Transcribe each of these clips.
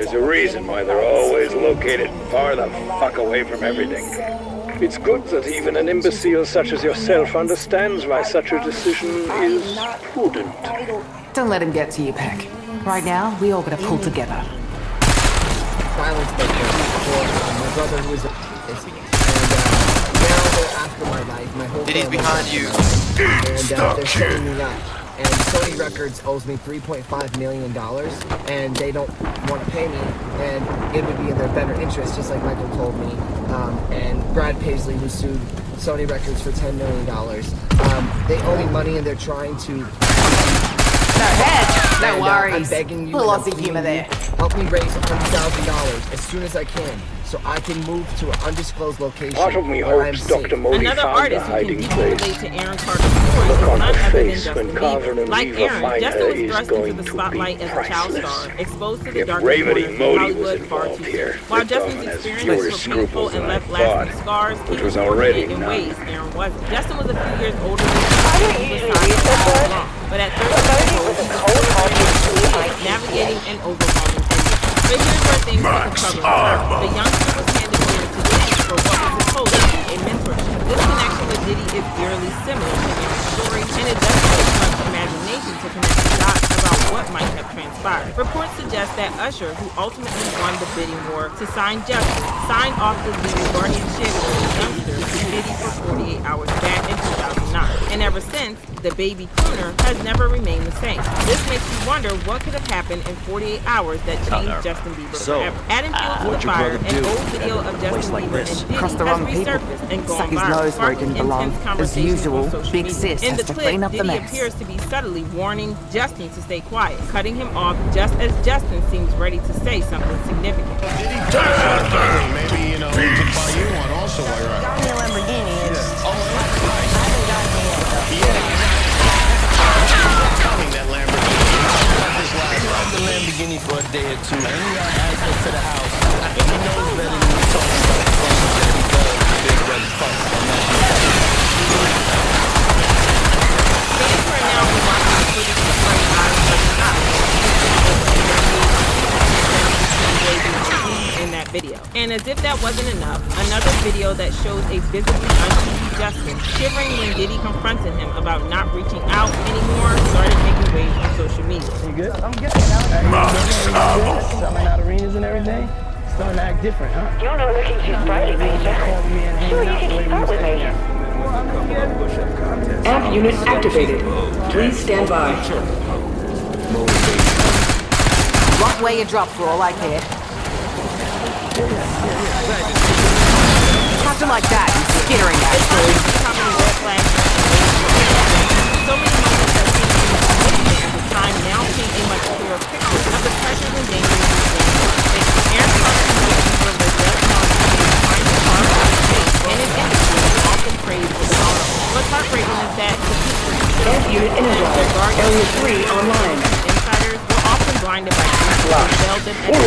There's a reason why they're always located far the fuck away from everything. It's good that even an imbecile such as yourself understands why such a decision is prudent. Don't let him get to you, Peck. Right now, we all gotta pull together. Silence my brother who was a now they're after my life, my whole Diddy's behind you. And they're setting me up. And Sony Records owes me $3.5 million, and they don't want to pay me, and it would be in their better interest, just like Michael told me. And Brad Paisley, who sued Sony Records for $10 million. They owe me money, and they're trying to... No head! No worries. I'm begging you, little Aussie humor there. Help me raise $100,000 as soon as I can, so I can move to an undisclosed location. Part of me hopes Dr. Modi Another found a artist who can hiding deeply place. relate to Aaron Carter's story Look is on none her other than face Justin when Carver Bieber. and Like Reva Aaron, find Justin her was is thrust into going the to spotlight be as a child priceless. star, exposed to the If dark Ravity corners of Modi was Hollywood far too involved soon. here, While the dog Justin's has experiences fewer were painful scruples and than I left lasting thought, scars, he which was was already fortunate in none. ways Aaron wasn't. Justin was a few years older than Aaron, he was signed for so long, but at 13 years old, he was navigating and overwhelming endings. But here's where things took a trouble. The youngster was handed over to Diddy for what was supposed to be a mentorship. This connection with Diddy is eerily similar to Aaron's story, and it doesn't take much imagination to connect the dots about what might have transpired. Reports suggest that Usher, who ultimately won the bidding war to sign Justin, signed off the legal guardianship of the youngster to Diddy for 48 hours back in 2009. And ever since, the baby crooner has never remained the same. This makes you wonder what could have happened in 48 hours that changed Justin Bieber forever. Adding fuel to the fire, an old video of Justin Bieber and Diddy Cross the has wrong people. resurfaced and gone Stuck his viral, nose where he sparking didn't belong. intense As conversations usual, on social Big media. Sis In has the to clip, clean up the Diddy mess. appears to be subtly warning Justin to stay quiet, cutting him off just as Justin seems ready to say something significant. Maybe, you know, we could buy you one also while you're at it. Got me a Lamborghini. Yeah. Oh, I haven't gotten it yet, though. coming, that Lamborghini. This last the Lamborghini for a day or two. And he got access to the house. And he knows better than to talk about the things that he does. Big red fuck. Fans are now rewatching the footage to play Eyes of the Eye. In that video. And as if that wasn't enough, another video that shows a visibly uneasy Justin shivering when Diddy confronted him about not reaching out anymore started making waves on social media. You good? I'm good. Selling out arenas and everything. Starting to act different, huh? You're not looking too sprightly, Major. Sure, you can keep up with Major. App unit activated. Please stand by. Rock where you drop for all I care. Captain like that, he's skittering that. So many moments that seemed significant at the time now paint a much clearer picture of the pressures and dangers of the Aaron Carter was just not behind the car on the face, and his industry is often praised for the vulnerable. What's heartbreaking is that the App unit energized. Area 3 online. insiders were often blinded by this dark and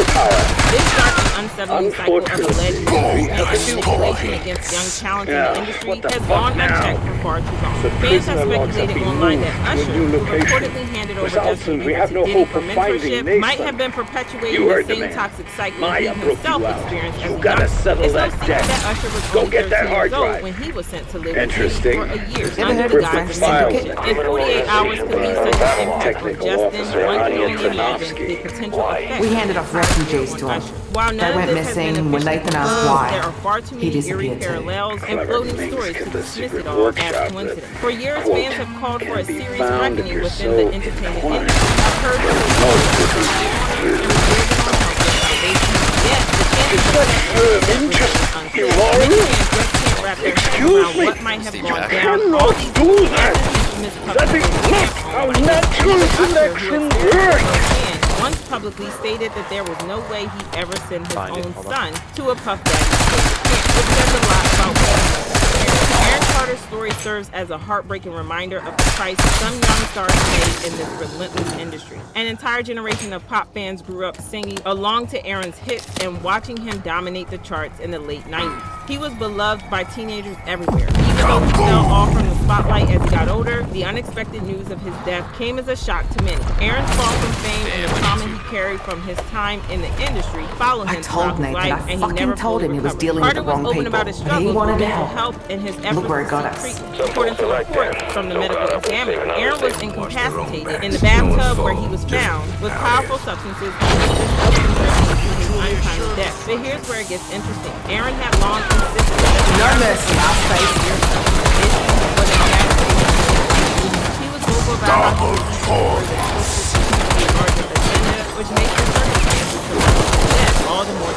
unsettling cycle of alleged manipulation against young talent in the industry has gone unchecked for far too long. Fans have speculated online that Usher, who reportedly handed over Justin Bieber to Diddy for mentorship, might have been perpetuating the same toxic cycle he himself experienced as a youngster. It's no secret that Usher was only 13 years old when he was sent to live with Diddy for a year under the guise of mentorship. In 48 hours could be such an impact on Justin, one can only imagine the potential effects. We handed off refugees to him. While They none of went this has been missing when officially Nathan asked confirmed, why. there are far too He many eerie disappeared too. parallels and floating stories to dismiss it all as coincidence. For years, fans have called for a serious reckoning within the entertainment industry. I've heard of Excuse me, I cannot do that. That is not how natural selection works. Once publicly stated that there was no way he'd ever send his own son to a Puff Daddy camp, which says a lot about what he was. Aaron Carter's story serves as a heartbreaking reminder of the price some young stars pay in this relentless industry. An entire generation of pop fans grew up singing along to Aaron's hits and watching him dominate the charts in the late 90s. He was beloved by teenagers everywhere, even though he fell off from the spotlight as he got older, the unexpected news of his death came as a shock to many. Aaron's fall from fame and the trauma he carried from his time in the industry followed him throughout his life, and he never told him he was recovered. dealing with Carter the was wrong open people. about his He struggles wanted with to mental help. health and his efforts Look where it to got seek us. treatment. According to reports from the medical examiner, Aaron was incapacitated in the bathtub where he was found with powerful substances untimely death. But here's where it gets interesting. Aaron had long insisted that No mercy, I'll face you. he was vocal about how he was the larger agenda, which makes the circumstances of death all the more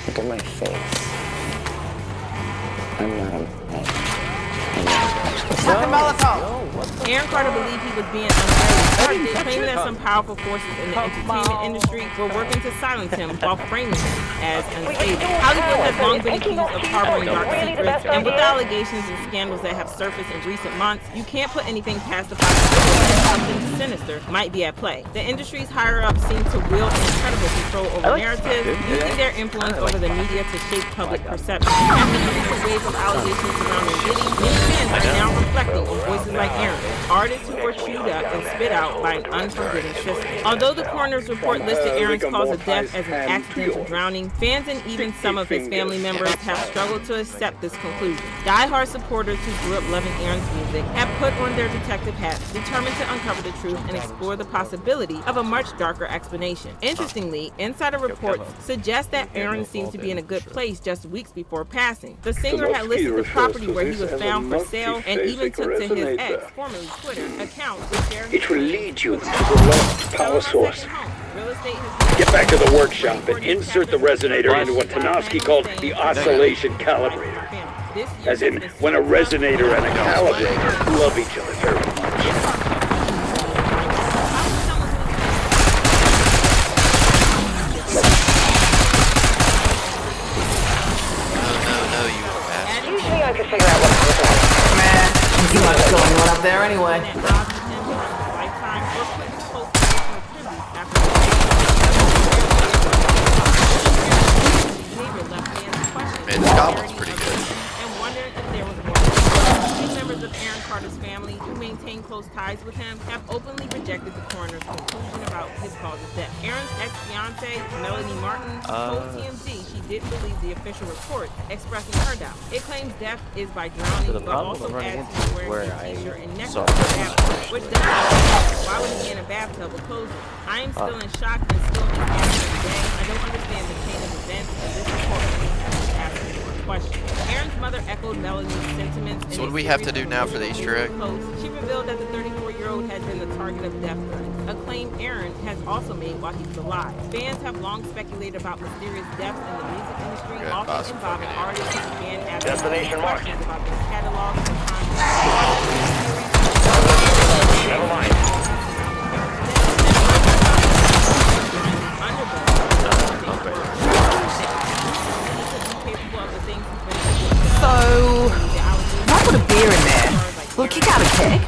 Look at my face. I'm not a man. Aaron Carter believed he was being unfairly targeted, claiming that some powerful forces in the entertainment industry were working to silence him while framing him as unstable. Hollywood has long been accused of harboring dark secrets, and with the allegations and scandals that have surfaced in recent months, you can't put anything past the possibility that something sinister might be at play. The industry's higher-ups seem to wield incredible control over narratives, using their influence over the media to shape public perception. After recent waves of allegations surrounding Diddy, many fans are now reflecting on voices like Aaron, artists who were chewed up and spit out by an unforgiving system. Although the coroner's report listed Aaron's cause of death as an accidental drowning, fans and even some of his family members have struggled to accept this conclusion. Die-hard supporters who grew up loving Aaron's music have put on their detective hats, determined to uncover the truth and explore the possibility of a much darker explanation. Interestingly, insider reports suggest that Aaron seems to be in a good place just weeks before passing. The singer had listed the property where he was found for sale and even took to his ex, formerly Twitter, account to share his It will lead you to the lost power source. Get back to the workshop and insert the resonator into what Tanofsky called the oscillation calibrator. As in, when a resonator and a calibrator love each other very much. Usually I can figure out what's going on. Man, too much going on up there anyway. Man, this goblin's pretty good. And wondered if there was more. Few members of Aaron Carter's family, who maintain close ties with him, have openly rejected the coroner's conclusion about his cause of death. Aaron's ex-fiancée, Melanie Martin, told TMZ she didn't believe the official report, expressing her doubt. It claims death is by drowning, but also adds to wearing a t-shirt and necklace in the bathtub, which doesn't make sense. Why would he be in a bathtub with clothes on? I am still in shock and still in panic today. I don't understand the chain of events, and this report is asking more questions. Aaron's mother echoed Melanie's sentiments. So what do we have to do now for the Easter egg? She revealed that the 34-year-old has been the target of death threats, a claim Aaron has also made while he was alive. Fans have long speculated about mysterious deaths in the music industry, often involving artists who began asking questions about their catalogs and contracts. Never mind. So, I put a beer in there. Will it kick out a keg?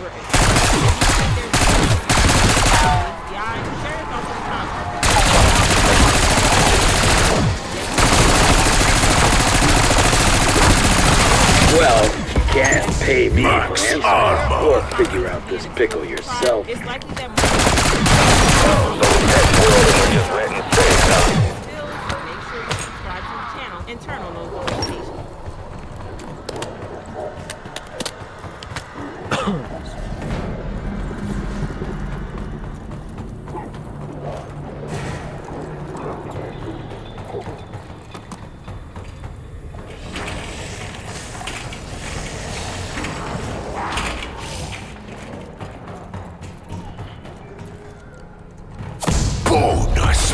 Well, you can't pay me for answering or figure out this pickle yourself. It's likely that Just let it stay, huh? make sure you subscribe to the channel and turn on those notifications.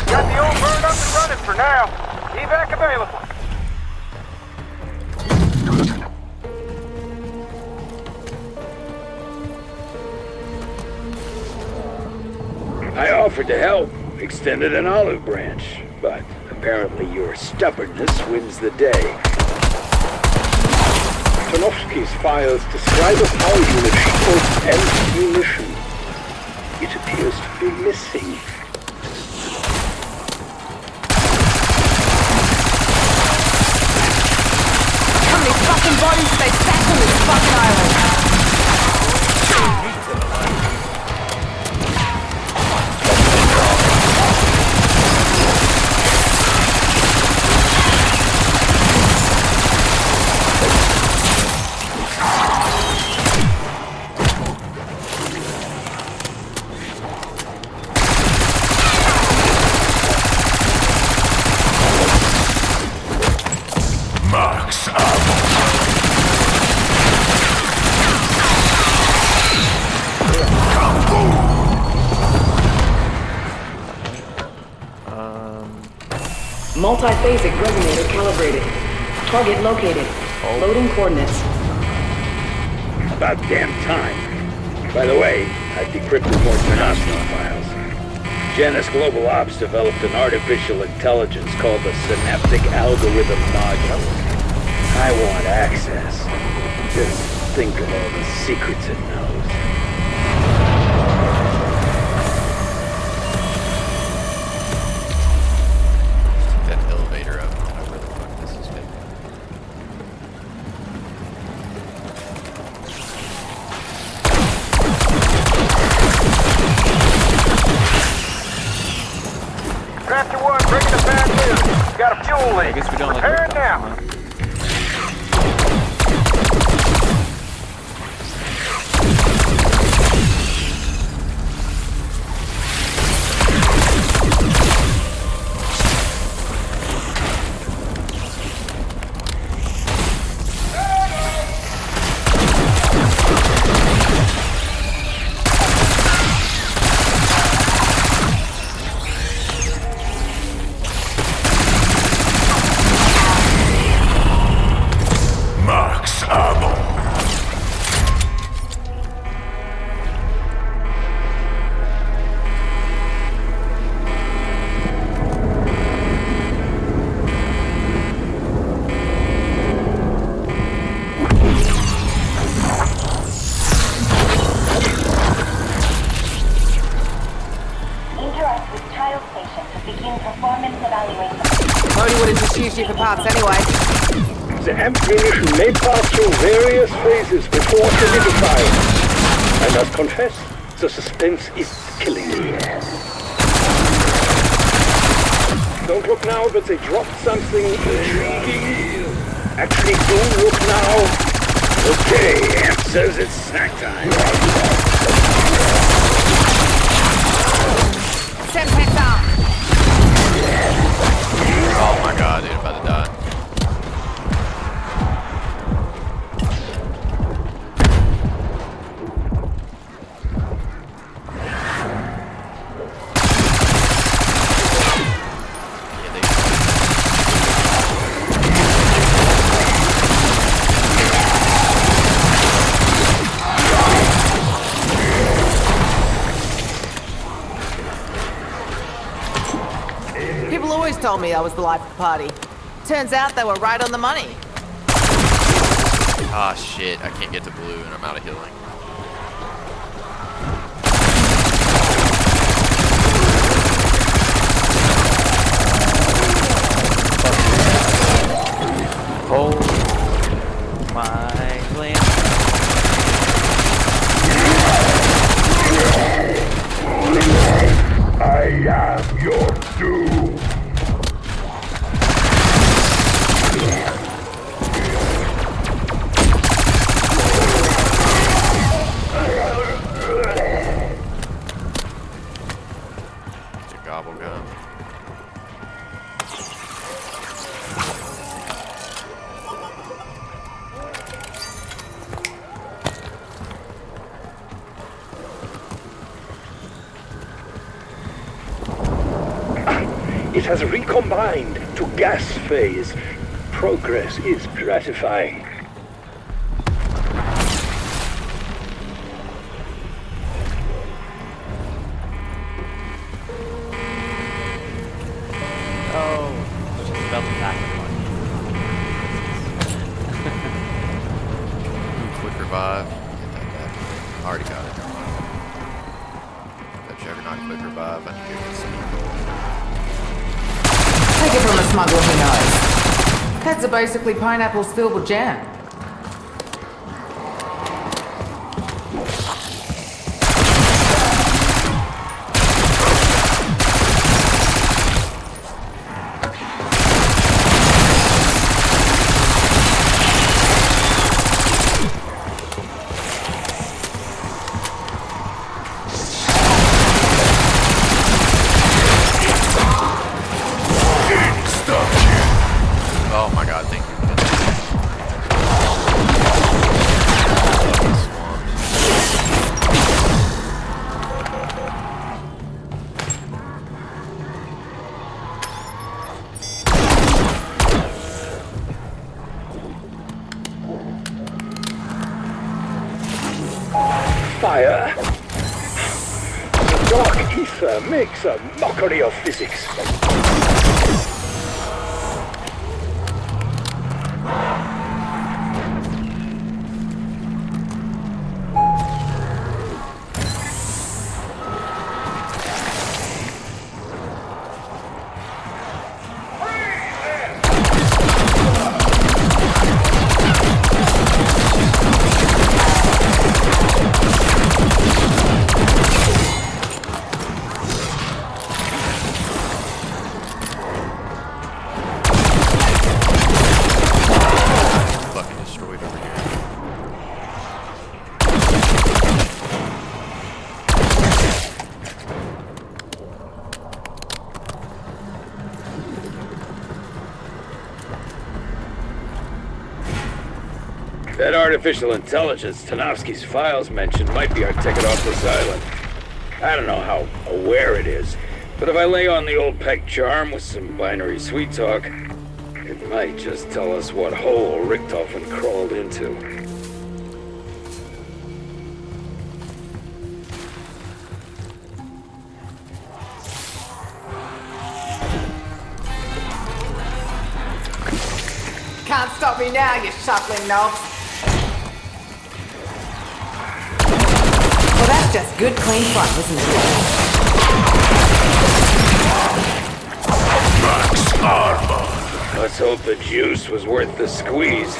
Got the old bird up and running for now. Evac available. I offered to help, extended an olive branch, but apparently your stubbornness wins the day. Antonovsky's files describe a power unit she calls ammunition. It appears to be missing. How many fucking bodies do they stack on this fucking island? Multi-phasic resonator calibrated. Target located. Loading coordinates. About damn time. By the way, I've decrypted more Terminus files. Janus Global Ops developed an artificial intelligence called the Synaptic Algorithm Module. I want access. Just think of all the secrets it knows. That elevator up. I don't know where the fuck this is been. Crafter 1, bringing it back in. Got a fuel leak. I guess we don't like Repair it now. Cody would have just used you for parts anyway. The ammunition may pass through various phases before solidifying. I must confess, the suspense is killing me. Don't look now, but they dropped something intriguing. Actually, do look now. Okay, Amp says it's snack time. Send heads out. Oh my god, dude, I'm about to die. People always told me I was the life of the party. Turns out they were right on the money. Ah, shit, I can't get to blue and I'm out of healing. Oh my land. I am your doom. It's a gobble gum. It has recombined to gas phase. Progress is gratifying. Oh, just about to pack one. revive. Get that back. I already got it. That Juggernaut quick revive. I need to get some gold. Take it from a smuggler who knows. Heads are basically pineapples filled with jam. Oh my god, thank you. Fire. The dark ether makes a mockery of physics. That artificial intelligence Tanofsky's files mentioned might be our ticket off this island. I don't know how aware it is, but if I lay on the old Peck charm with some binary sweet talk, it might just tell us what hole Richtofen crawled into. Can't stop me now, you shuffling knobs. Well, that's just good, clean fun, isn't it? Max armor. Let's hope the juice was worth the squeeze.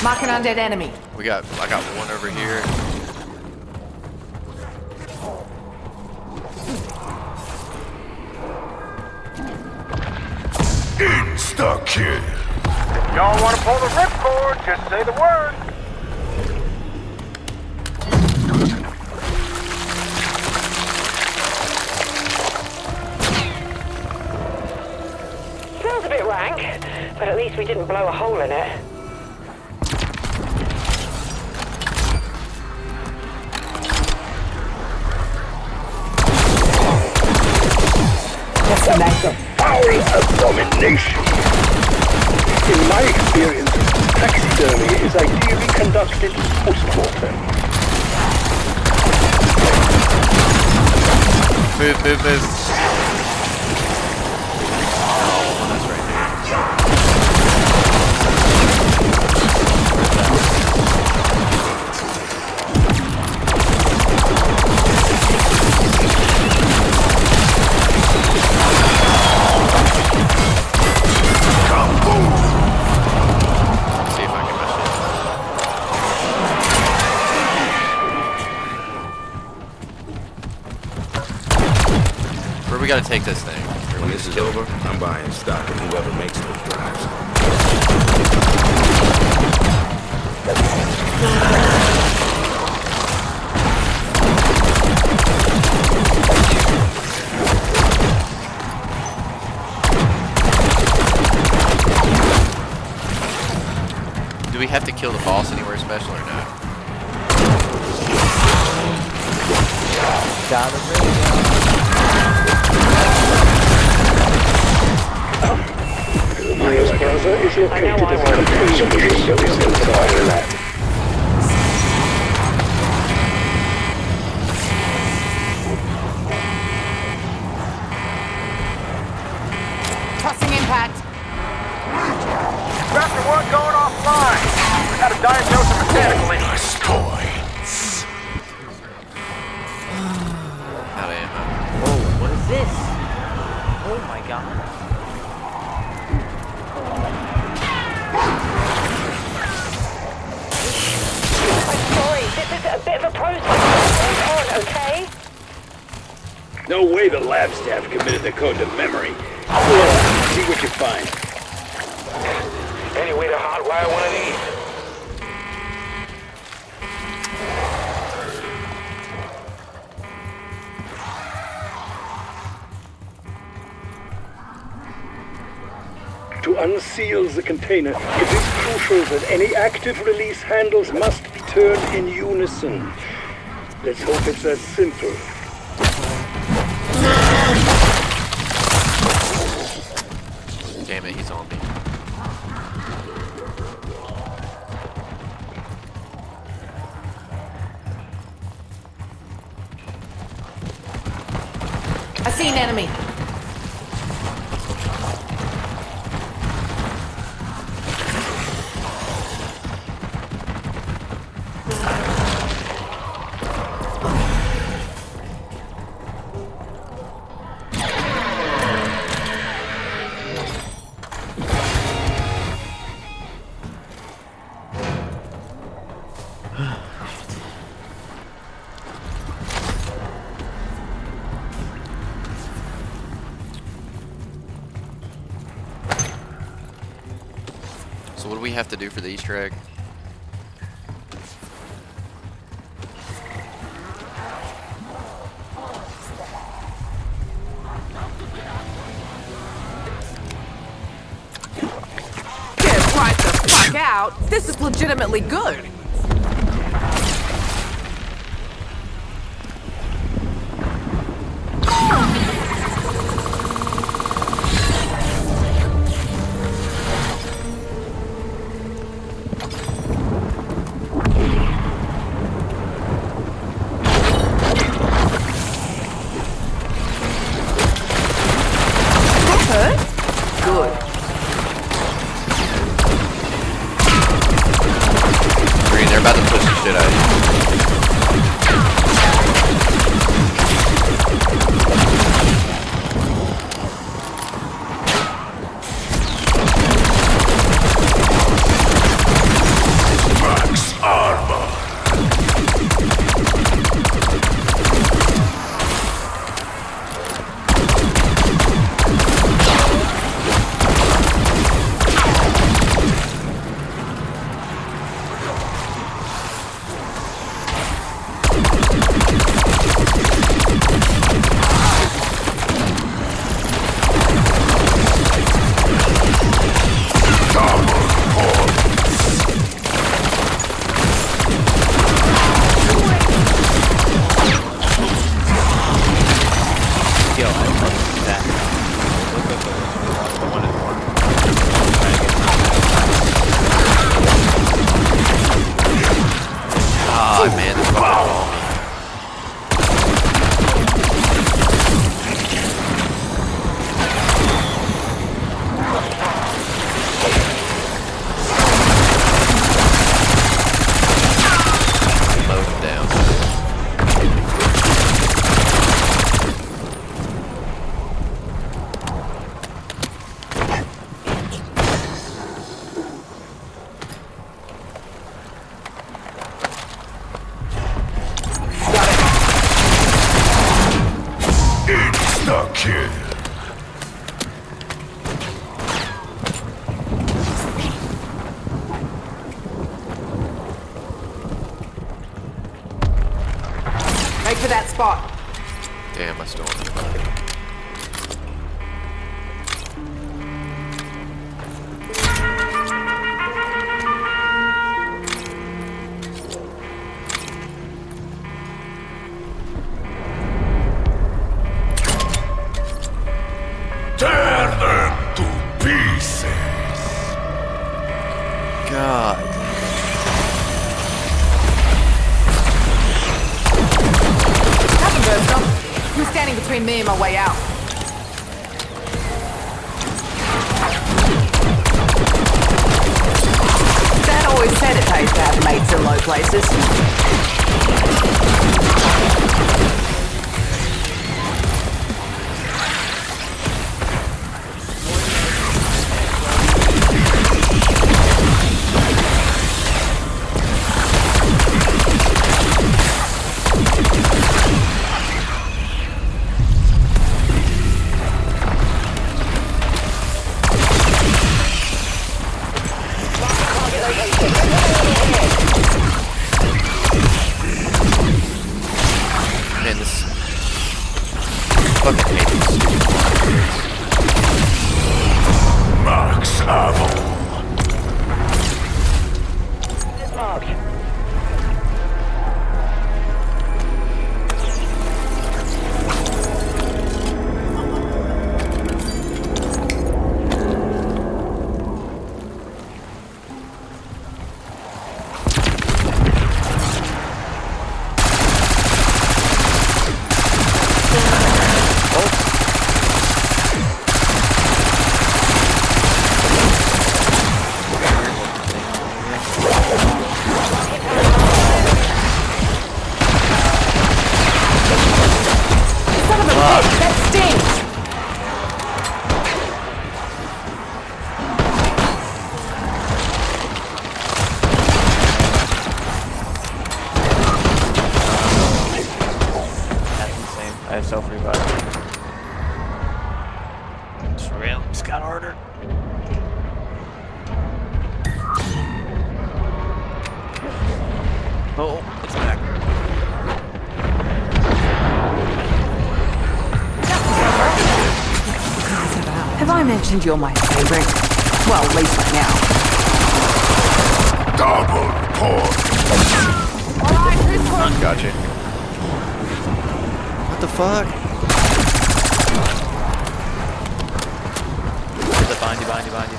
Mark an undead enemy. I got one over here. Insta-kill. Y'all want to pull the ripcord? Just say the word. Smells a bit rank, but at least we didn't blow a hole in it. That's a foul abomination. In my experience, taxidermy is ideally conducted post-mortem. Move. Oh, that's right there. gotta take this thing. When this is over, I'm buying stock in whoever makes those drives. Do we have to kill the boss anywhere special or not? Gotta Miles Plaza is located as a complete solution to this entire lab. Tossing impact. Raptor 1 going offline. We gotta diagnose a mechanical issue. Nice points. Out of ammo. Whoa, what is this? Oh my god. I'm sorry, this is a bit of a process. Hold on, okay? No way the lab staff committed the code to memory. Well, see what you find. Any way to hotwire one of these? To unseal the container, it is crucial that any active release handles must be turned in unison. Let's hope it's as simple. Damn it, he's on me. I see an enemy. So what do we have to do for the Easter egg? Get right the fuck out. This is legitimately good. Good. Green, they're about to push the shit out of you. Max armor. for that spot. Damn, I still want to. Tear them to pieces. God. Who's standing between me and my way out? Dad always said it pays to have mates in low places. Man, this fucking hate these stupid monsters. Max ammo. Marked. I have self-revive. It's real. It's got harder. Oh, it's back. Have I mentioned you're my favorite? Well, at least right now. Double port. Alright, who's close? Got you. What the fuck? Behind you, behind you, behind you.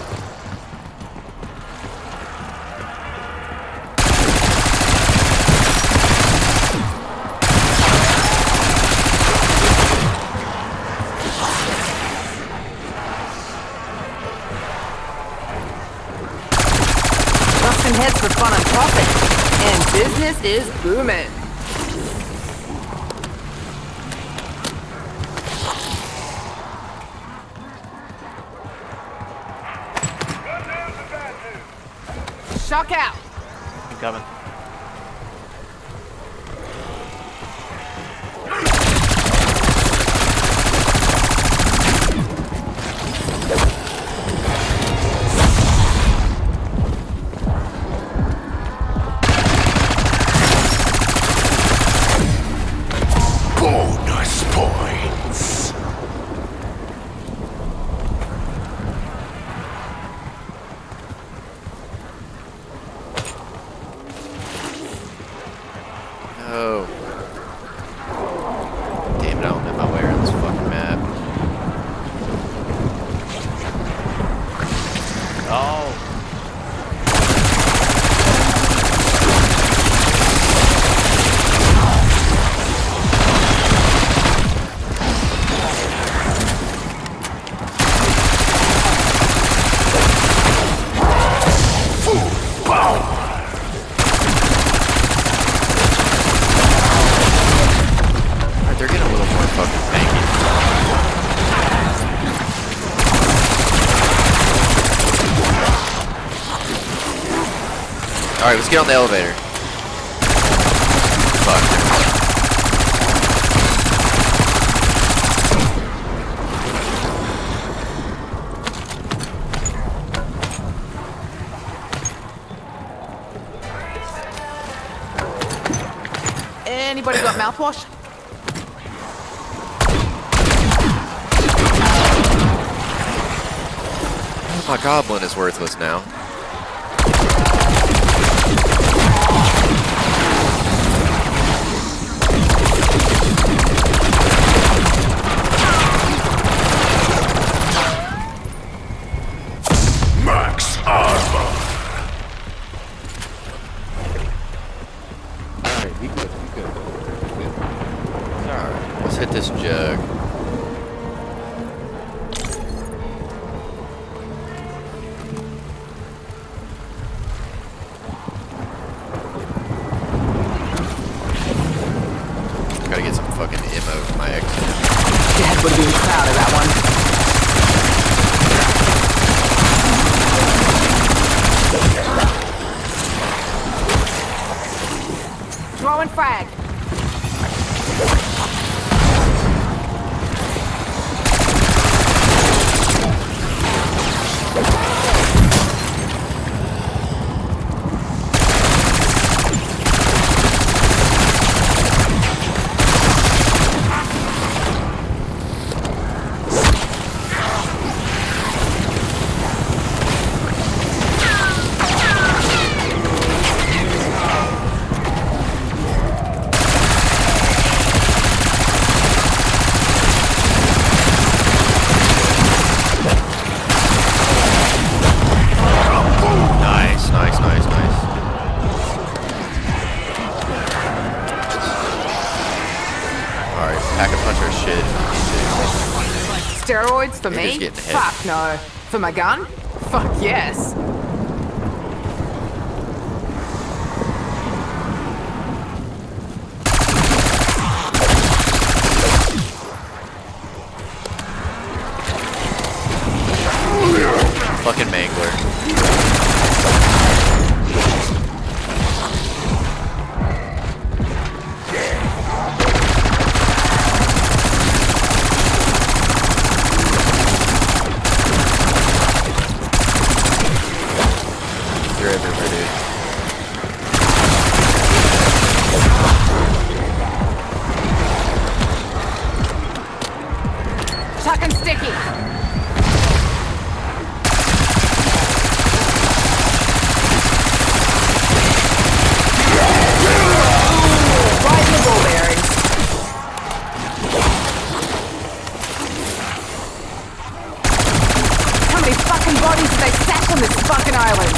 Busting heads for fun and profit. And business is booming. Shock out. I'm coming. Bonus points. Oh. Damn it, I don't know my way around this fucking map. Oh. Full power. Alright, they're getting a little more fucking tanky. Alright, let's get on the elevator. Fuck. Anybody got mouthwash? My goblin is worthless now. Max armor. Alright, we good. Alright, let's hit this jug. Gotta get some fucking ammo for my exit. Dad would have been proud of that one. Throwing frag. Steroids for me? Fuck no. For my gun? Fuck yes. Fucking mangler. Chuck and sticky. Right in the ball bearings. How many fucking bodies did they stack on this fucking island?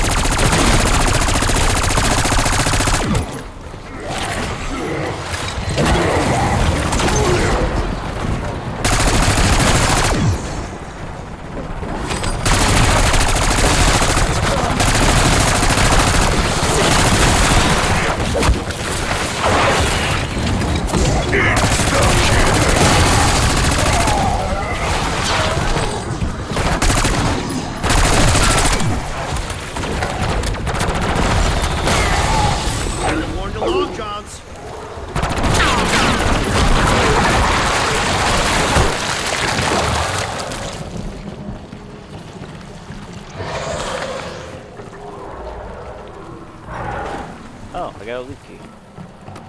Oh, I got a loot key.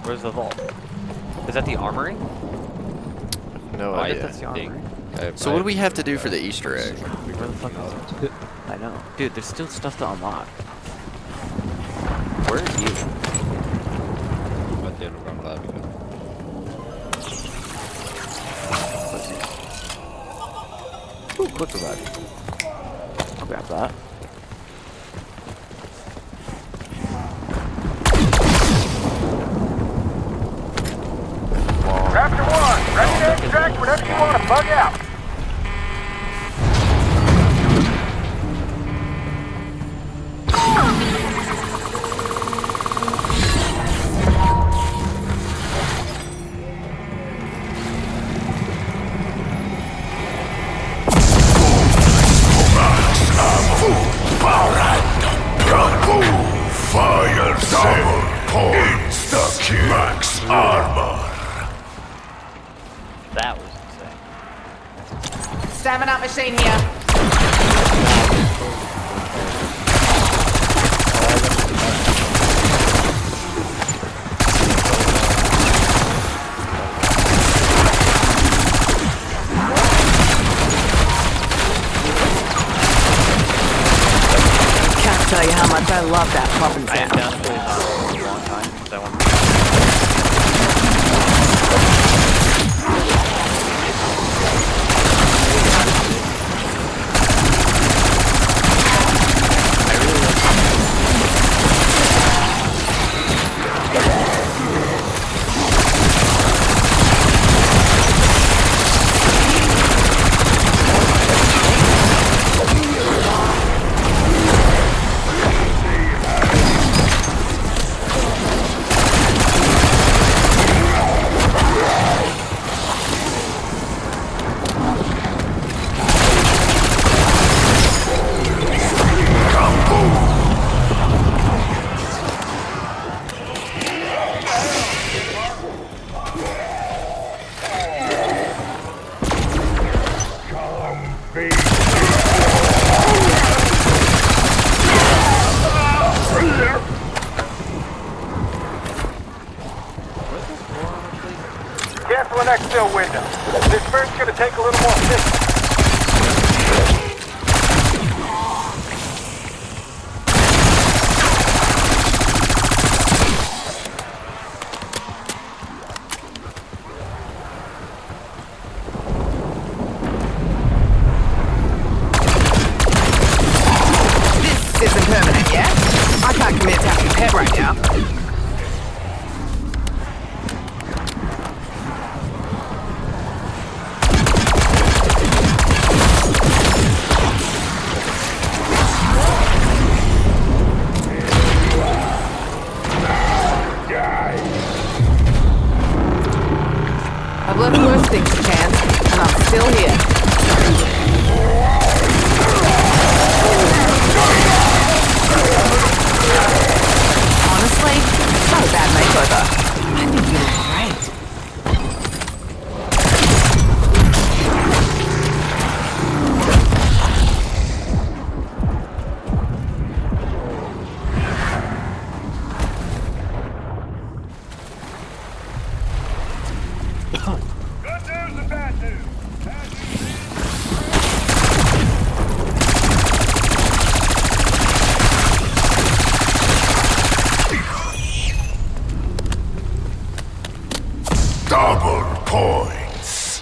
Where's the vault? Is that the armory? No I idea. guess that's the armory. So what do we have to do for the Easter egg? Where the fuck is it? I know. Dude, there's still stuff to unlock. Where are you? Ooh, quick revive. I'll grab that. Raptor 1, ready to extract whenever you want to bug out. Fire double insta-kill. Max armor. That was insane. Stamina machine here. tell you how much I love that poppin' I am sound. down to play zombies for a long time because I want Careful in exfil window. This bird's gonna take a little more distance. This isn't permanent, yeah? I can't commit to having a pet right now. I've left worse things to chance, and I'm still here. Honestly, not a bad makeover. I think you look great. Good news and bad news. Double points.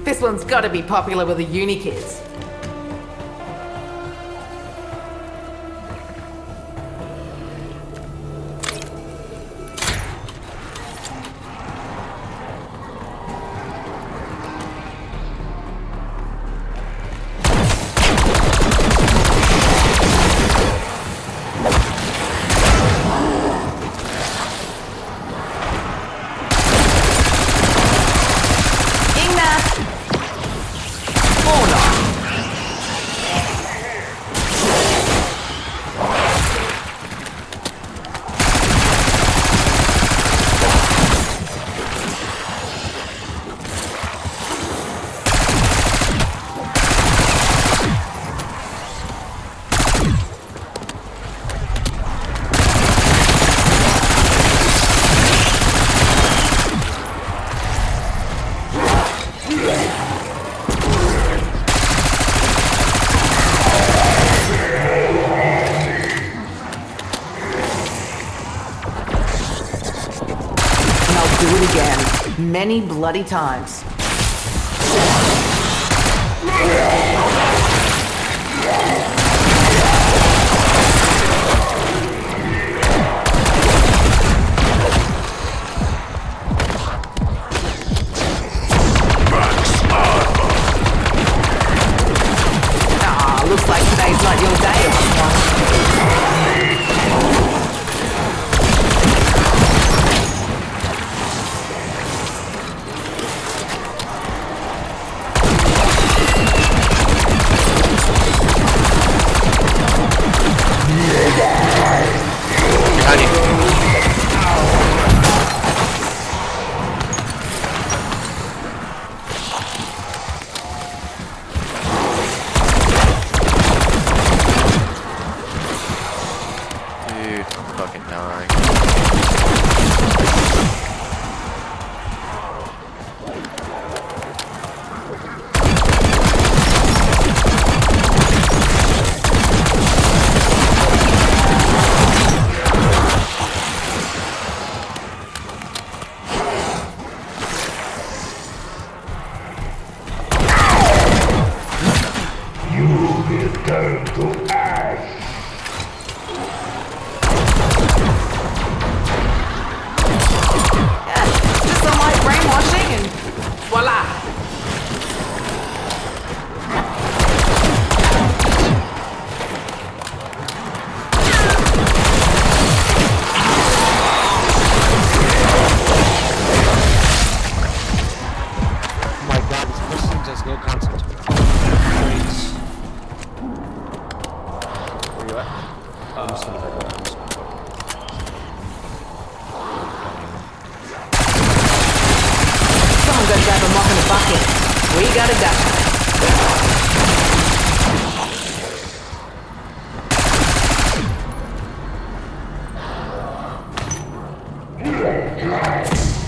This one's gotta be popular with the uni kids. Do it again. Many bloody times. Ah, looks like today's not your day, fucking dying. Just some light brainwashing and voila. Oh my god, this person just no concentration. Where you at? Someone go grab a mop and a bucket. We gotta go.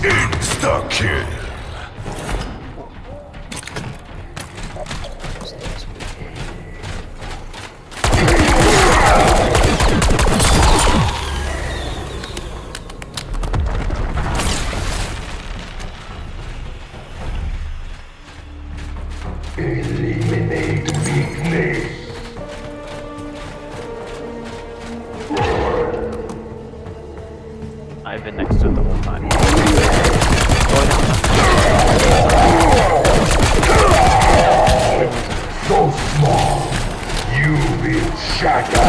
Insta-kill. Eliminate weakness. I've been next to it the whole time. So small, you will shatter.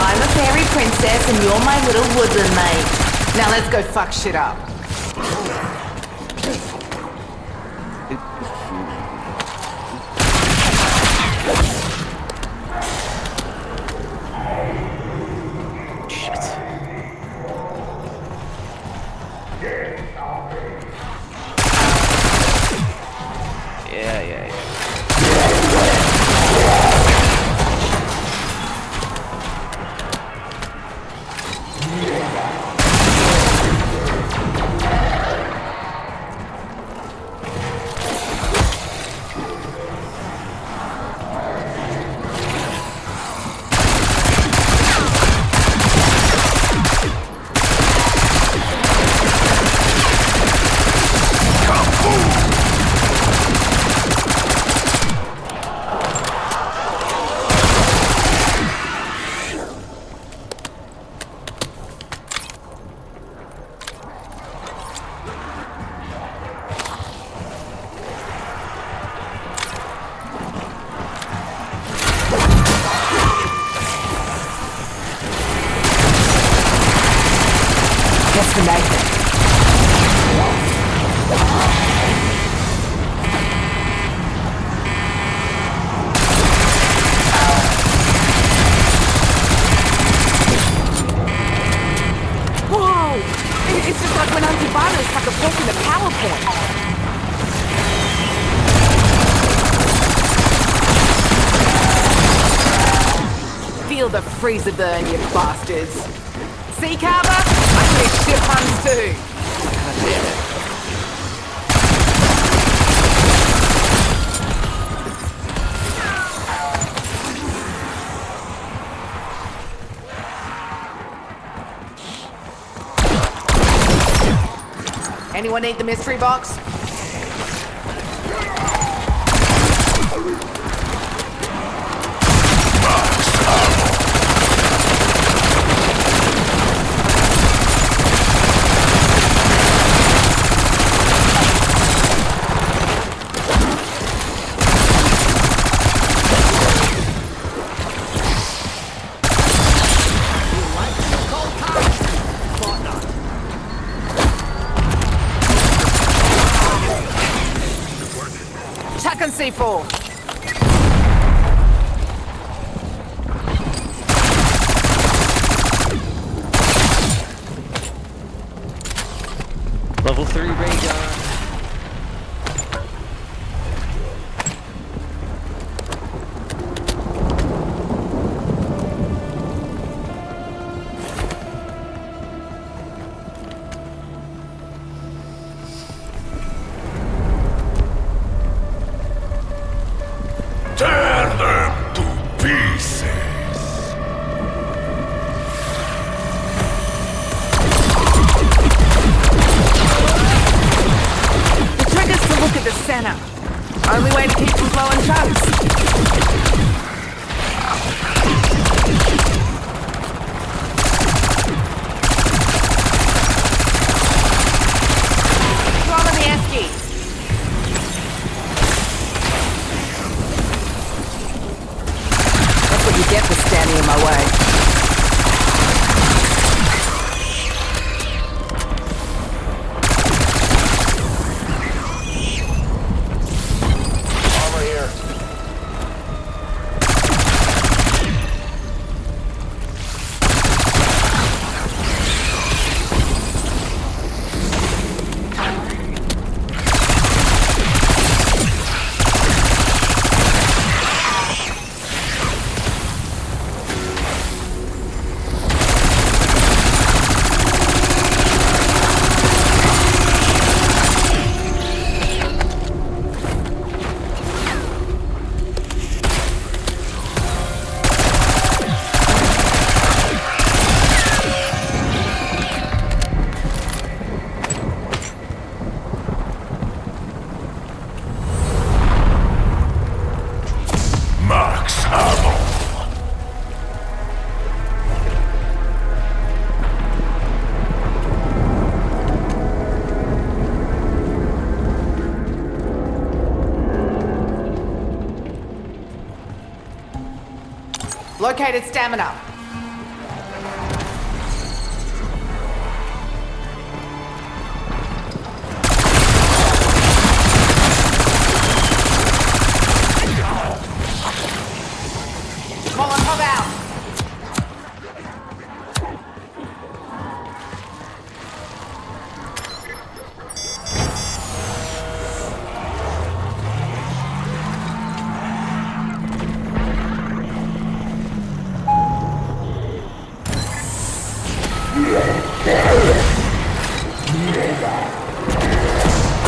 I'm a fairy princess and you're my little woodland mate. Now let's go fuck shit up. Yeah. That's the magnet. Whoa! It's just like when antivirus have the poke in the PowerPoint. Feel the freezer burn, you bastards. See, Carver? I need shit puns too. God damn it. Anyone need the mystery box? Chuck and C4. Level 3 ray gun. Tear them to pieces! The trigger's to look at the center. Only way to keep from blowing chunks. Follow the esky. That's what you get for standing in my way. Armor here. Max ammo! Located stamina. Molotov out.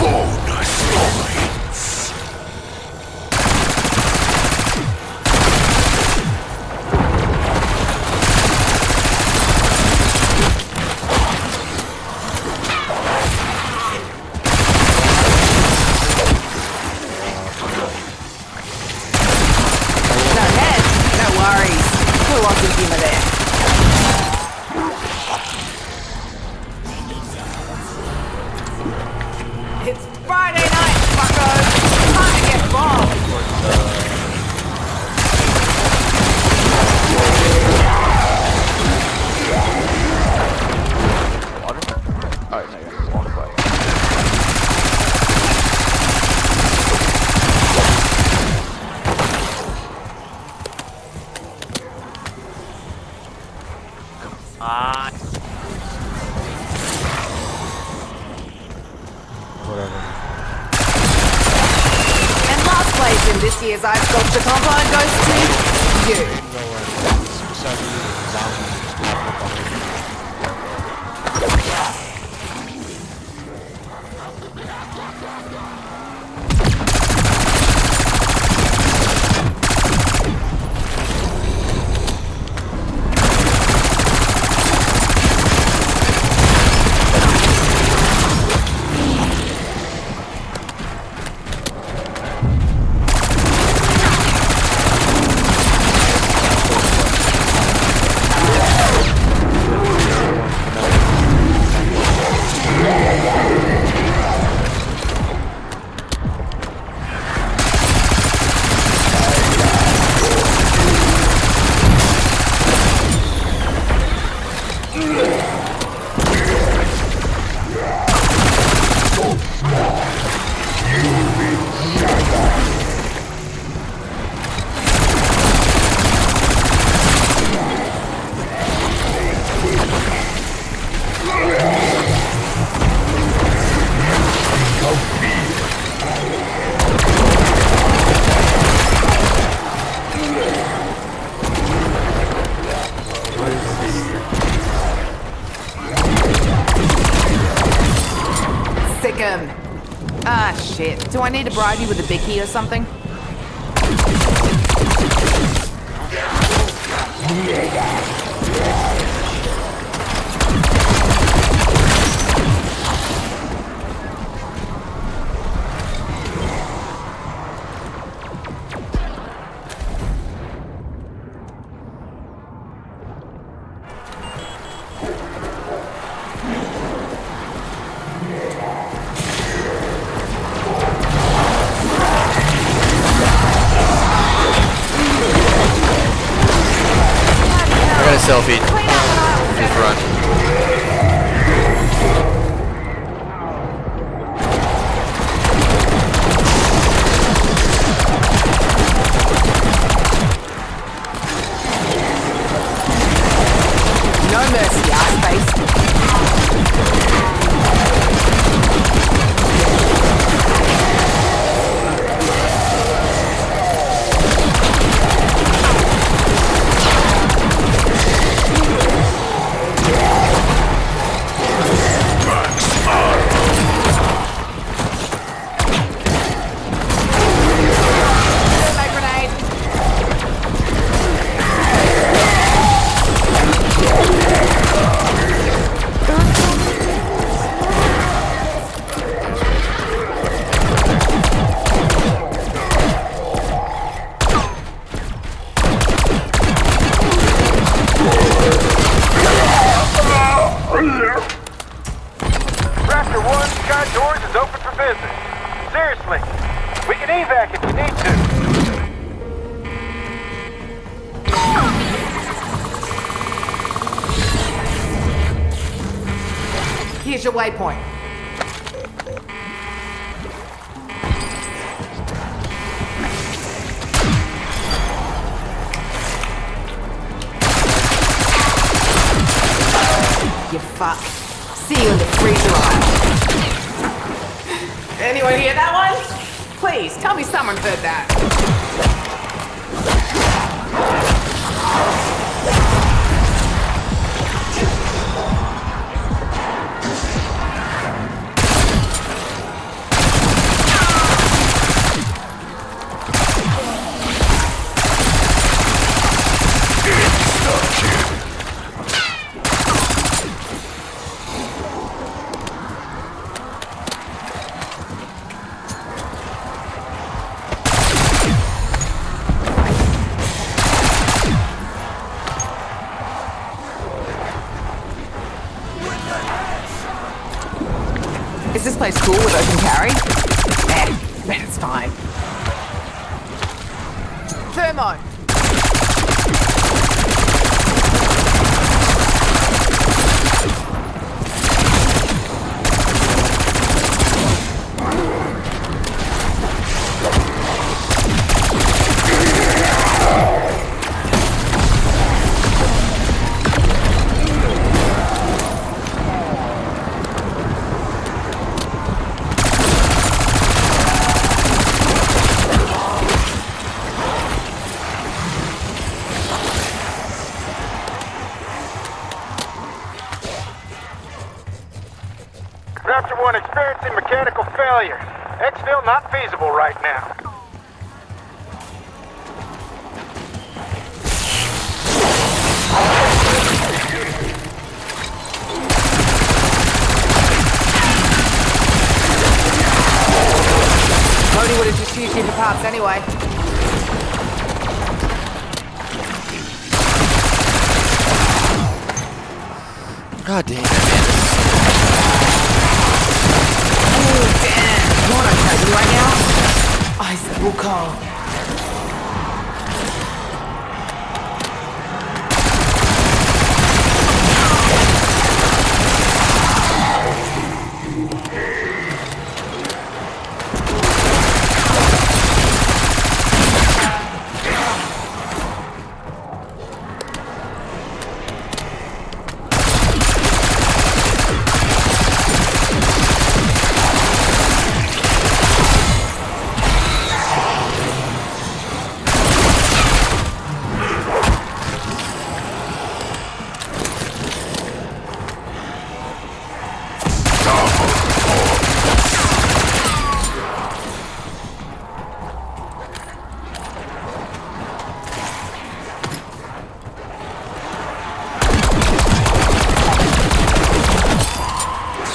Bonus points! No head. No worries. We'll lock in humor there. It's Friday night, fuckos. Time to get bombed. Water? Alright, no, yeah. Walk by. Come on. And last place in this year's Ice Sculpture Combine goes to you. him. Ah, shit. Do I need to bribe you with a bicky or something? I got a selfie. Just run. No mercy, ass face. Raptor 1, Sky Doors is open for business. Seriously, we can evac if you need to. Here's your waypoint. You fuck. See you in the freezer aisle. Anyone hear that one? Please, tell me someone heard that. Is this place cool with open carry? Man, it's fine. Thermo! Raptor 1 experiencing mechanical failure. Exfil not feasible right now. Cody would have just used you for parts anyway. God damn it, man. Oh, damn. You want to tell you right now? Ice will call.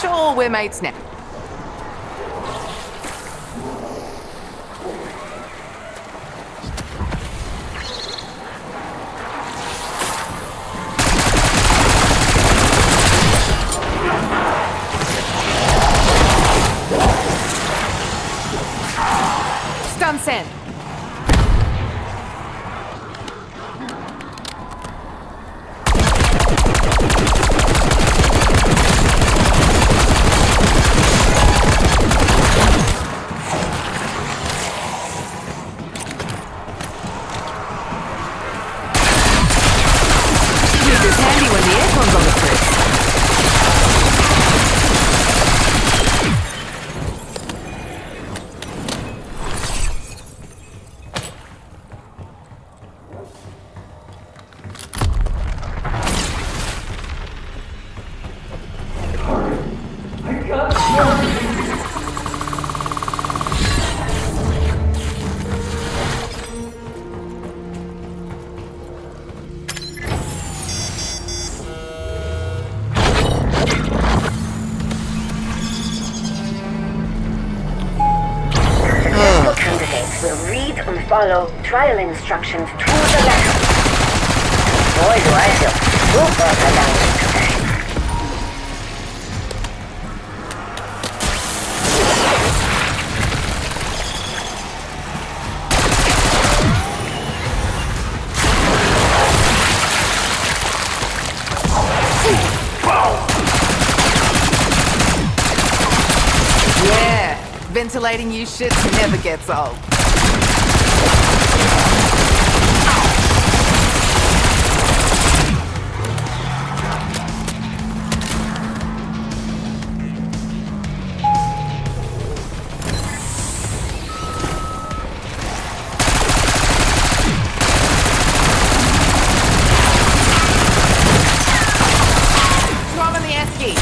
Sure, we're mates now. Stun send. It's handy when the aircon's on the fritz. Candidates will read and follow trial instructions to the letter. Boy, do I feel super alive today. Yeah, ventilating you shits never gets old. Drum in the esky.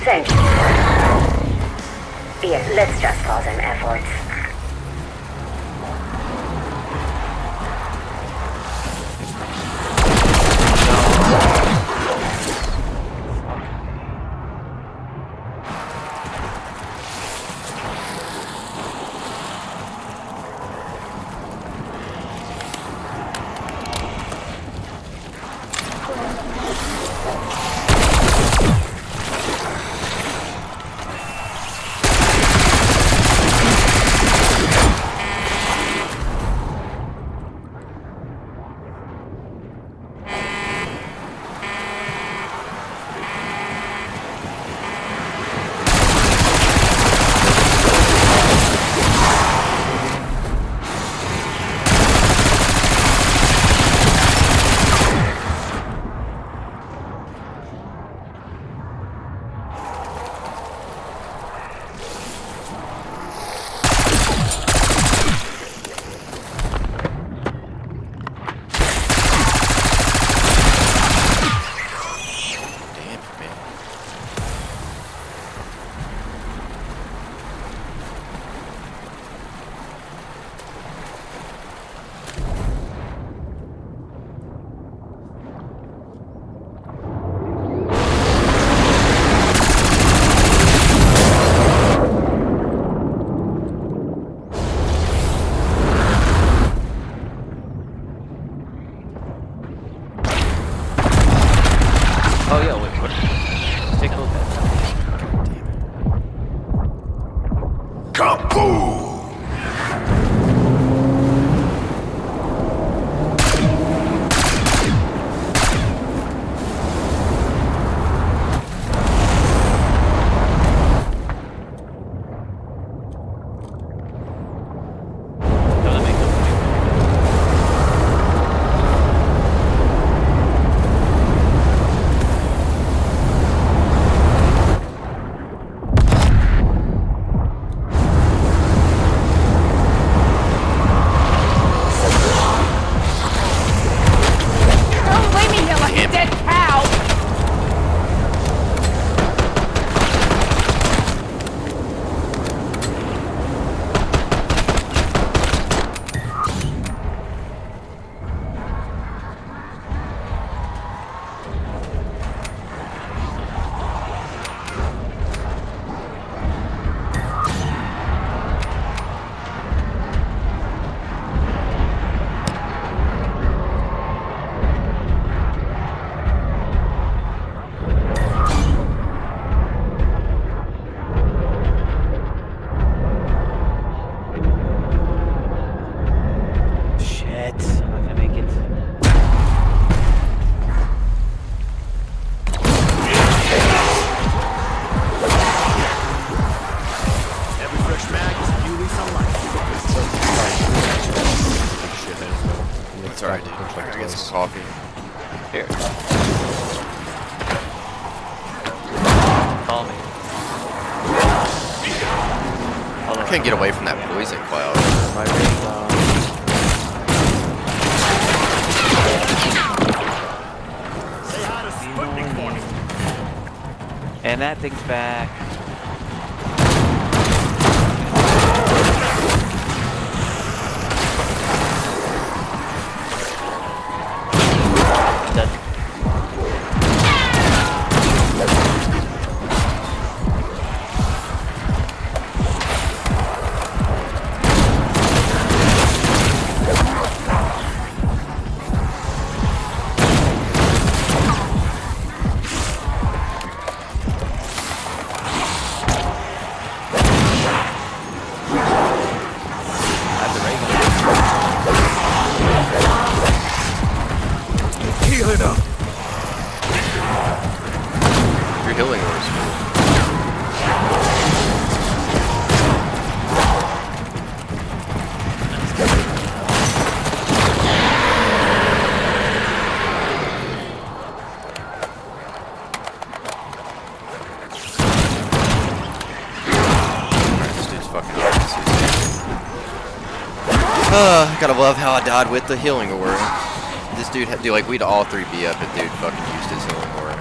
Thank you. Yeah, let's just call them efforts. coffee. Here. Call me. I can't get away from that poison cloud. My ring's on. Say hi to Sputnik for me. And that thing's back. Done. Healing up. Your healing orb is full. This dude's fucking gotta love how I died with the healing orb. This dude had, dude, like, we'd all three be up if dude fucking used his healing orb.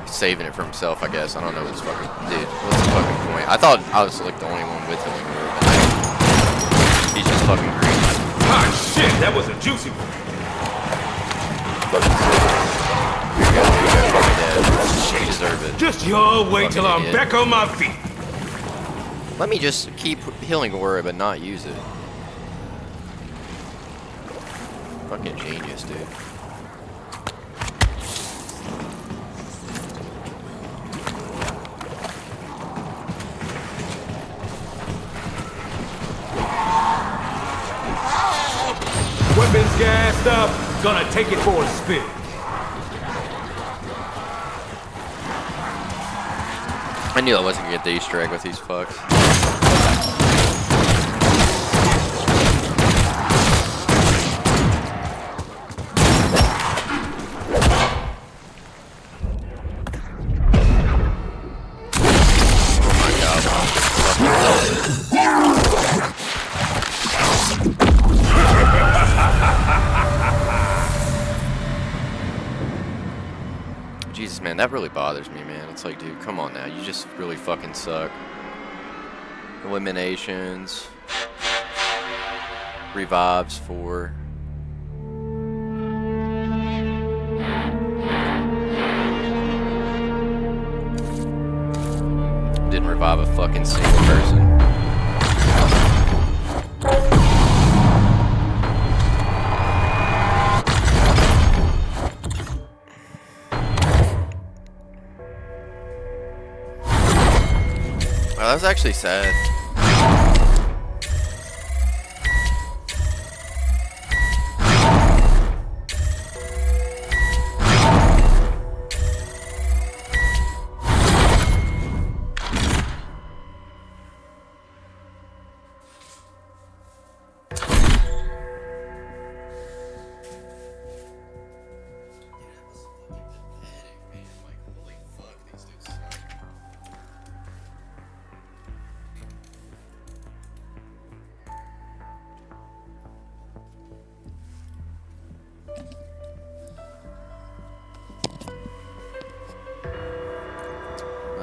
He's saving it for himself, I guess. I don't know what's fucking, dude, what's the fucking point? I thought I was like the only one with healing orb, but he's just fucking green. Ah, shit, that was a juicy one. You deserve it. Just y'all wait till I'm idiot. back on my feet. Let me just keep healing orb and not use it. Fucking genius, dude. Weapons gassed up, gonna take it for a spin. I knew I wasn't gonna get the Easter egg with these fucks. Jesus, man, that really bothers me, man. It's like, dude, come on now. You just really fucking suck. Eliminations. Revives 4. Didn't revive a fucking single person. Well, that was actually sad.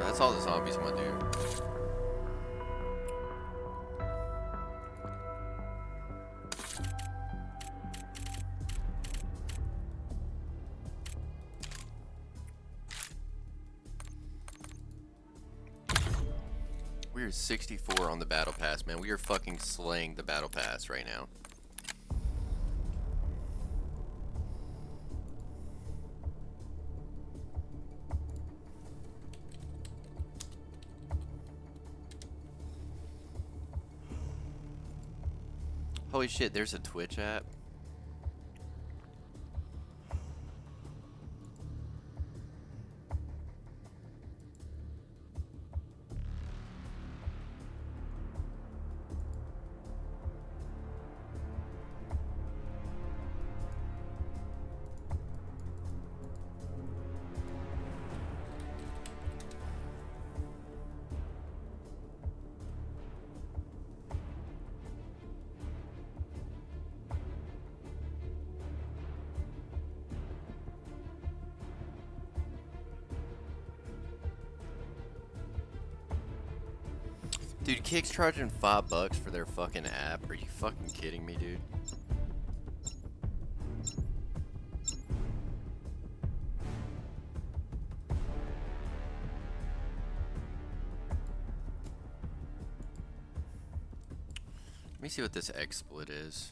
That's all the zombies want to do. We are 64 on the battle pass, man. We are fucking slaying the battle pass right now. Holy shit, there's a Twitch app. Dude, Kick's charging $5 for their fucking app. Are you fucking kidding me, dude? Let me see what this XSplit is.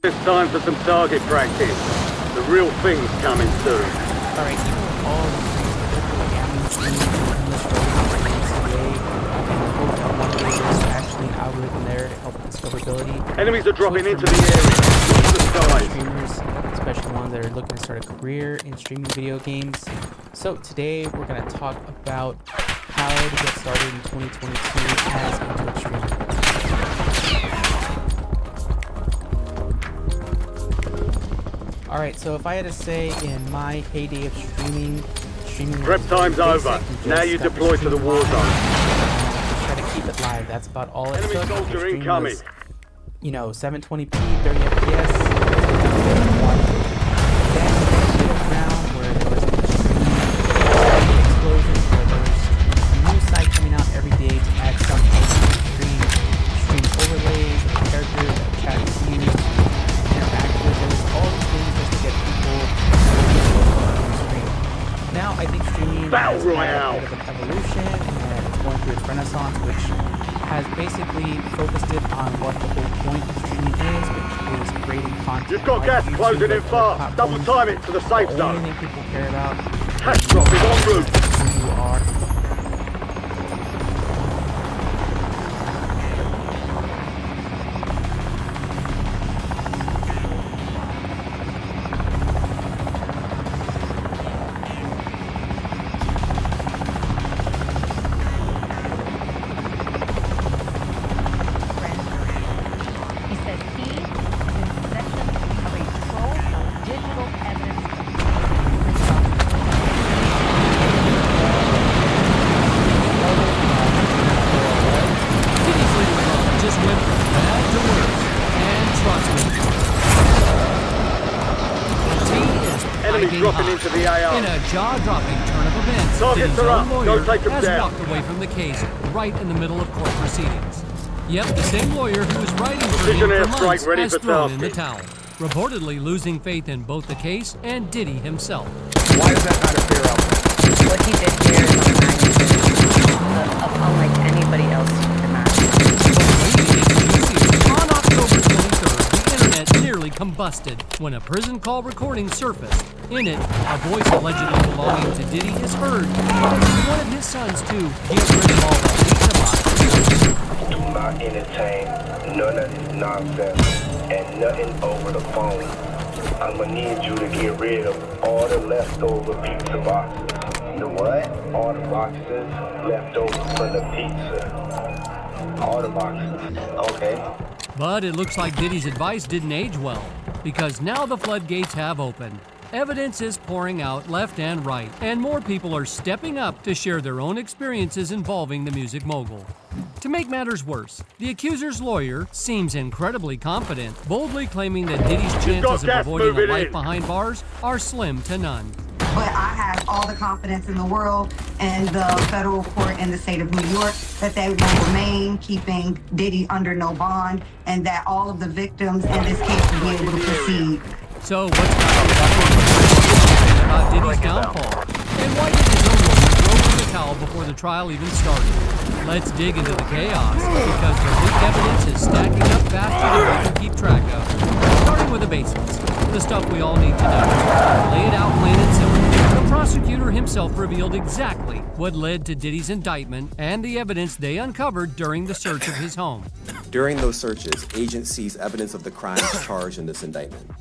It's time for some target practice. The real thing's coming soon. Alright, even with all of the things that they're doing, actually an algorithm there to help with discoverability. Enemies are dropping into the area. Streamers, especially ones that are looking to start a career in streaming video games. So today we're going to talk about how to get started in 2022 as a Twitch streamer. Alright, so if I had to say in my heyday of streaming prep time's over. Now you deploy to the war zone. Try to keep it live. That's about all it took. Enemy soldier incoming. You know, 720p, 30 FPS. Then middle ground where there was extreme explosions, where there was a new site coming out every day to add some extreme overlays, characters, chat views, interactors. There was all these things just to get people on the stream. Now I think streaming has had a bit of an evolution and it's going through its renaissance, which has basically focused it on what the whole point of streaming is, which is creating content. You've got gas closing in fast. Double time it to the safe zone. The only thing people care about Cash drop is en route. who you are. Dropping into the AR. In a jaw-dropping turn of events, Targets are up. Go take them has down. walked away from the case right in the middle of court proceedings. Yep, the same lawyer who was writing for him for months has thrown in the towel, reportedly losing faith in both the case and Diddy himself. Why is that not a fair outcome? What he did here is unlike anybody else you can imagine. On October 23rd, the internet nearly combusted when a prison call recording surfaced. In it, a voice allegedly belonging to Diddy is heard, telling one of his sons to get rid of all the pizza boxes. Do not entertain none of this nonsense and nothing over the phone. I'm gonna need you to get rid of all the leftover pizza boxes. The what? All the boxes left over from the pizza. All the boxes. Okay. But it looks like Diddy's advice didn't age well, because now the floodgates have opened. Evidence is pouring out left and right, and more people are stepping up to share their own experiences involving the music mogul. To make matters worse, the accuser's lawyer seems incredibly confident, boldly claiming that Diddy's chances of avoiding a life behind bars are slim to none. But I have all the confidence in the world and the federal court in the state of New York that they will remain keeping Diddy under no bond and that all of the victims in this case will be able to proceed. So what's about Diddy's downfall? And why did his own lawyer throw in the towel before the trial even started? Let's dig into the chaos, because the leaked evidence is stacking up faster than we can keep track of. Starting with the basics, the stuff we all need to know. Lay it out plain and simple. The prosecutor himself revealed exactly what led to Diddy's indictment and the evidence they uncovered during the search of his home. During those searches, agents seized evidence of the crimes charged in this indictment.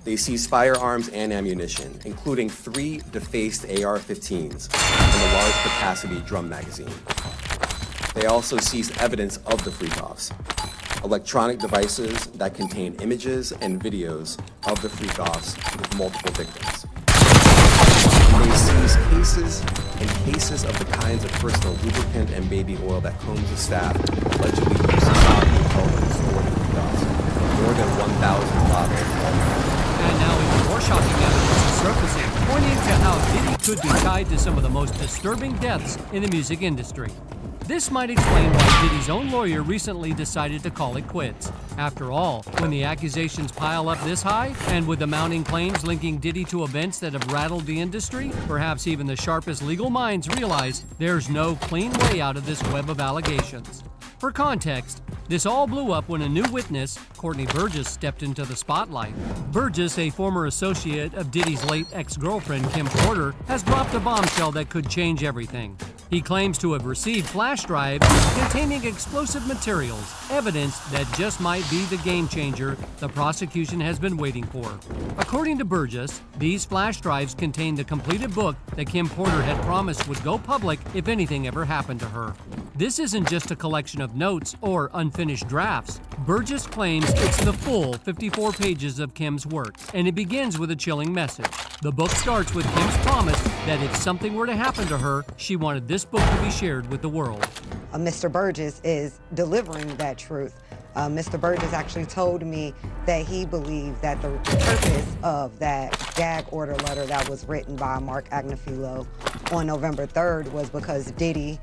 They seized firearms and ammunition, including 3 defaced AR-15s and a large-capacity drum magazine. They also seized evidence of the freak-offs, electronic devices that contain images and videos of the freak-offs with multiple victims. And they seized cases and cases of the kinds of personal lubricant and baby oil that Combs' staff allegedly used to stop and help them store the freak-offs. More than 1,000 bottles. And now even more shocking evidence is surfacing, pointing to how Diddy could be tied to some of the most disturbing deaths in the music industry. This might explain why Diddy's own lawyer recently decided to call it quits. After all, when the accusations pile up this high, and with the mounting claims linking Diddy to events that have rattled the industry, perhaps even the sharpest legal minds realize there's no clean way out of this web of allegations. For context, this all blew up when a new witness, Courtney Burgess, stepped into the spotlight. Burgess, a former associate of Diddy's late ex-girlfriend Kim Porter, has dropped a bombshell that could change everything. He claims to have received flash drives containing explosive materials, evidence that just might be the game changer the prosecution has been waiting for. According to Burgess, these flash drives contain the completed book that Kim Porter had promised would go public if anything ever happened to her. This isn't just a collection of notes or unfinished drafts. Burgess claims it's the full 54 pages of Kim's work, and it begins with a chilling message. The book starts with Kim's promise that if something were to happen to her, she wanted this book to be shared with the world. Mr. Burgess is delivering that truth. Mr. Burgess actually told me that he believed that the purpose of that gag order letter that was written by Mark Agnifilo on November 3rd was because Diddy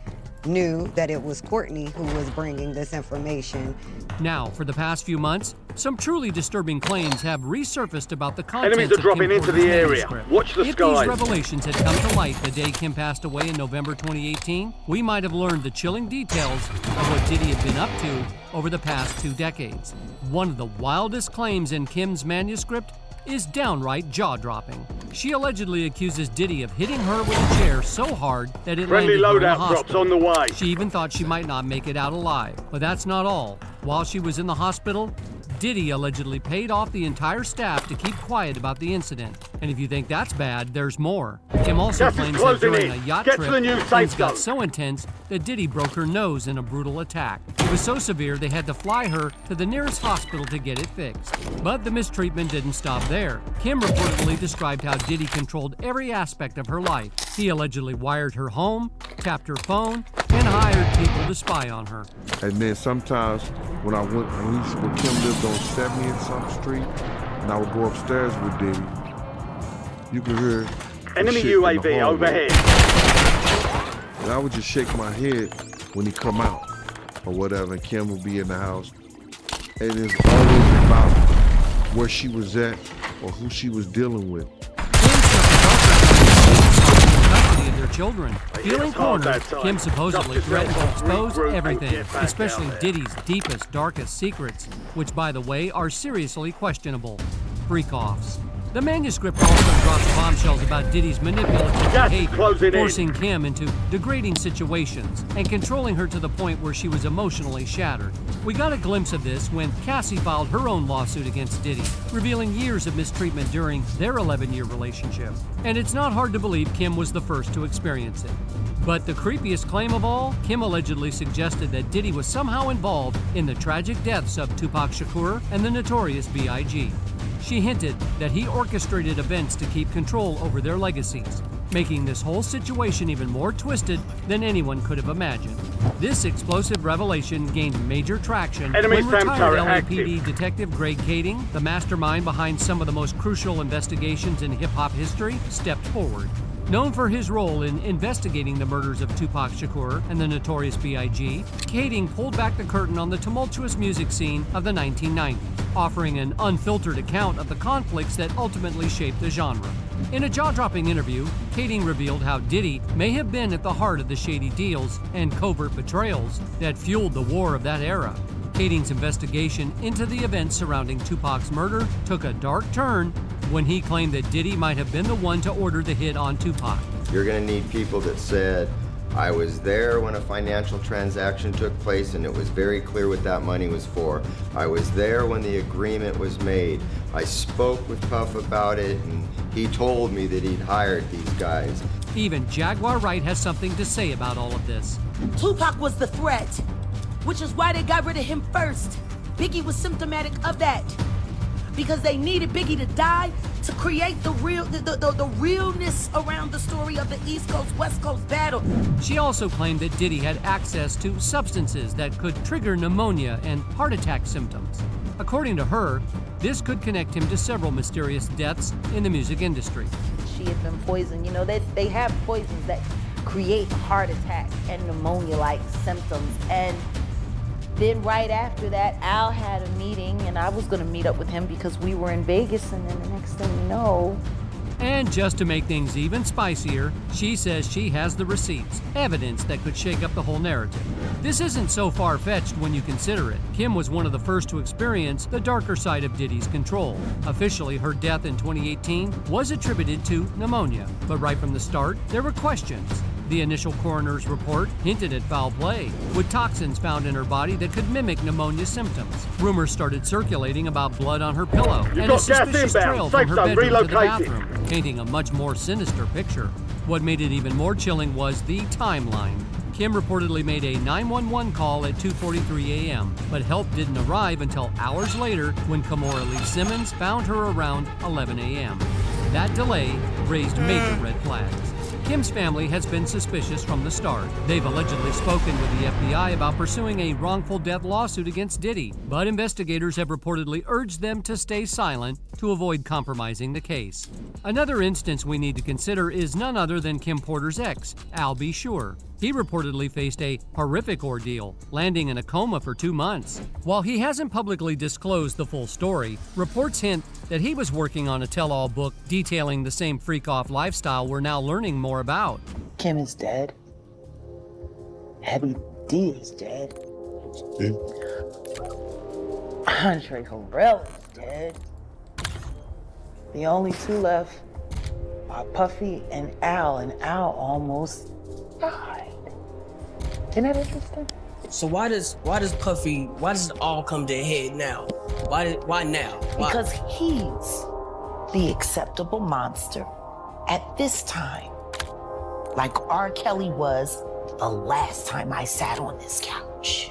knew that it was Courtney who was bringing this information. Now, for the past few months, some truly disturbing claims have resurfaced about the contents Enemies are dropping into the area. Watch the skies. If these revelations had come to light the day Kim passed away in November 2018, we might have learned the chilling details of what Diddy had been up to over the past 2 decades. One of the wildest claims in Kim's manuscript is downright jaw-dropping. She allegedly accuses Diddy of hitting her with a chair so hard that it Friendly landed her in the loadout hospital. drops on the way. She even thought she might not make it out alive. But that's not all. While she was in the hospital, Diddy allegedly paid off the entire staff to keep quiet about the incident. And if you think that's bad, there's more. Kim also claims that during a yacht trip, things got so intense that Diddy broke her nose in a brutal attack. It was so severe they had to fly her to the nearest hospital to get it fixed. But the mistreatment didn't stop there. Kim reportedly described how Diddy controlled every aspect of her life. He allegedly wired her home, tapped her phone, and hired people to spy on her. And then sometimes when Kim lived on 70th something street, and I would go upstairs with Diddy, you could hear enemy UAV overhead. And I would just shake my head when he come out or whatever, and Kim would be in the house. And it's always about where she was at or who she was dealing with. Of their children. Feeling cornered, Kim supposedly threatened to expose everything, especially Diddy's deepest, darkest secrets, which, by the way, are seriously questionable. Freak-offs. The manuscript also drops bombshells about Diddy's manipulative behavior, forcing Kim into degrading situations and controlling her to the point where she was emotionally shattered. We got a glimpse of this when Cassie filed her own lawsuit against Diddy, revealing years of mistreatment during their 11-year relationship. And it's not hard to believe Kim was the first to experience it. But the creepiest claim of all, Kim allegedly suggested that Diddy was somehow involved in the tragic deaths of Tupac Shakur and the notorious B.I.G. She hinted that he orchestrated events to keep control over their legacies, making this whole situation even more twisted than anyone could have imagined. This explosive revelation gained major traction when retired LAPD Detective Greg Kading, the mastermind behind some of the most crucial investigations in hip-hop history, stepped forward. Known for his role in investigating the murders of Tupac Shakur and the notorious B.I.G., Kading pulled back the curtain on the tumultuous music scene of the 1990s, offering an unfiltered account of the conflicts that ultimately shaped the genre. In a jaw-dropping interview, Kading revealed how Diddy may have been at the heart of the shady deals and covert betrayals that fueled the war of that era. Kading's investigation into the events surrounding Tupac's murder took a dark turn when he claimed that Diddy might have been the one to order the hit on Tupac. You're gonna need people that said, I was there when a financial transaction took place and it was very clear what that money was for. I was there when the agreement was made. I spoke with Puff about it and he told me that he'd hired these guys. Even Jaguar Wright has something to say about all of this. Tupac was the threat, which is why they got rid of him first. Biggie was symptomatic of that. Because they needed Biggie to die to create the realness around the story of the East Coast West Coast battle. She also claimed that Diddy had access to substances that could trigger pneumonia and heart attack symptoms. According to her, this could connect him to several mysterious deaths in the music industry. She had been poisoned. You know, they have poisons that create heart attack and pneumonia-like symptoms. And then right after that, Al had a meeting, and I was going to meet up with him because we were in Vegas, and then the next thing you know... And just to make things even spicier, she says she has the receipts, evidence that could shake up the whole narrative. This isn't so far-fetched when you consider it. Kim was one of the first to experience the darker side of Diddy's control. Officially, her death in 2018 was attributed to pneumonia, but right from the start, there were questions. The initial coroner's report hinted at foul play, with toxins found in her body that could mimic pneumonia symptoms. Rumors started circulating about blood on her pillow and a suspicious trail from her bedroom to the bathroom, painting a much more sinister picture. What made it even more chilling was the timeline. Kim reportedly made a 911 call at 2:43 a.m., but help didn't arrive until hours later when Kimora Lee Simmons found her around 11 a.m. That delay raised major red flags. Kim's family has been suspicious from the start. They've allegedly spoken with the FBI about pursuing a wrongful death lawsuit against Diddy, but investigators have reportedly urged them to stay silent to avoid compromising the case. Another instance we need to consider is none other than Kim Porter's ex, Al B. Sure. He reportedly faced a horrific ordeal, landing in a coma for 2 months. While he hasn't publicly disclosed the full story, reports hint that he was working on a tell-all book detailing the same freak-off lifestyle we're now learning more about. Kim is dead. Heavy D is dead. Andre Harrell is dead. The only two left are Puffy and Al almost died. Isn't that interesting? So why does it all come to a head now? Why now? Why? Because he's the acceptable monster at this time, like R. Kelly was the last time I sat on this couch.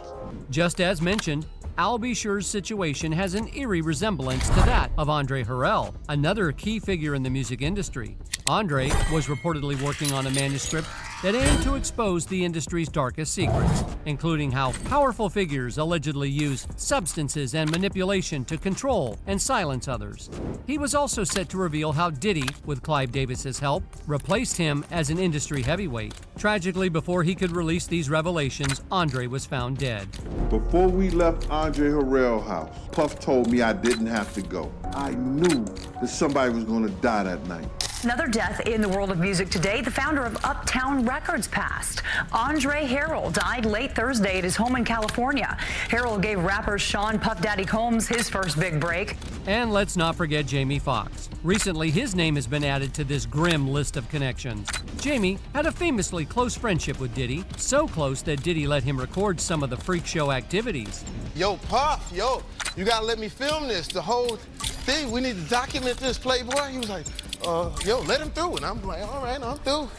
Just as mentioned, Al B. Sure's situation has an eerie resemblance to that of Andre Harrell, another key figure in the music industry. Andre was reportedly working on a manuscript that aimed to expose the industry's darkest secrets, including how powerful figures allegedly use substances and manipulation to control and silence others. He was also set to reveal how Diddy, with Clive Davis's help, replaced him as an industry heavyweight. Tragically, before he could release these revelations, Andre was found dead. Before we left Andre Harrell's house, Puff told me I didn't have to go. I knew that somebody was going to die that night. Another death in the world of music today. The founder of Uptown Records passed. Andre Harrell died late Thursday at his home in California. Harrell gave rapper Sean Puff Daddy Combs his first big break. And let's not forget Jamie Foxx. Recently, his name has been added to this grim list of connections. Jamie had a famously close friendship with Diddy, so close that Diddy let him record some of the freak show activities. Yo, Puff, you gotta let me film this, the whole thing. We need to document this, Playboy. He was like, let him through. And I'm like, all right, I'm through.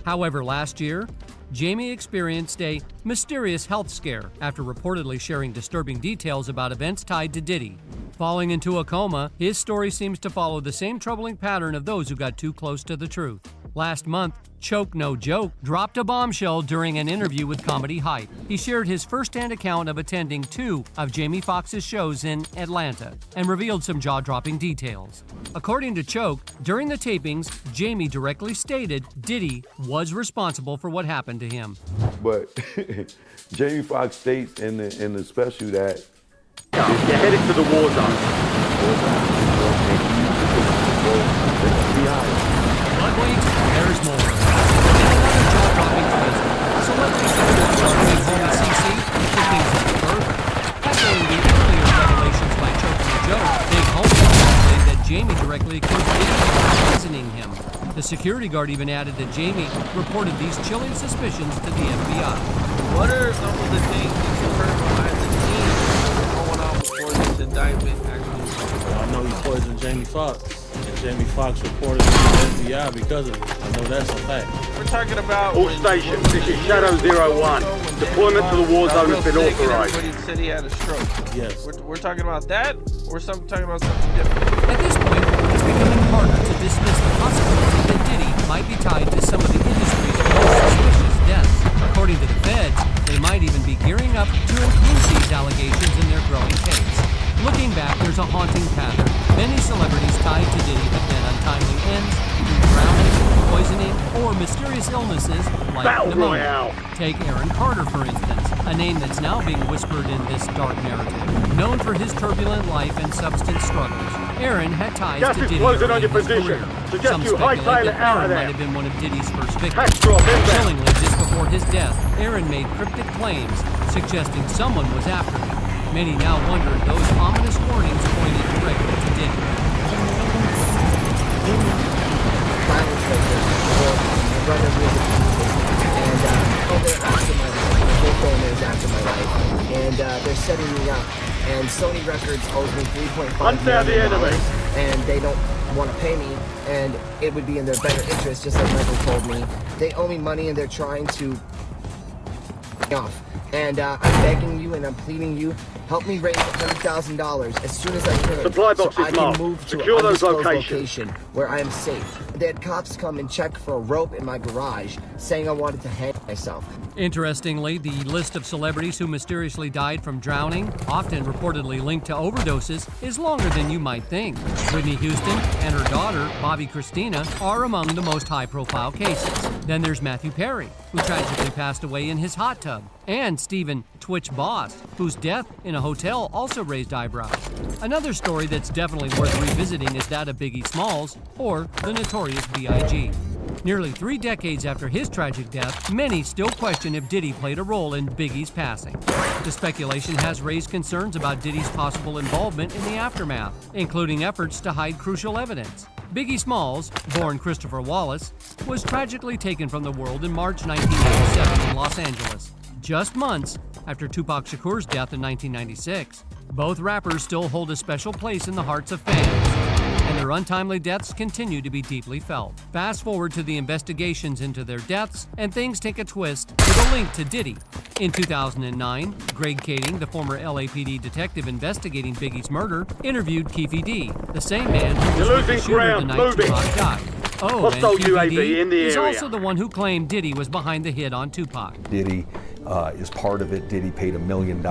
However, last year, Jamie experienced a mysterious health scare after reportedly sharing disturbing details about events tied to Diddy. Falling into a coma, his story seems to follow the same troubling pattern of those who got too close to the truth. Last month, Choke No Joke dropped a bombshell during an interview with Comedy Hype. He shared his first-hand account of attending 2 of Jamie Foxx's shows in Atlanta and revealed some jaw-dropping details. According to Choke, during the tapings, Jamie directly stated Diddy was responsible for what happened to him. But Jamie Foxx states in the special that you're headed to the war zone. But wait, there's more. In another jaw-dropping twist, celebrity superstar Homie CC took things even further. Echoing the earlier revelations by Choke No Joke, Big Homie claimed that Jamie directly accused Diddy of poisoning him. The security guard even added that Jamie reported these chilling suspicions to the FBI. What are some of the things that you heard behind the scenes going on before this indictment actually? I know you poisoned Jamie Foxx. Jamie Foxx reported to the FBI because of it. I know that's a fact. We're talking about... All stations, this is Shadow 01. Deployment to the war zone has been authorized. Everybody said he had a stroke. Yes. We're talking about that, or talking about something different? At this point, it's becoming harder to dismiss the possibility that Diddy might be tied to some of the industry's most suspicious deaths. According to the feds, they might even be gearing up to include these allegations in their growing case. Looking back, there's a haunting pattern. Many celebrities tied to Diddy have been untimely ends through drowning, poisoning, or mysterious illnesses like pneumonia. Take Aaron Carter, for instance, a name that's now being whispered in this dark narrative. Known for his turbulent life and substance struggles, Aaron had ties to Diddy early in his career. Some speculate that Aaron might have been one of Diddy's first victims. Chillingly, just before his death, Aaron made cryptic claims suggesting someone was after him. Many now wonder if those ominous warnings pointed directly to Diddy. And they're setting me up. And Sony Records owes me $3.5 million, and they don't want to pay me, and it would be in their better interest, just like Michael told me. They owe me money, and they're trying to off. And I'm begging you and I'm pleading you, help me raise $100,000 as soon as I can, Supply so boxes I can marked. move to Secure an those undisclosed locations. location where I am safe. They had cops come and check for a rope in my garage, saying I wanted to hang myself. Interestingly, the list of celebrities who mysteriously died from drowning, often reportedly linked to overdoses, is longer than you might think. Whitney Houston and her daughter, Bobby Christina, are among the most high-profile cases. Then there's Matthew Perry, who tragically passed away in his hot tub, and Stephen Twitch Boss, whose death in a hotel also raised eyebrows. Another story that's definitely worth revisiting is that of Biggie Smalls, or the notorious B.I.G. Nearly 3 decades after his tragic death, many still question if Diddy played a role in Biggie's passing. The speculation has raised concerns about Diddy's possible involvement in the aftermath, including efforts to hide crucial evidence. Biggie Smalls, born Christopher Wallace, was tragically taken from the world in March 1987 in Los Angeles, just months after Tupac Shakur's death in 1996. Both rappers still hold a special place in the hearts of fans, and their untimely deaths continue to be deeply felt. Fast forward to the investigations into their deaths, and things take a twist with a link to Diddy. In 2009, Greg Kading, the former LAPD detective investigating Biggie's murder, interviewed Keefe D, the same man who was with the shooter the night Tupac died. Oh, and Keefe D is also the one who claimed Diddy was behind the hit on Tupac. Diddy is part of it. Diddy paid $1 million.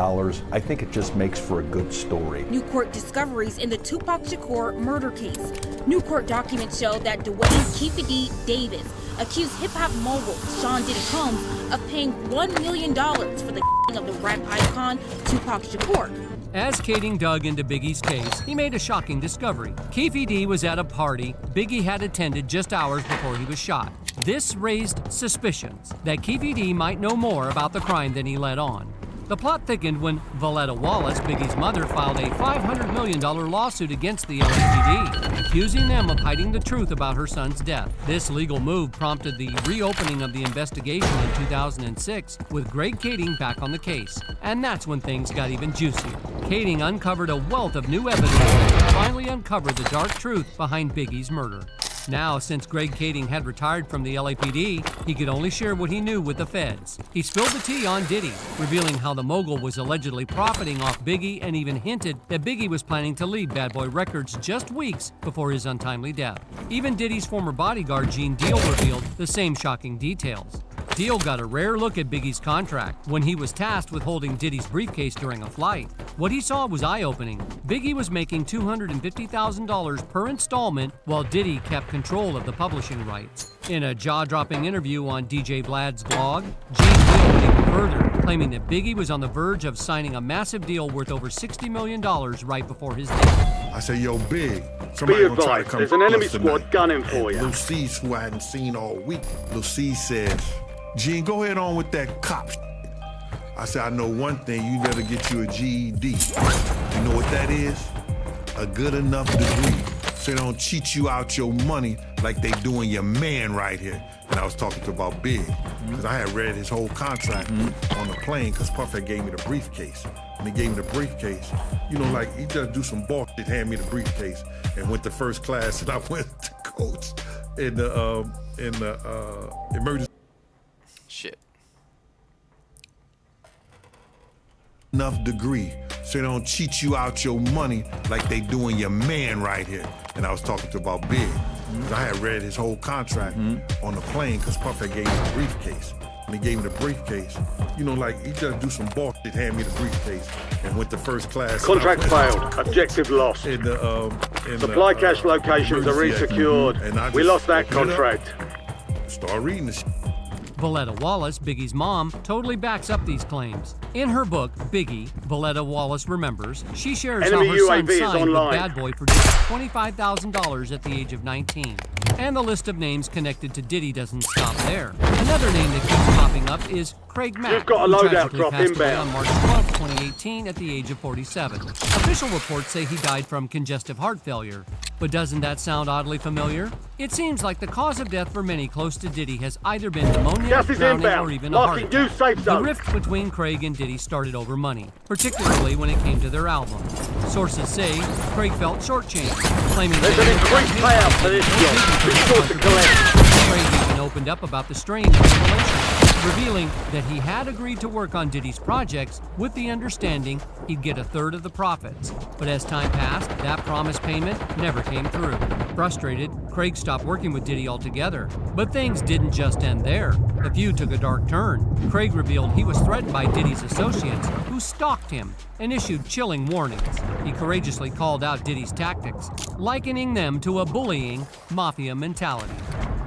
I think it just makes for a good story. New court discoveries in the Tupac Shakur murder case. New court documents show that Dwayne Keefe D. Davis accused hip-hop mogul Sean Diddy Combs of paying $1 million for the of the rap icon Tupac Shakur. As Kading dug into Biggie's case, he made a shocking discovery. Keefe D was at a party Biggie had attended just hours before he was shot. This raised suspicions that Keefe D might know more about the crime than he let on. The plot thickened when Valletta Wallace, Biggie's mother, filed a $500 million lawsuit against the LAPD, accusing them of hiding the truth about her son's death. This legal move prompted the reopening of the investigation in 2006, with Greg Kading back on the case. And that's when things got even juicier. Kading uncovered a wealth of new evidence that could finally uncover the dark truth behind Biggie's murder. Now, since Greg Kading had retired from the LAPD, he could only share what he knew with the feds. He spilled the tea on Diddy, revealing how the mogul was allegedly profiting off Biggie and even hinted that Biggie was planning to leave Bad Boy Records just weeks before his untimely death. Even Diddy's former bodyguard, Gene Deal, revealed the same shocking details. Deal got a rare look at Biggie's contract when he was tasked with holding Diddy's briefcase during a flight. What he saw was eye-opening. Biggie was making $250,000 per installment while Diddy kept control of the publishing rights. In a jaw-dropping interview on DJ Vlad's blog, Gene Deal went even further, claiming that Biggie was on the verge of signing a massive deal worth over $60 million right before his death. I say, yo, Big, somebody gonna try to come there's an enemy us squad tonight. gunning for you. Lil C's, who I hadn't seen all week, Lil C says, Gene, go ahead on with that cop shit. I said, I know one thing, you better get you a GED. You know what that is? A good enough degree, so they don't cheat you out your money like they doing your man right here. And I was talking to about Big, because I had read his whole contract on the plane, because Puff had gave me the briefcase. And he gave me the briefcase. You know, like, he just do some bullshit, hand me the briefcase, and went to first class, and I went to coach in the emergency. Shit. Enough degree so they don't cheat you out your money like they doing your man right here. And I was talking to about Big, because I had read his whole contract on the plane, because Puff had gave me the briefcase. And he gave me the briefcase. You know, like, he just do some bullshit, hand me the briefcase, and went to first class. Contract failed. Objective lost. Supply cache locations are resecured. We lost that contract. Start reading the shit. Valletta Wallace, Biggie's mom, totally backs up these claims. In her book, Biggie, Valletta Wallace Remembers, she shares Enemy how her son UAV is signed with online. Bad Boy for just $25,000 at the age of 19. And the list of names connected to Diddy doesn't stop there. Another name that keeps popping up is Craig Mack, You've got a who loadout tragically drop passed away inbound. on March 12, 2018 at the age of 47. Official reports say he died from congestive heart failure. But doesn't that sound oddly familiar? It seems like the cause of death for many close to Diddy has either been pneumonia, Gas is drowning, inbound. or even a heart Marking new attack. safe The zone. rift between Craig and Diddy started over money, particularly when it came to their album. Sources say Craig felt shortchanged, claiming There's that an increased payout for this job. Be sure to collect. Craig even opened up about the strain of his relationship, revealing that he had agreed to work on Diddy's projects with the understanding he'd get a third of the profits. But as time passed, that promised payment never came through. Frustrated, Craig stopped working with Diddy altogether. But things didn't just end there. The feud took a dark turn. Craig revealed he was threatened by Diddy's associates, who stalked him and issued chilling warnings. He courageously called out Diddy's tactics, likening them to a bullying mafia mentality,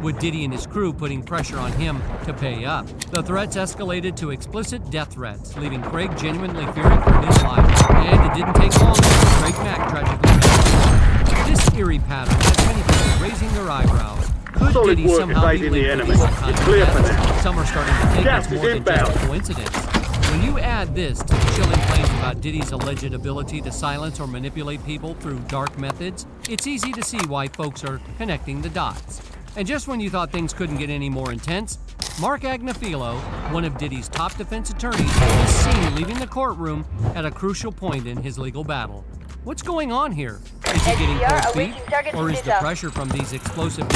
with Diddy and his crew putting pressure on him to pay up. The threats escalated to explicit death threats, leaving Craig genuinely fearing for his life. And it didn't take long until Craig Mack tragically died. This eerie pattern has many people raising their eyebrows. Could Solid Diddy work somehow be evading the linked enemy. to these kinds It's of clear for deaths? now. Some are starting to think Gas it's is more than just a inbound. coincidence. When you add this to the chilling claims about Diddy's alleged ability to silence or manipulate people through dark methods, it's easy to see why folks are connecting the dots. And just when you thought things couldn't get any more intense, Mark Agnafilo, one of Diddy's top defense attorneys, is seen leaving the courtroom at a crucial point in his legal battle. What's going on here? Is he getting cold feet, or is the pressure from these explosive...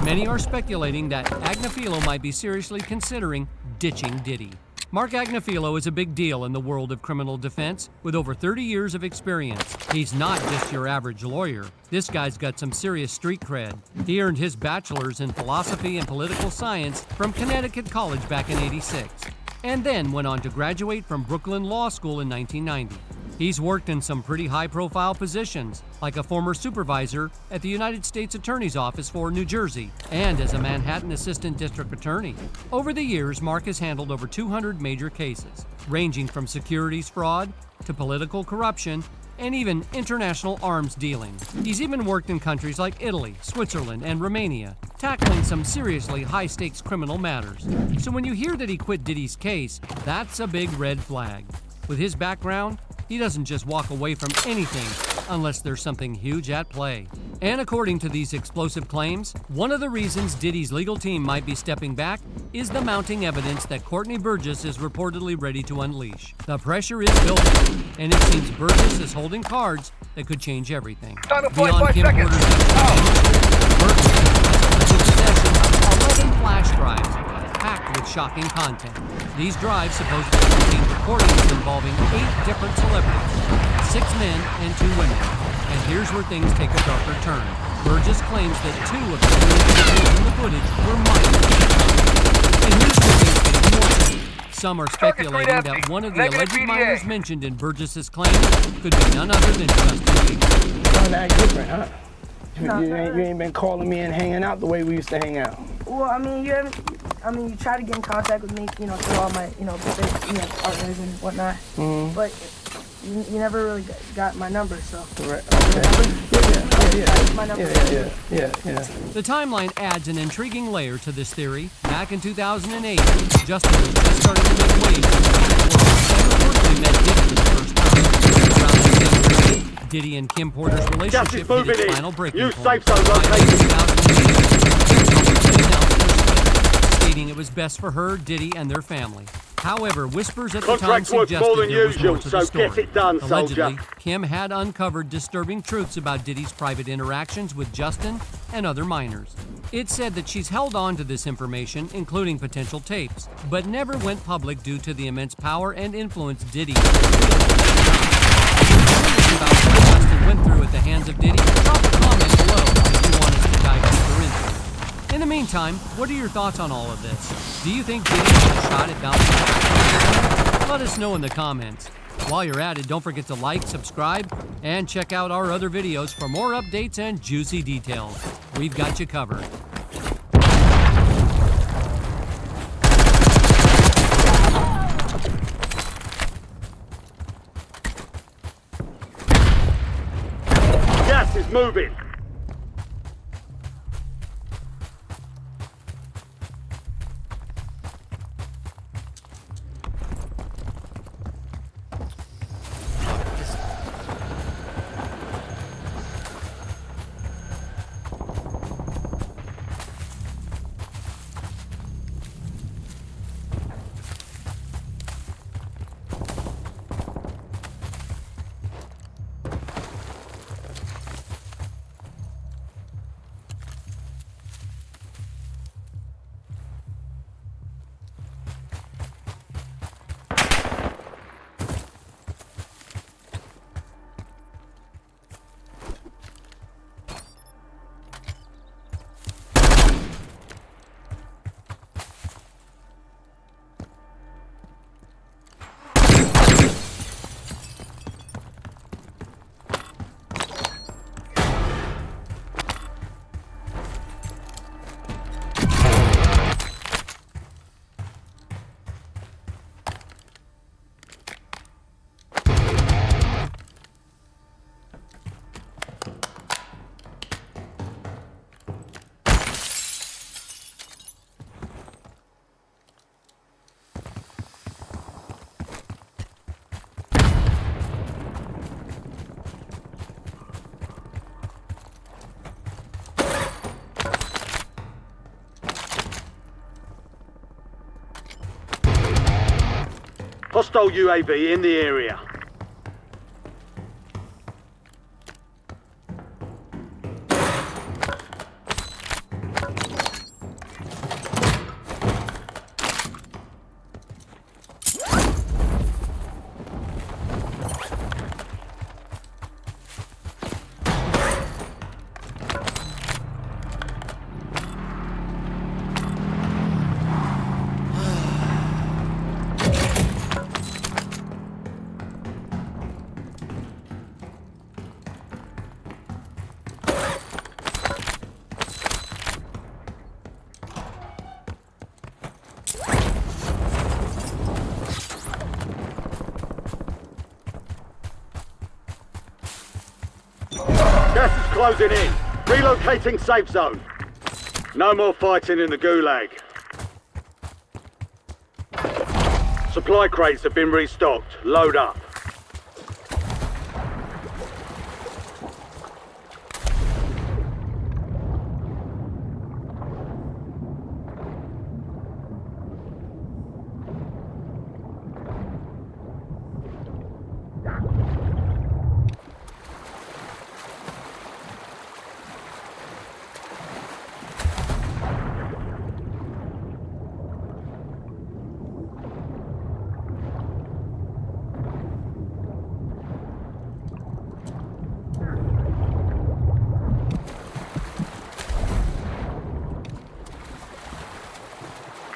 Many are speculating that Agnafilo might be seriously considering ditching Diddy. Mark Agnafilo is a big deal in the world of criminal defense, with over 30 years of experience. He's not just your average lawyer. This guy's got some serious street cred. He earned his bachelor's in philosophy and political science from Connecticut College back in '86, and then went on to graduate from Brooklyn Law School in 1990. He's worked in some pretty high-profile positions, like a former supervisor at the United States Attorney's Office for New Jersey, and as a Manhattan Assistant District Attorney. Over the years, Mark has handled over 200 major cases, ranging from securities fraud to political corruption and even international arms dealing. He's even worked in countries like Italy, Switzerland, and Romania, tackling some seriously high-stakes criminal matters. So when you hear that he quit Diddy's case, that's a big red flag. With his background, he doesn't just walk away from anything unless there's something huge at play. And according to these explosive claims, one of the reasons Diddy's legal team might be stepping back is the mounting evidence that Courtney Burgess is reportedly ready to unleash. The pressure is building, and it seems Burgess is holding cards that could change everything. Beyond camcorders, Burgess has a possession of 11 flash drives packed with shocking content. These drives supposedly contain recordings involving 8 different celebrities, 6 men and 2 women. And here's where things take a darker turn. Burgess claims that 2 of the individuals in the footage were minors. And here's where things get more tricky. Some are speculating that one of the alleged minors mentioned in Burgess's claim could be none other than Justin Bieber. Oh, that's different, huh? You ain't been calling me and hanging out the way we used to hang out. Well, I mean, you try to get in contact with me, through all my, partners and whatnot. Mm-hmm. But you never really got my number, so. Right. Yeah. The timeline adds an intriguing layer to this theory. Back in 2008, Justin was just starting to make waves in the music world and reportedly met Diddy for the first time. Around the same period, Diddy and Kim Porter's Gas relationship is moving hit its in. final breaking New point. safe zone located. Stating it was best for her, Diddy, and their family. However, whispers at the time Contract's worth more suggested than there was more usual, to so the story. get it done, Allegedly, soldier. Kim had uncovered disturbing truths about Diddy's private interactions with Justin and other minors. It said that she's held on to this information, including potential tapes, but never went public due to the immense power and influence Diddy about what Justin went through at the hands of Diddy. Drop a comment below if you want us to dive deeper into it. In the meantime, what are your thoughts on all of this? Do you think Diddy had a shot at bouncing back? Let us know in the comments. While you're at it, don't forget to like, subscribe, and check out our other videos for more updates and juicy details. We've got you covered. Gas is moving. Hostile UAV in the area. Gas is closing in. Relocating safe zone. No more fighting in the gulag. Supply crates have been restocked. Load up.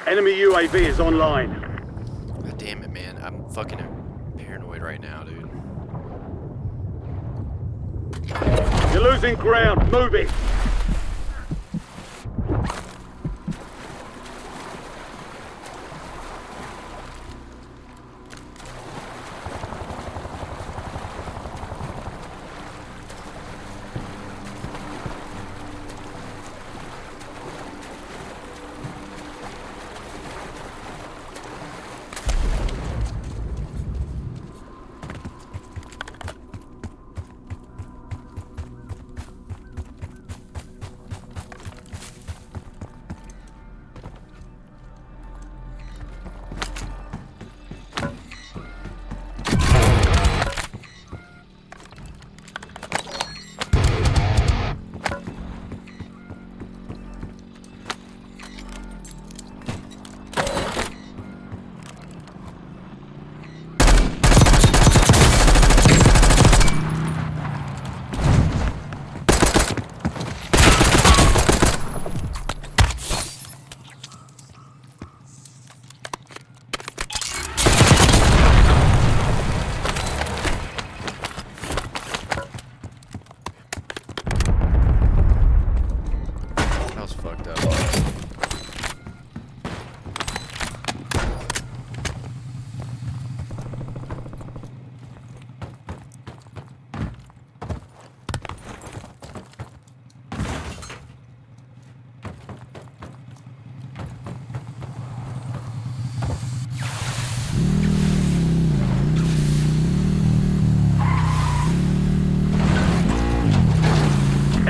Enemy UAV is online. God damn it, man. I'm fucking paranoid right now, dude. You're losing ground. Move it.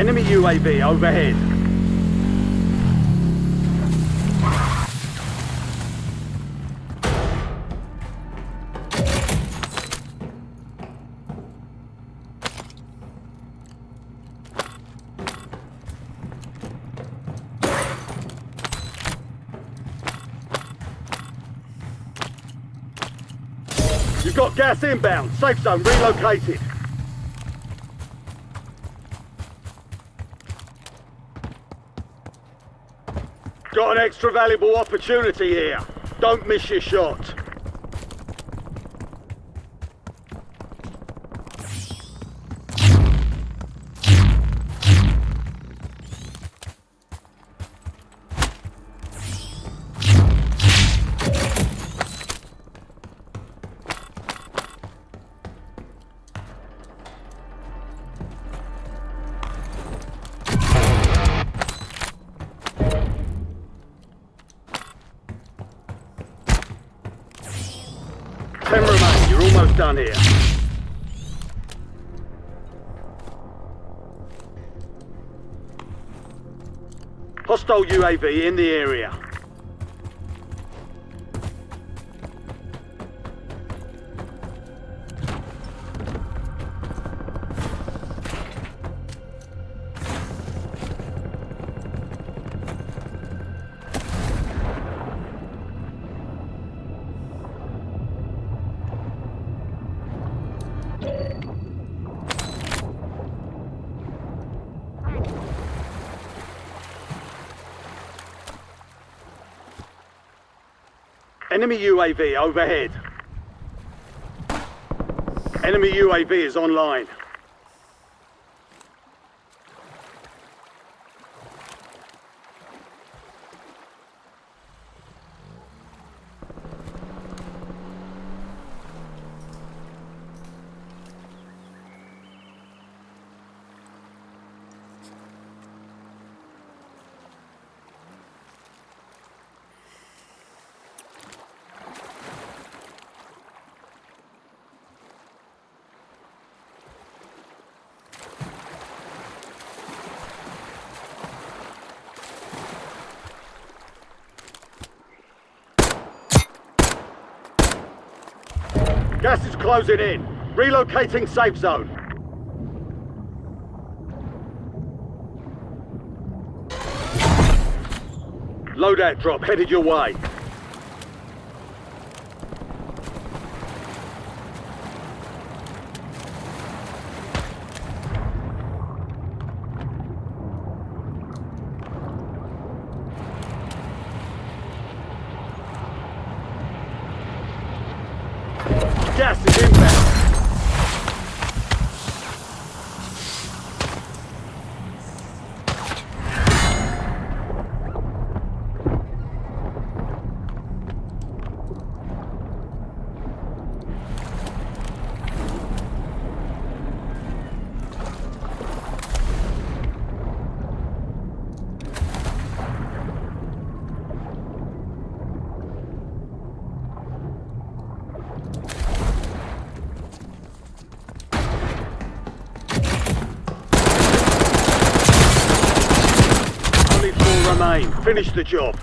Enemy UAV overhead. You've got gas inbound. Safe zone relocated. Got an extra valuable opportunity here. Don't miss your shot. You're almost done here. Hostile UAV in the area. Enemy UAV overhead. Enemy UAV is online. Gas is closing in. Relocating safe zone. Loadout drop headed your way. Gas is inbound. Remain. Finish the job.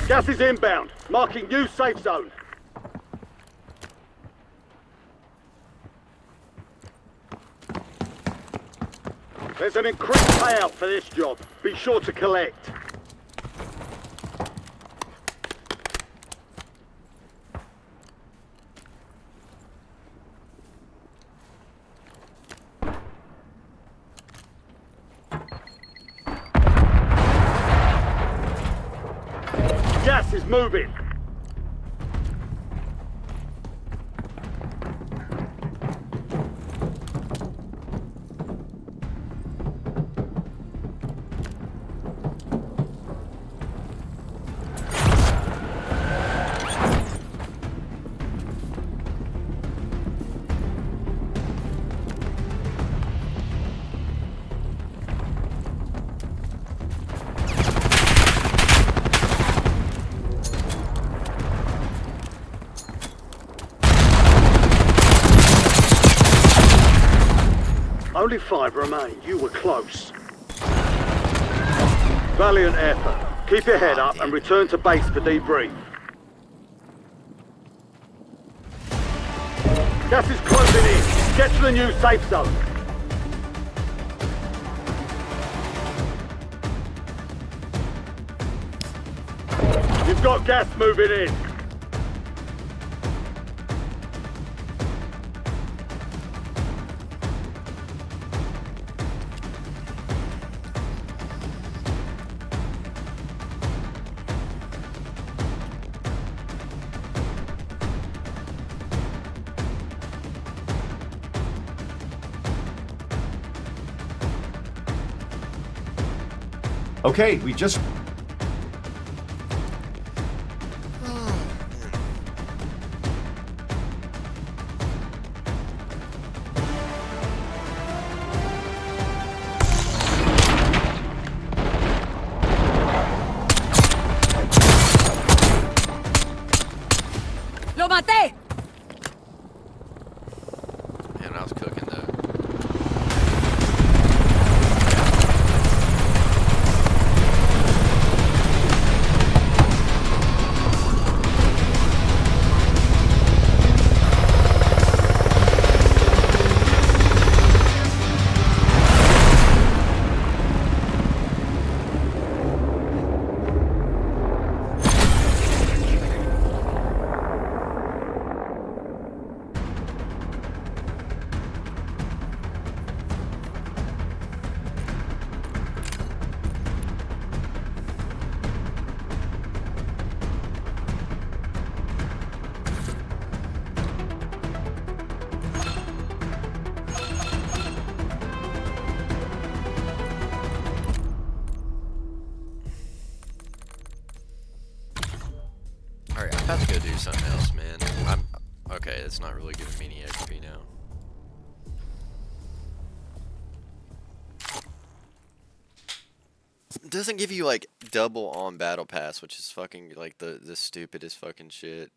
Gas is inbound. Marking new safe zone. There's an increased payout for this job. Be sure to collect. Gas is moving. Only 5 remain. You were close. Valiant effort. Keep your head up and return to base for debrief. Gas is closing in. Get to the new safe zone. You've got gas moving in. Okay, we just... ¡Lo maté! Man, I was cooking though. Alright, I'm about to go do something else, man. Okay, that's not really giving me any XP now. It doesn't give you like double on battle pass, which is fucking like the stupidest fucking shit.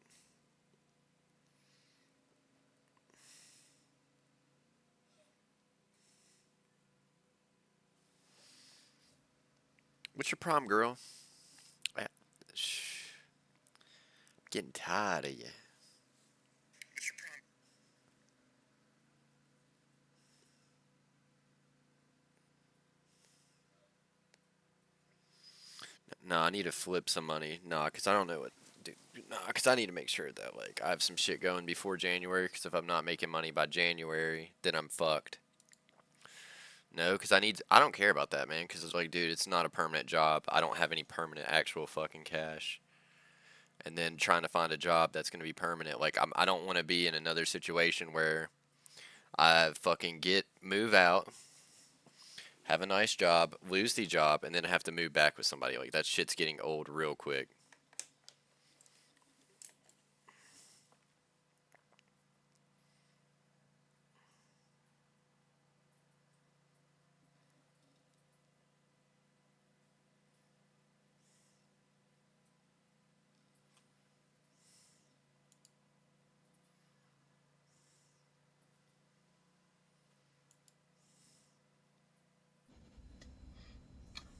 What's your problem, girl? I'm getting tired of you. No, I need to flip some money. No, because I don't know what... Dude, no, because I need to make sure that, like, I have some shit going before January, because if I'm not making money by January, then I'm fucked. No, because I don't care about that, man, because it's like, dude, it's not a permanent job. I don't have any permanent actual fucking cash. And then trying to find a job that's going to be permanent. Like, I don't want to be in another situation where I fucking move out, have a nice job, lose the job, and then have to move back with somebody. Like, that shit's getting old real quick.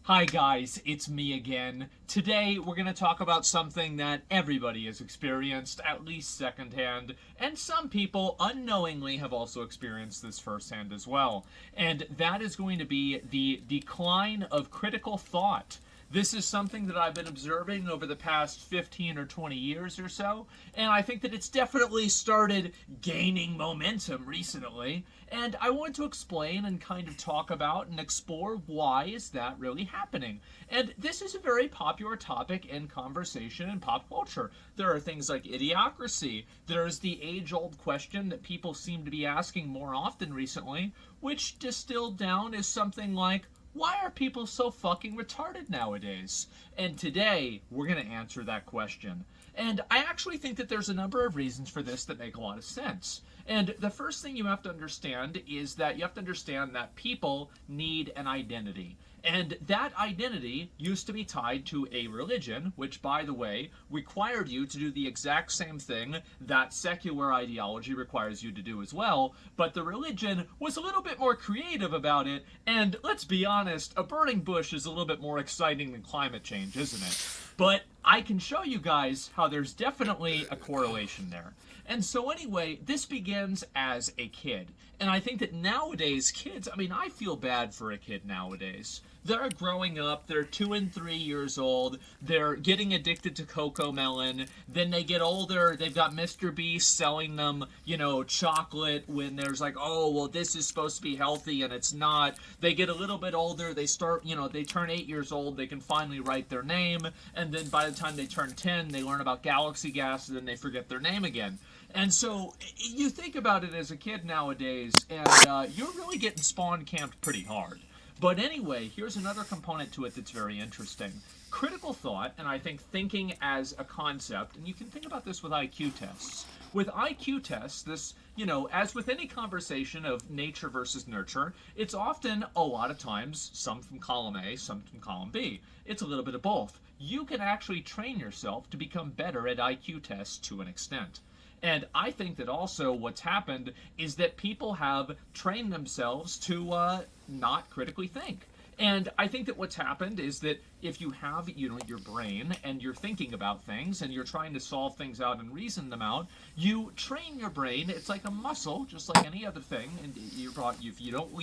Hi guys, it's me again. Today we're going to talk about something that everybody has experienced, at least secondhand, and some people unknowingly have also experienced this firsthand as well. And that is going to be the decline of critical thought. This is something that I've been observing over the past 15 or 20 years or so, and I think that it's definitely started gaining momentum recently, and I want to explain and kind of talk about and explore why is that really happening. And this is a very popular topic in conversation in pop culture. There are things like idiocracy. There's the age-old question that people seem to be asking more often recently, which distilled down is something like, why are people so fucking retarded nowadays? And today, we're going to answer that question. And I actually think that there's a number of reasons for this that make a lot of sense. And the first thing you have to understand is that you have to understand that people need an identity. And that identity used to be tied to a religion, which, by the way, required you to do the exact same thing that secular ideology requires you to do as well. But the religion was a little bit more creative about it. And let's be honest, a burning bush is a little bit more exciting than climate change, isn't it? But I can show you guys how there's definitely a correlation there. And so anyway, this begins as a kid. And I think that nowadays kids, I mean, I feel bad for a kid nowadays. They're growing up, they're 2 and 3 years old, they're getting addicted to Cocoa Melon, then they get older, they've got Mr. Beast selling them, you know, chocolate when there's like, oh, well, this is supposed to be healthy and it's not. They get a little bit older, they start, you know, they turn 8 years old, they can finally write their name, and then by the time they turn 10, they learn about galaxy gas, and then they forget their name again. And so you think about it as a kid nowadays, and you're really getting spawn camped pretty hard. But anyway, here's another component to it that's very interesting. Critical thought, and I think thinking as a concept, and you can think about this with IQ tests. With IQ tests, this, you know, as with any conversation of nature versus nurture, it's often, a lot of times, some from column A, some from column B. It's a little bit of both. You can actually train yourself to become better at IQ tests to an extent. And I think that also what's happened is that people have trained themselves to not critically think. And I think that what's happened is that if you have, you know, your brain and you're thinking about things and you're trying to solve things out and reason them out, you train your brain. It's like a muscle, just like any other thing. And if you don't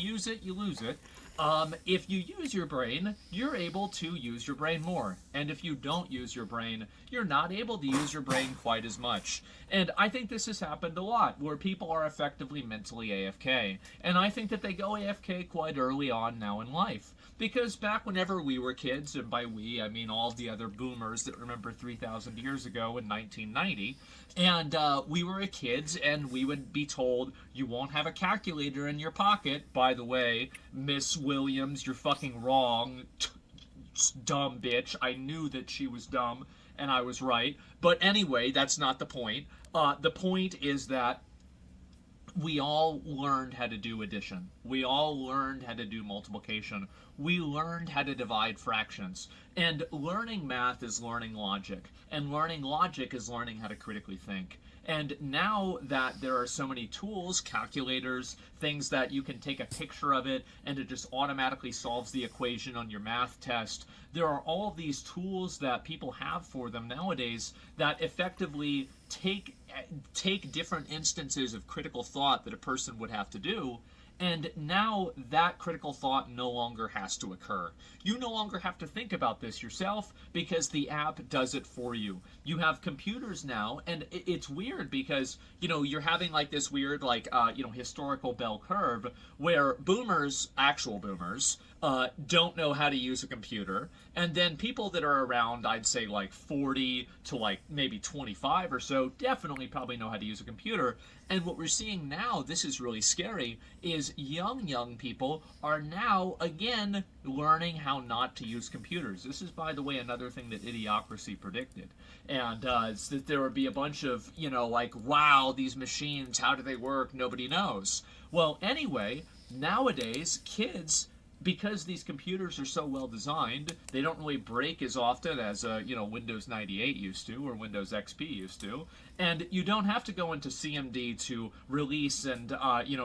use it, you lose it. If you use your brain, you're able to use your brain more. And if you don't use your brain, you're not able to use your brain quite as much. And I think this has happened a lot, where people are effectively mentally AFK. And I think that they go AFK quite early on now in life. Because back whenever we were kids, and by we, I mean all the other boomers that remember 3,000 years ago in 1990, and we were kids, and we would be told, you won't have a calculator in your pocket. By the way, Miss Williams, you're fucking wrong. Dumb bitch. I knew that she was dumb, and I was right. But anyway, that's not the point. The point is that we all learned how to do addition. We all learned how to do multiplication. We learned how to divide fractions. And learning math is learning logic. And learning logic is learning how to critically think. And now that there are so many tools, calculators, things that you can take a picture of it and it just automatically solves the equation on your math test, there are all these tools that people have for them nowadays that effectively take different instances of critical thought that a person would have to do, and now that critical thought no longer has to occur. You no longer have to think about this yourself because the app does it for you. You have computers now, and it's weird because, you know, you're having like this weird, like, historical bell curve where boomers, actual boomers, don't know how to use a computer, and then people that are around, I'd say like 40 to like maybe 25 or so, definitely probably know how to use a computer. And what we're seeing now, this is really scary, is young people are now, again, learning how not to use computers. This is, by the way, another thing that Idiocracy predicted. And it's that there would be a bunch of, you know, like, wow, these machines, how do they work? Nobody knows. Well, anyway, nowadays, kids, because these computers are so well designed, they don't really break as often as Windows 98 used to or Windows XP used to, and you don't have to go into CMD to release and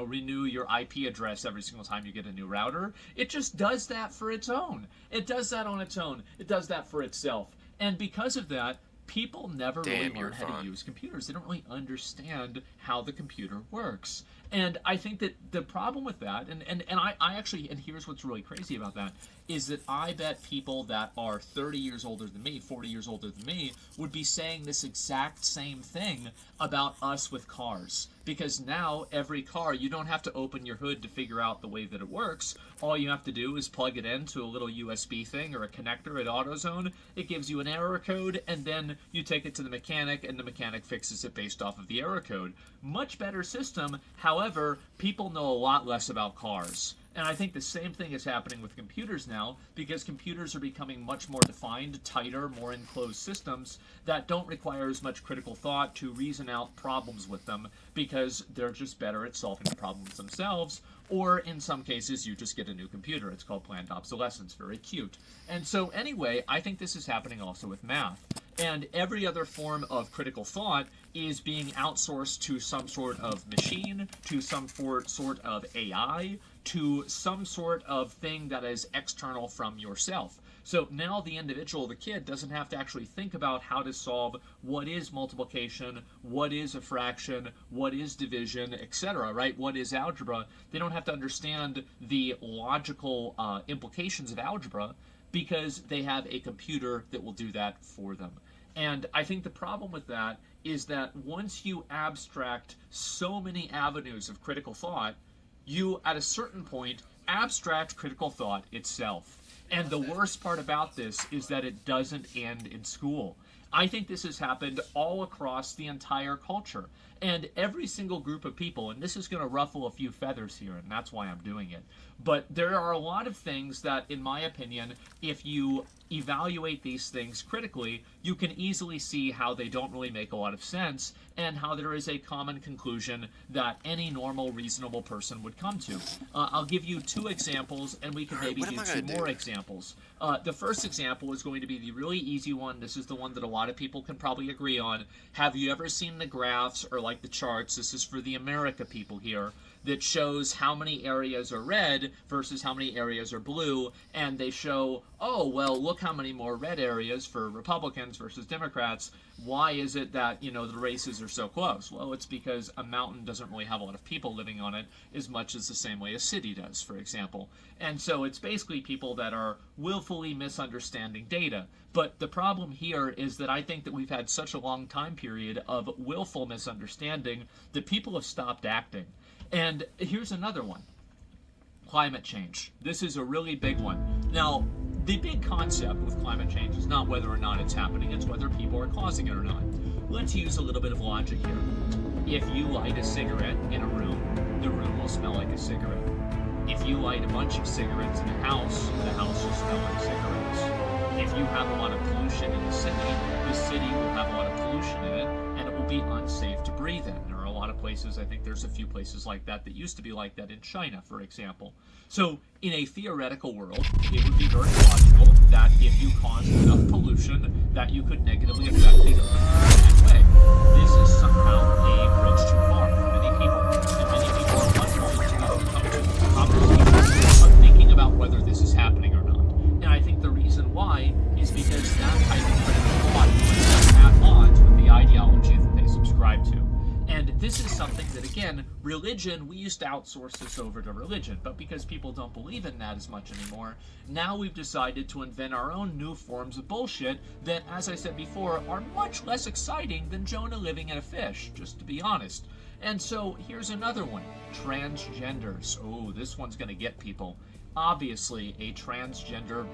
renew your IP address every single time you get a new router. It just does that for its own. It does that on its own. It does that for itself. And because of that, people never really learn how to use computers. They don't really understand how the computer works. And I think that the problem with that, and I actually, and here's what's really crazy about that, is that I bet people that are 30 years older than me, 40 years older than me, would be saying this exact same thing about us with cars. Because now, every car, you don't have to open your hood to figure out the way that it works. All you have to do is plug it into a little USB thing or a connector at AutoZone. It gives you an error code, and then you take it to the mechanic, and the mechanic fixes it based off of the error code. Much better system. However, people know a lot less about cars. And I think the same thing is happening with computers now, because computers are becoming much more defined, tighter, more enclosed systems that don't require as much critical thought to reason out problems with them, because they're just better at solving the problems themselves. Or in some cases, you just get a new computer. It's called planned obsolescence. Very cute. And so anyway, I think this is happening also with math. And every other form of critical thought is being outsourced to some sort of machine, to some sort of AI, to some sort of thing that is external from yourself. So now the individual, the kid, doesn't have to actually think about how to solve what is multiplication, what is a fraction, what is division, etc., right? What is algebra? They don't have to understand the logical implications of algebra, because they have a computer that will do that for them. And I think the problem with that is that once you abstract so many avenues of critical thought, you, at a certain point, abstract critical thought itself. And the worst part about this is that it doesn't end in school. I think this has happened all across the entire culture. And every single group of people, and this is going to ruffle a few feathers here, and that's why I'm doing it, but there are a lot of things that, in my opinion, if you evaluate these things critically, you can easily see how they don't really make a lot of sense, and how there is a common conclusion that any normal, reasonable person would come to. I'll give you 2 examples, and we can maybe do 2 more examples. The first example is going to be the really easy one. This is the one that a lot of people can probably agree on. Have you ever seen the graphs, or like the charts? This is for the America people here, that shows how many areas are red versus how many areas are blue, and they show, oh, well, look how many more red areas for Republicans versus Democrats. Why is it that, you know, the races are so close? Well, it's because a mountain doesn't really have a lot of people living on it as much as the same way a city does, for example. And so it's basically people that are willfully misunderstanding data. But the problem here is that I think that we've had such a long time period of willful misunderstanding that people have stopped acting. And here's another one. Climate change. This is a really big one. Now, the big concept with climate change is not whether or not it's happening, it's whether people are causing it or not. Let's use a little bit of logic here. If you light a cigarette in a room, the room will smell like a cigarette. If you light a bunch of cigarettes in a house, the house will smell like cigarettes. If you have a lot of pollution in the city will have a lot of pollution in it, and it will be unsafe to breathe in. There are a lot of places, I think there's a few places like that used to be like that in China, for example. So in a theoretical world, it would be very logical that if you caused enough pollution, that you could negatively affect the earth in that way. This is somehow a bridge too far for many people, and many people are unwilling to even come to the conversation of thinking about whether this is happening or not. And I think the reason why is because that type of critical thought is at odds with the ideology that they subscribe to. And this is something that, again, religion, we used to outsource this over to religion, but because people don't believe in that as much anymore, now we've decided to invent our own new forms of bullshit that, as I said before, are much less exciting than Jonah living in a fish, just to be honest. And so here's another one. Transgenders. Oh, this one's going to get people. Obviously, a transgender,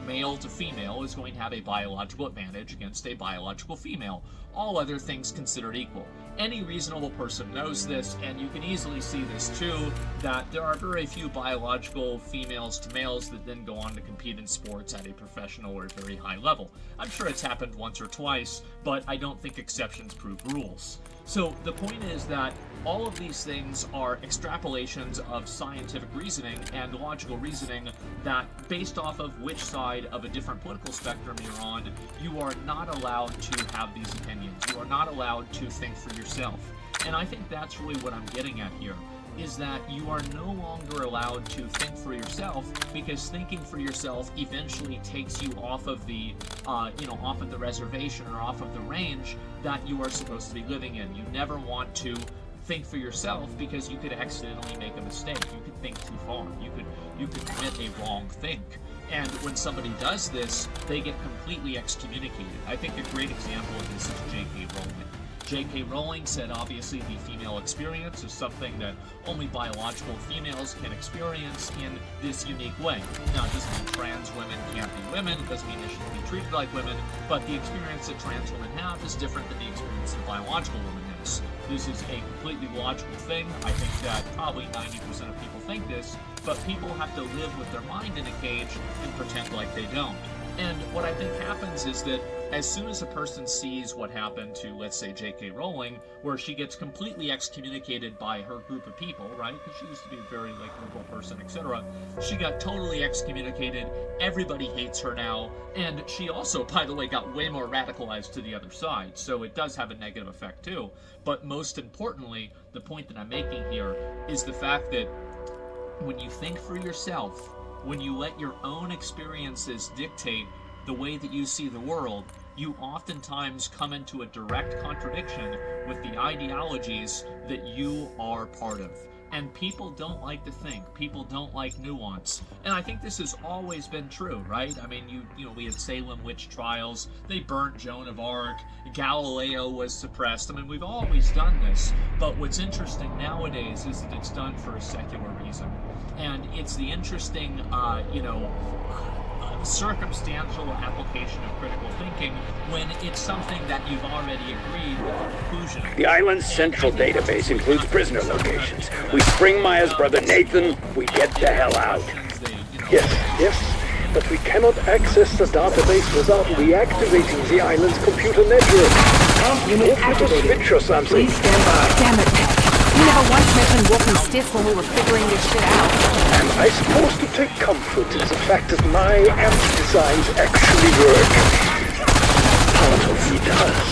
male to female is going to have a biological advantage against a biological female, all other things considered equal. Any reasonable person knows this, and you can easily see this too, that there are very few biological females to males that then go on to compete in sports at a professional or very high level. I'm sure it's happened once or twice, but I don't think exceptions prove rules. So the point is that all of these things are extrapolations of scientific reasoning and logical reasoning that, based off of which side of a different political spectrum you're on, you are not allowed to have these opinions. You are not allowed to think for yourself. And I think that's really what I'm getting at here, is that you are no longer allowed to think for yourself, because thinking for yourself eventually takes you off of the, off of the reservation or off of the range that you are supposed to be living in. You never want to think for yourself because you could accidentally make a mistake. You could think too far. You could commit a wrong think. And when somebody does this, they get completely excommunicated. I think a great example of this is J.K. Rowling. J.K. Rowling said obviously the female experience is something that only biological females can experience in this unique way. Now, it doesn't mean trans women can't be women, it doesn't mean they shouldn't be treated like women, but the experience that trans women have is different than the experience that biological women has. This is a completely logical thing. I think that probably 90% of people think this, but people have to live with their mind in a cage and pretend like they don't. And what I think happens is that as soon as a person sees what happened to, let's say, J.K. Rowling, where she gets completely excommunicated by her group of people, right? Because she used to be a very, liberal person, etc. She got totally excommunicated. Everybody hates her now. And she also, by the way, got way more radicalized to the other side. So it does have a negative effect, too. But most importantly, the point that I'm making here is the fact that when you think for yourself, when you let your own experiences dictate the way that you see the world, you oftentimes come into a direct contradiction with the ideologies that you are part of. And people don't like to think. People don't like nuance. And I think this has always been true, right? I mean, you know, we had Salem witch trials. They burnt Joan of Arc. Galileo was suppressed. I mean, we've always done this. But what's interesting nowadays is that it's done for a secular reason. And it's the interesting, circumstantial application of critical thinking when it's something that you've already agreed with the conclusion. The island's central database includes prisoner locations. We spring Maya's brother Nathan, we get the hell out. Yes, but we cannot access the database without reactivating the island's computer network. Unit activated. Switch or something. Please stand by. Damn it, Peck. You never once mentioned walking stiff when we were figuring this shit out. Am I supposed to take comfort in the fact that my amp designs actually work? Part of me does.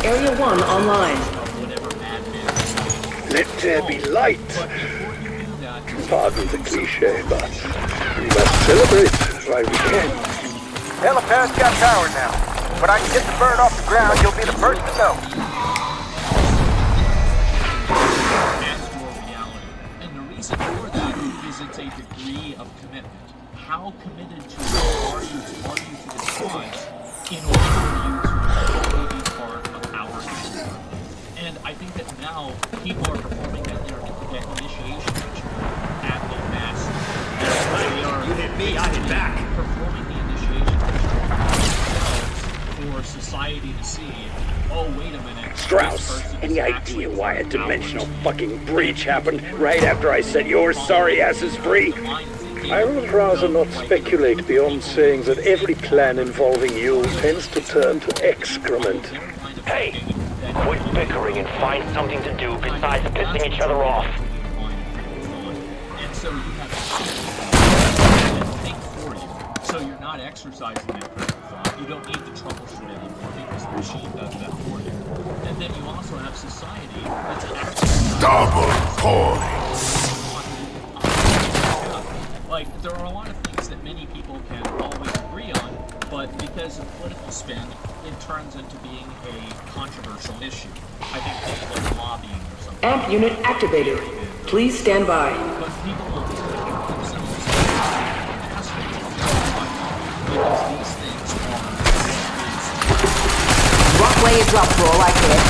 Area 1 online. Let there be light. Pardon the cliche, but we must celebrate while we can. Helipad's got power now. When I can get the bird off the ground, you'll be the first to know. That's your reality. And the reason for that is it's a degree of commitment. How committed to are you to this cause in order for you to fully be part of our community? And I think that now people are performing that initiation ritual at the mass. You hit me, I hit back. Performing the initiation ritual for society to see, oh, wait a minute. Strauss, any idea why a dimensional fucking breach happened right after I set your sorry asses free? I would rather not speculate beyond saying that every plan involving you tends to turn to excrement. Hey, quit bickering and find something to do besides pissing each other off. And so you have to think for you. So you're not exercising that critical thought. You don't need to troubleshoot anymore because the machine does that for you. And then you also have society that's actually double points. Like, there are a lot of things that many people can always agree on, but because of political spin, it turns into being a controversial issue. I think things like lobbying or something. Amp unit activated. Please stand by. But people will take themselves because these things are... Rock way is rough for all I care.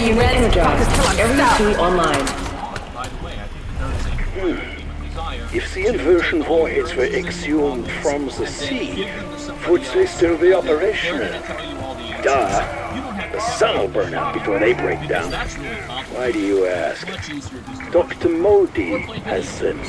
Unit energized. Area 2 online. If the inversion warheads were exhumed from the sea, would they still be operational? Duh. The sun will burn out before they break down. Why do you ask? Dr. Modi has them.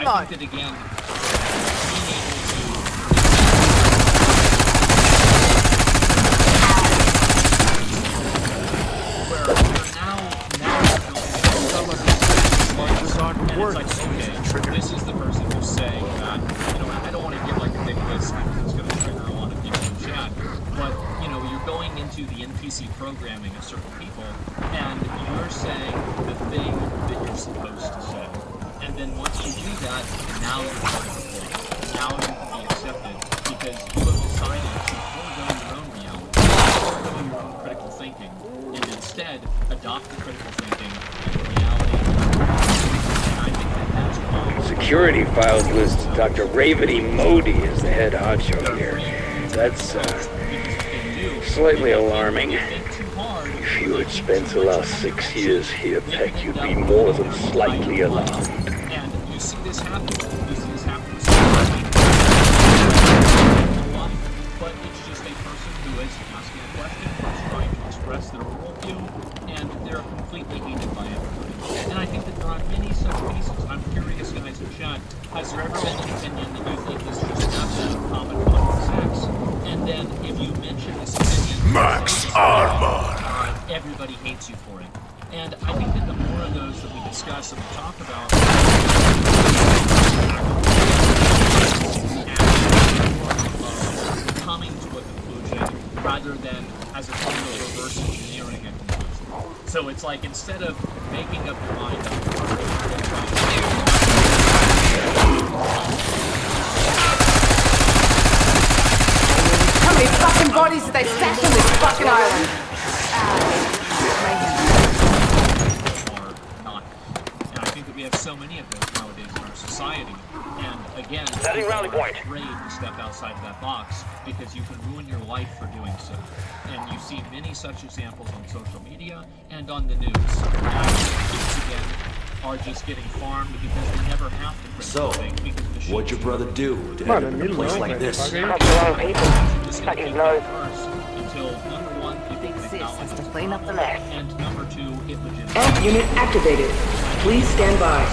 I think that again, this is the person who's saying that, I don't want to give like a big list because it's going to trigger a lot of people in chat, but, you're going into into the NPC programming of certain people, and you're saying the thing that you're supposed to say. And then once you do that, now you're part of the thing. Now you can be accepted because you have decided to forego your own reality, forego your own critical thinking, and instead adopt the critical thinking and reality. And I think that that's why. Security files list Dr. Ravity Modi as the head honcho here. That's slightly alarming. If you had spent the last 6 years here, Peck, you'd be more than slightly alarmed. And you see this happen. You see this happen. But it's just a person who is asking a question, who's trying to express their worldview, and they're completely hated by everybody. And I think that there are many such cases. I'm curious, guys in chat, has there ever been an opinion that you think is just absolute common sex? And then if you mention this opinion, Max Armor, everybody hates you for it. And I think that the more of those that we discuss and we talk about, coming to a conclusion rather than as a form of reverse engineering a conclusion. So it's like instead of making up your mind up, How many fucking bodies did they stack on this fucking island? And I think that we have so many of those nowadays in our society. And again, Setting rally point. Afraid to step outside of that box because you can ruin your life for doing so. And you see many such examples on social media and on the news. And kids again are just getting farmed because they never have to So, what'd your brother do to end up in a place like this? until number one, people Has to clean up the mess. and number two, it legitimately. Amp unit activated. Please stand by.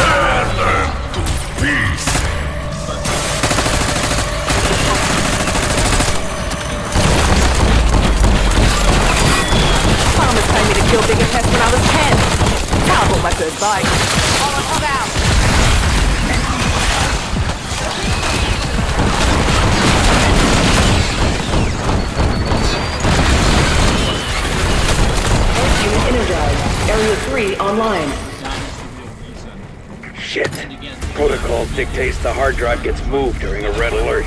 tear them to pieces. Farmers told me to kill bigger pests when I was 10. Now I bought my third bike. Hold out. Unit energized. Area 3 online. Shit. Protocol dictates the hard drive gets moved during a red alert.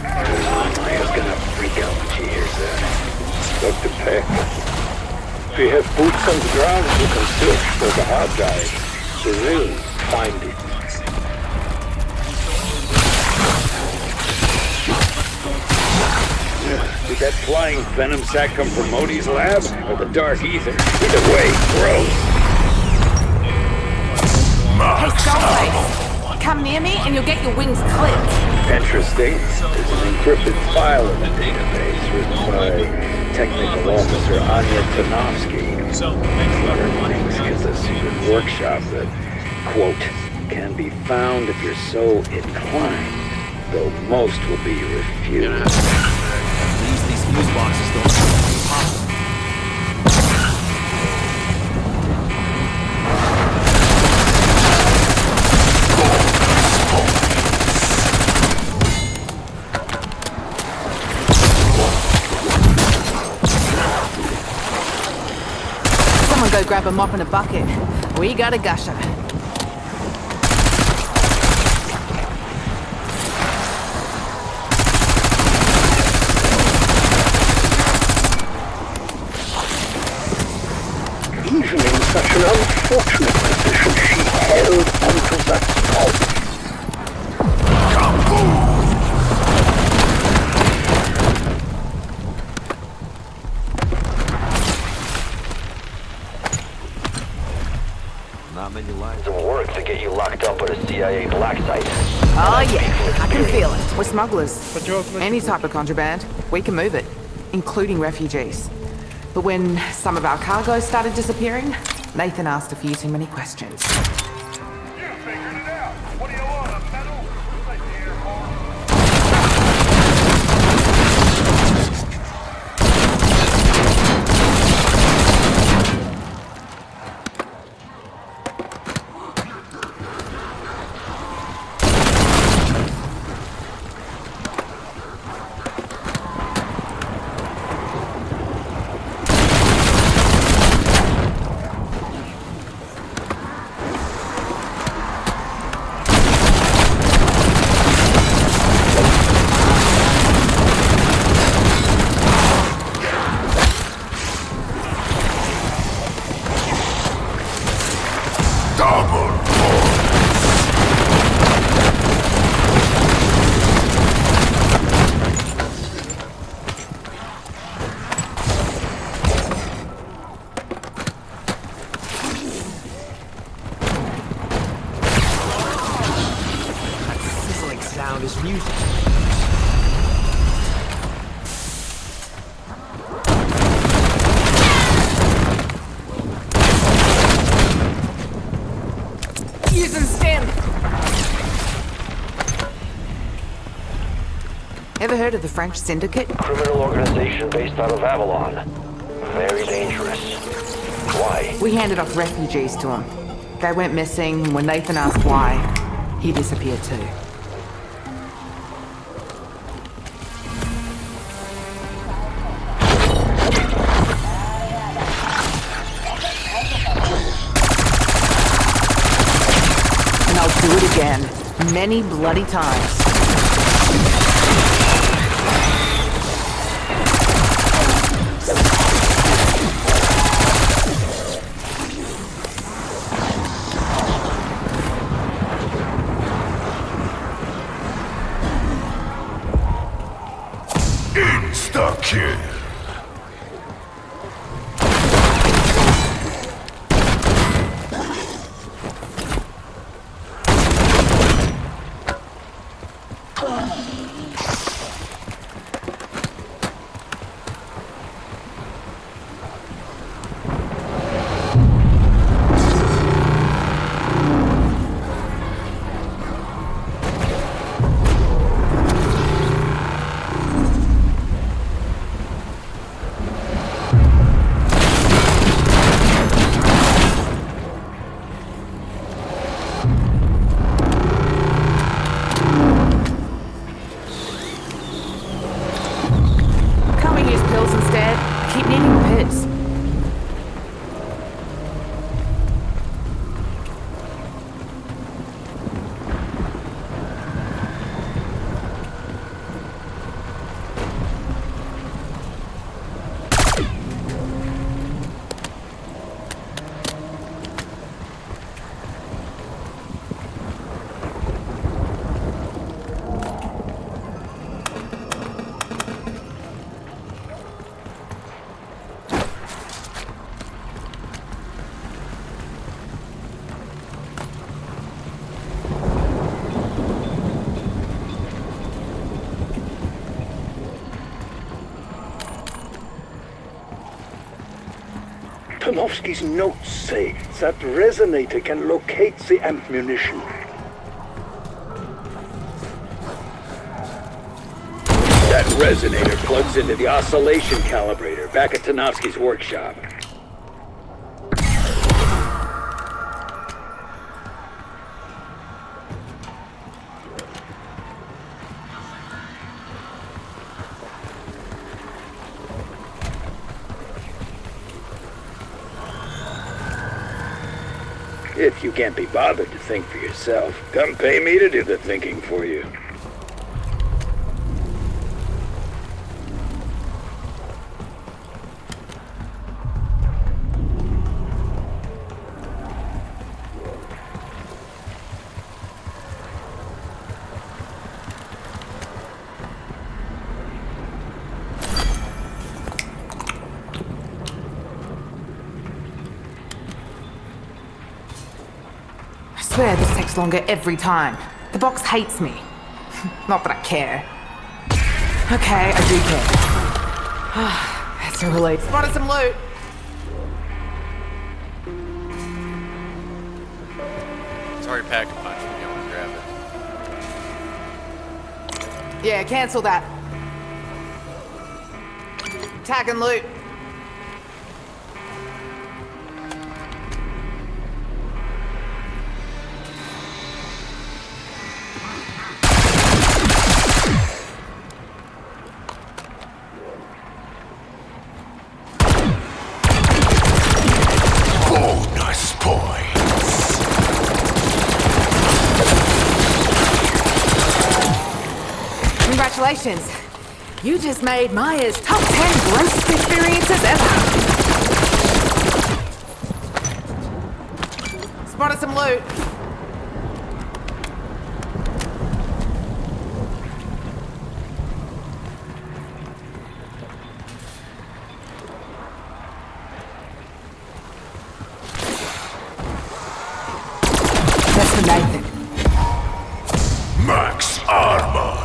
Maya's gonna freak out when she hears that. Dr. Peck, if you have boots on the ground, you can search for the hard drive. You will find it. Did that flying venom sack come from Modi's lab or the dark ether? Either way, gross. Hey, Skullface, come near me and you'll get your wings clipped. Interesting. There's an encrypted file in the database written by Technical Officer Anya Tanovsky. Learn things is a secret workshop that, quote, can be found if you're so inclined, though most will be refused. These fuse boxes don't pop. Someone go grab a mop and a bucket. We got a gusher. Even in such an unfortunate position, she held onto that spot. Not many lines. Some work to get you locked up at a CIA black site. Oh yeah, I can feel it. We're smugglers. Any type of contraband, we can move it, including refugees. But when some of our cargo started disappearing, Nathan asked a few too many questions. heard of the French Syndicate? Criminal organization based out of Avalon. Very dangerous. Why? We handed off refugees to him. They went missing, and when Nathan asked why, he disappeared too. And I'll do it again, many bloody times. Insta-kill. Tarnowski's notes say that resonator can locate the ammunition. That resonator plugs into the oscillation calibrator back at Tarnowski's workshop. If you can't be bothered to think for yourself, come pay me to do the thinking for you. I swear this takes longer every time. The box hates me. Not that I care. Okay, I do care. That's a relief. Spotted some loot. Sorry, pack a punch if you want to grab it. Yeah, cancel that. Tag and loot. Bonus points. Congratulations. You just made Maya's top 10 grossest experiences ever. Spotted some loot. That's for Nathan. Max armor.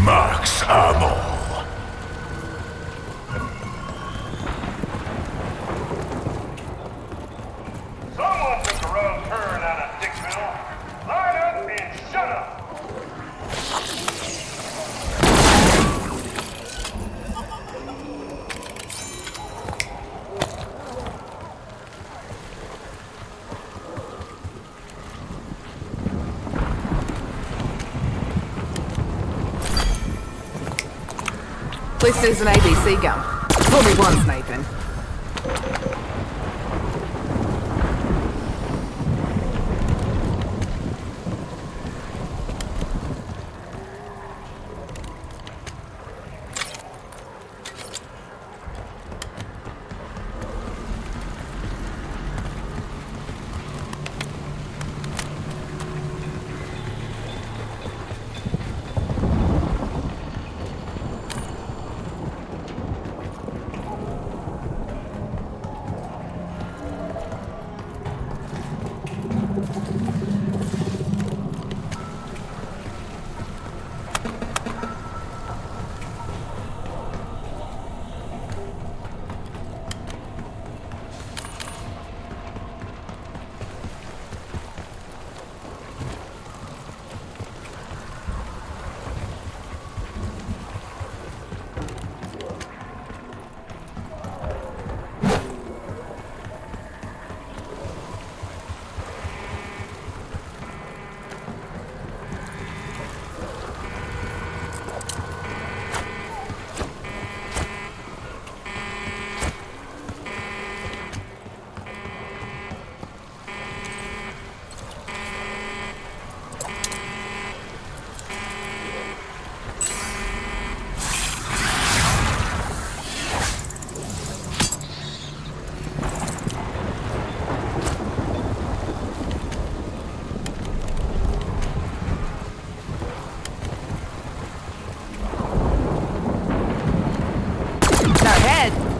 Max ammo. Someone took a wrong turn out of Dickville. Line up and shut up. This is an ABC gun. Fool me once, Nathan.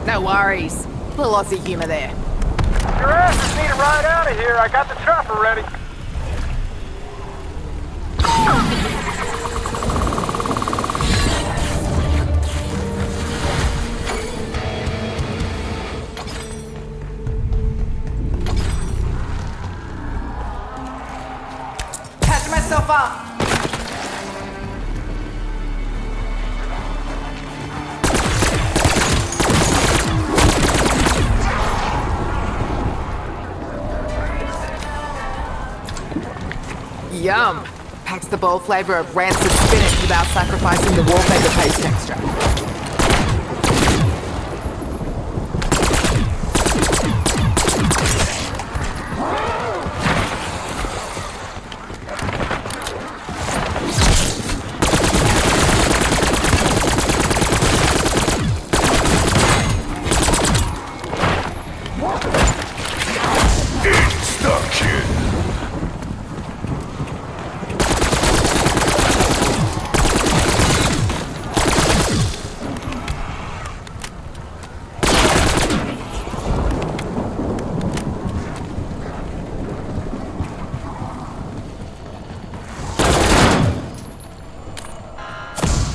No worries. Little Aussie humour there. Your asses need a ride out of here. I got the chopper ready. Patching myself up. Yum! Packs the bold flavour of rancid spinach without sacrificing the wallpaper paste texture.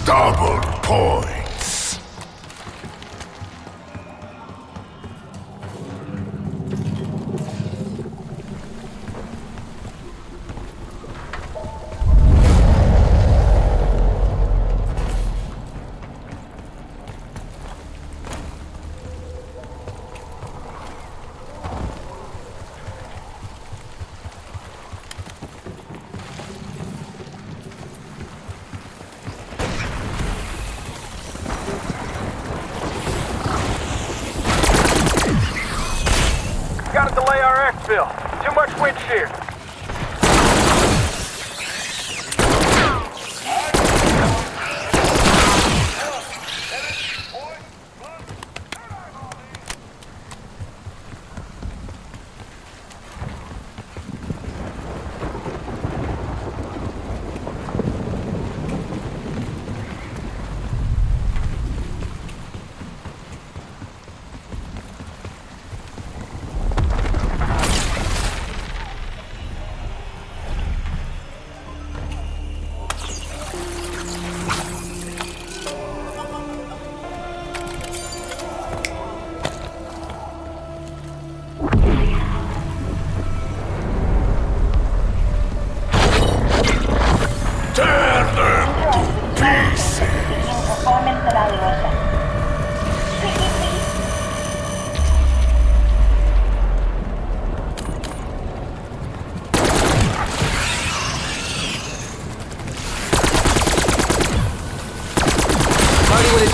Double points. Gotta delay our exfil. Too much wind shear.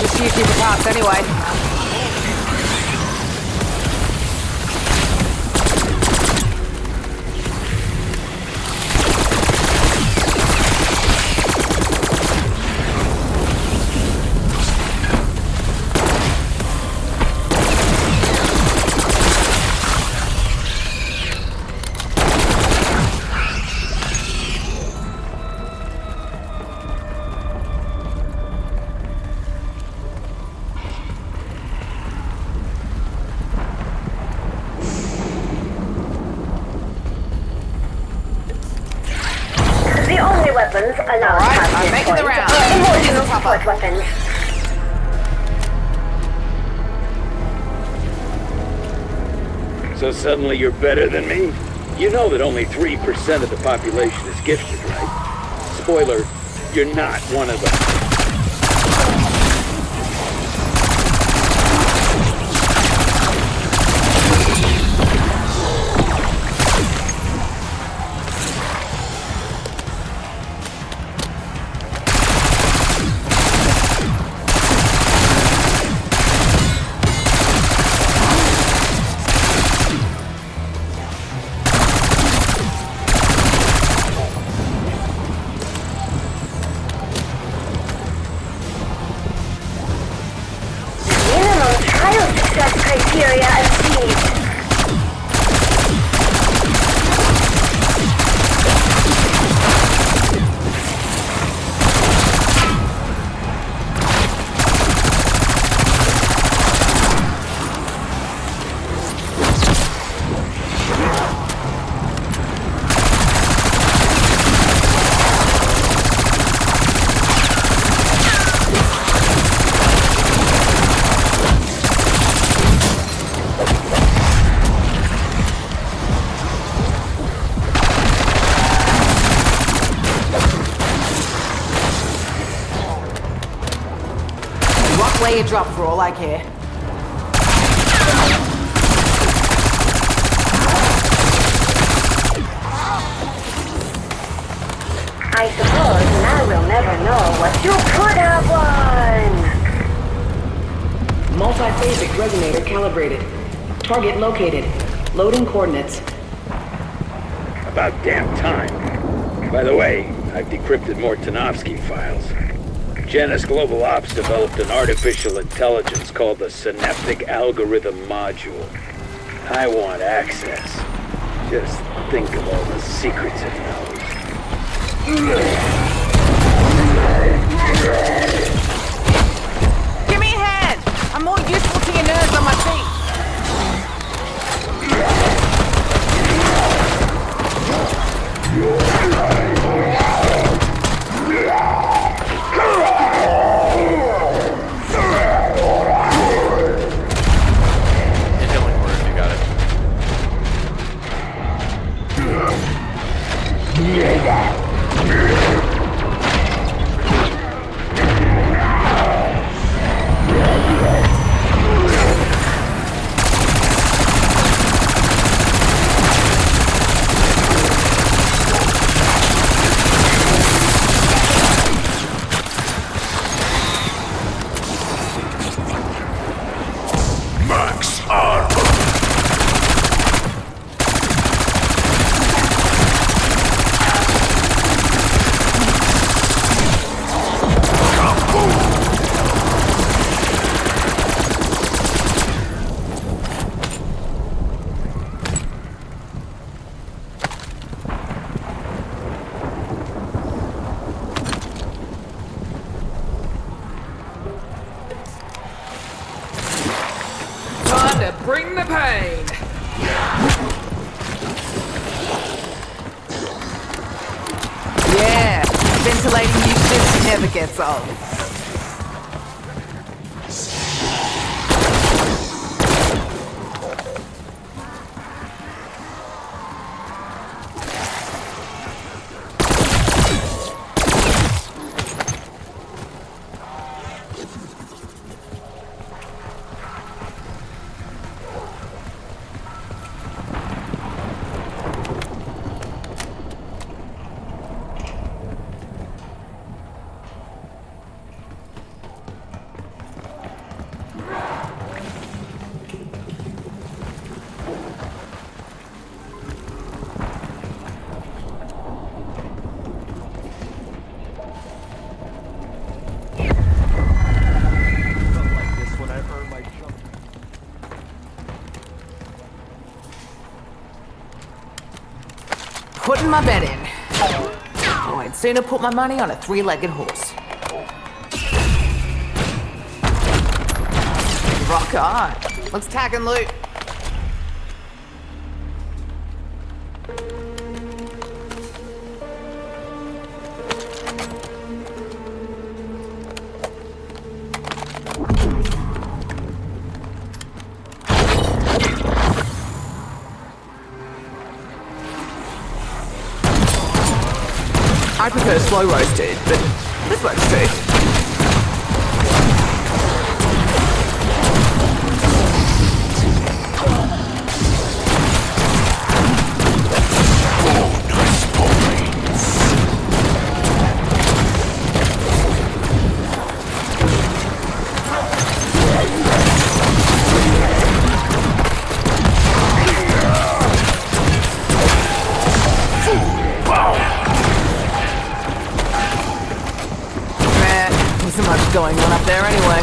use the sheer keeper parts anyway. Weapons allowed I'm making the round. emotional support weapons. So suddenly you're better than me? You know that only 3% of the population is gifted, right? Spoiler, you're not one of them. Criteria achieved. Lay a drop for all I care. I suppose now we'll never know what you could have won. Multi-phasic resonator calibrated. Target located. Loading coordinates. About damn time. By the way, I've decrypted more Tanofsky files. Janus Global Ops developed an artificial intelligence called the Synaptic Algorithm Module. I want access. Just think of all the secrets it knows. Give me a hand! I'm more useful to your nerds on my team. Bring the pain! Yeah, ventilating you just never gets old. Turn my bet in. Oh, I'd sooner put my money on a three-legged horse. Rock on. Let's tag and loot. I prefer slow roasted, but this works too. Going on up there anyway.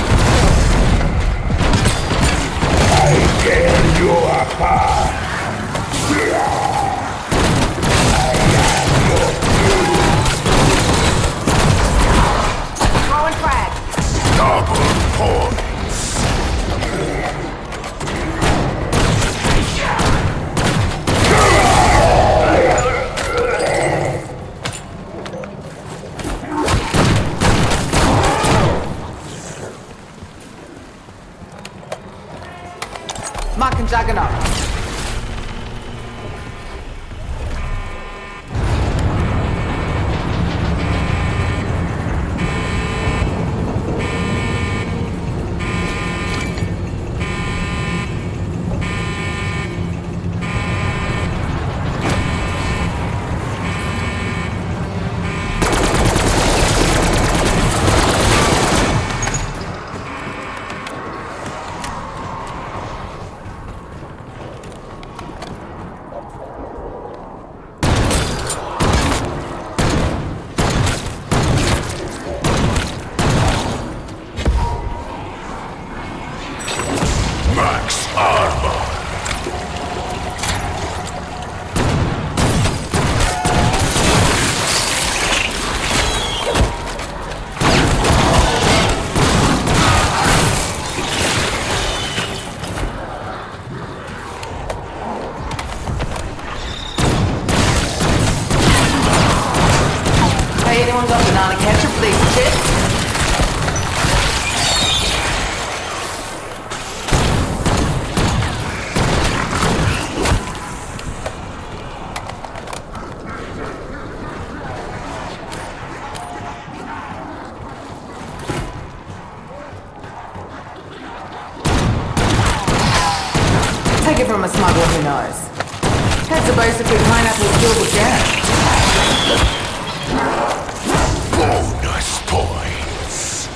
I tear you apart. Throwing frag. Double points. Mark and Juggernaut. Anyone got banana ketchup for these chips? Take it from a smuggler who knows. That's a basically pineapple filled with jam. Bonus points.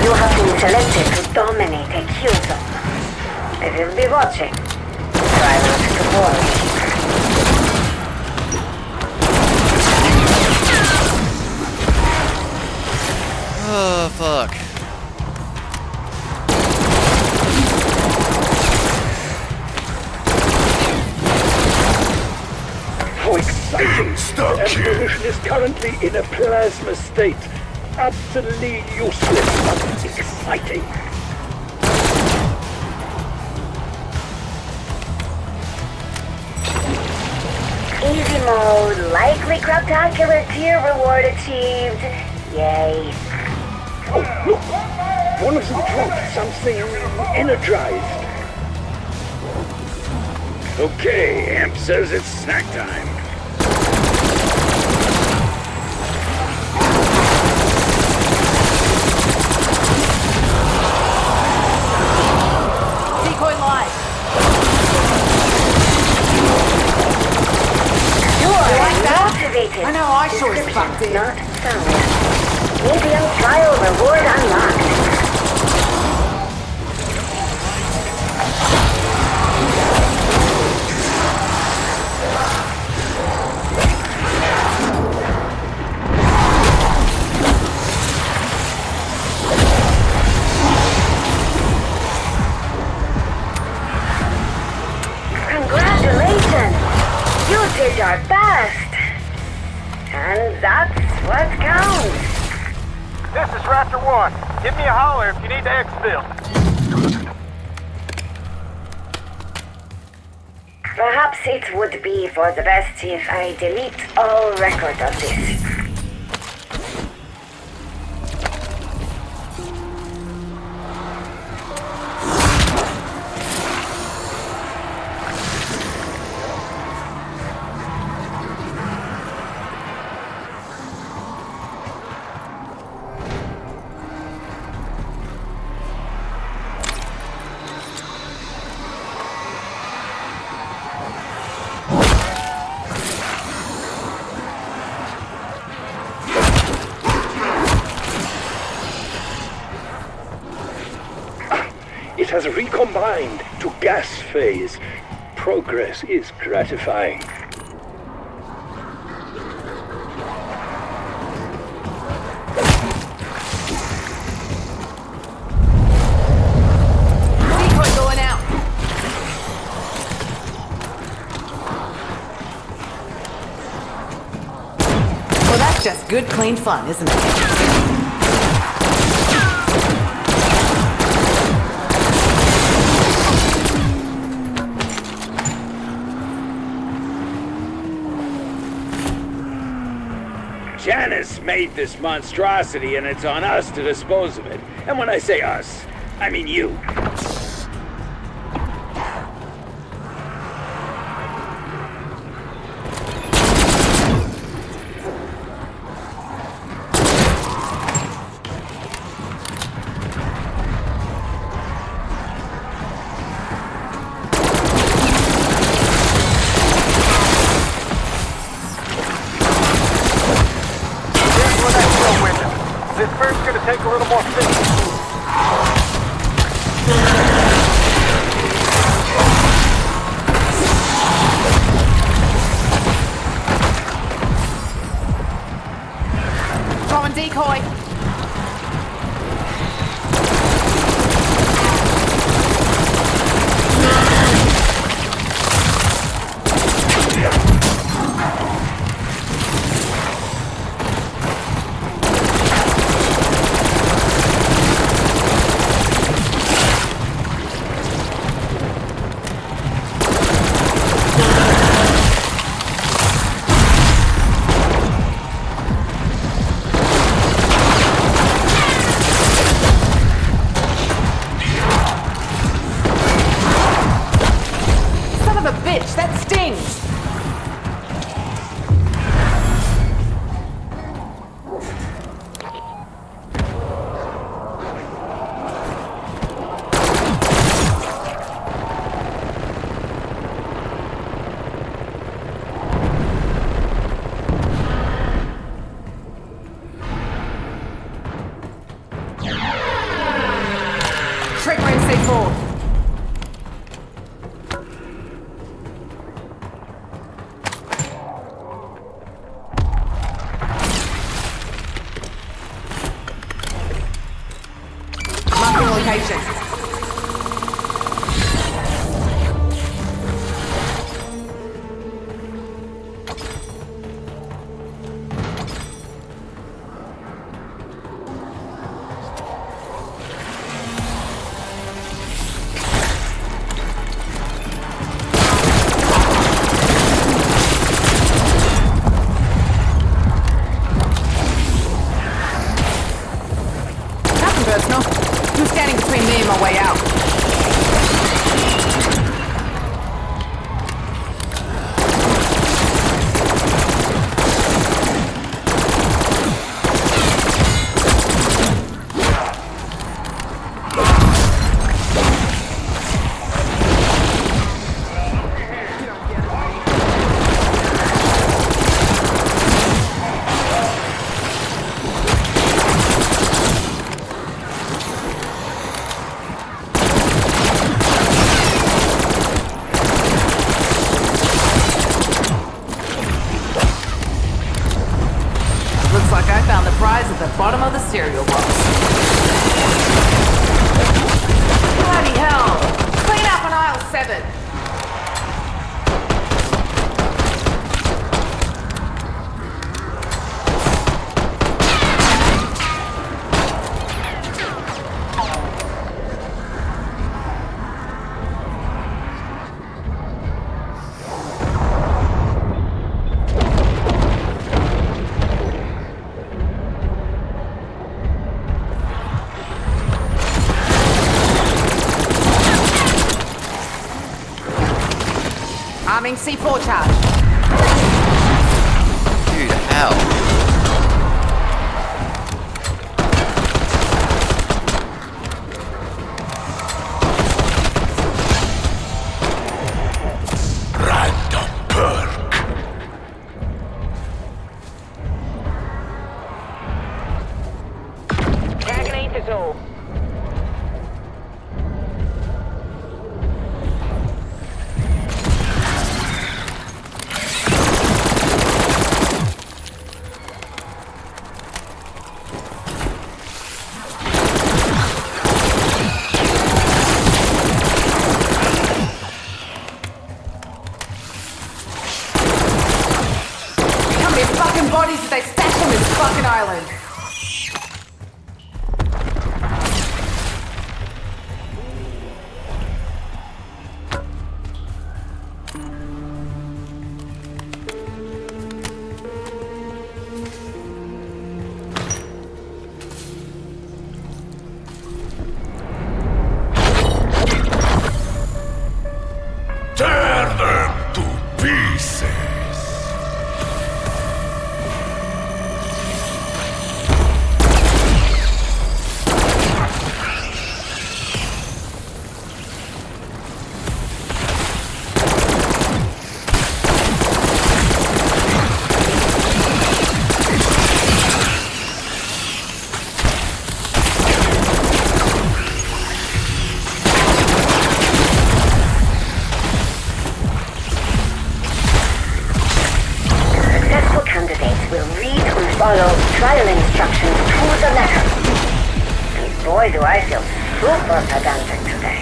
You have been selected to dominate a Q zone. I will be watching. Try not to worry. Oh, fuck. How exciting! The Evolution is currently in a plasma state. Absolutely useless, but exciting. Easy mode, likely craptacular tier reward achieved. Yay. Oh, look! One of them dropped something energized. Okay, Amp says it's snack time. Decoy live. You are like that? activated. I know, I sure as fuck did. Not found. Medium trial reward unlocked. did our best. And that's what counts. This is Raptor 1. Give me a holler if you need to exfil. Perhaps it would be for the best if I delete all record of this. It has recombined to gas phase. Progress is gratifying. Decoy going out. Well, that's just good, clean fun, isn't it? Janice made this monstrosity, and it's on us to dispose of it. And when I say us, I mean you. This bird's gonna take a little more fitting. Throwing decoy. That stings! Trigger MC4. Location. Nothing personal. Who's standing between me and my way out? Looks like I found the prize at the bottom of the cereal box. Bloody hell! Clean up on aisle 7! Incoming C4 charge. Dude, how? Bodies that they stash on this fucking island. Tear them to pieces. Follow trial instructions to the letter. And boy, do I feel super pedantic today.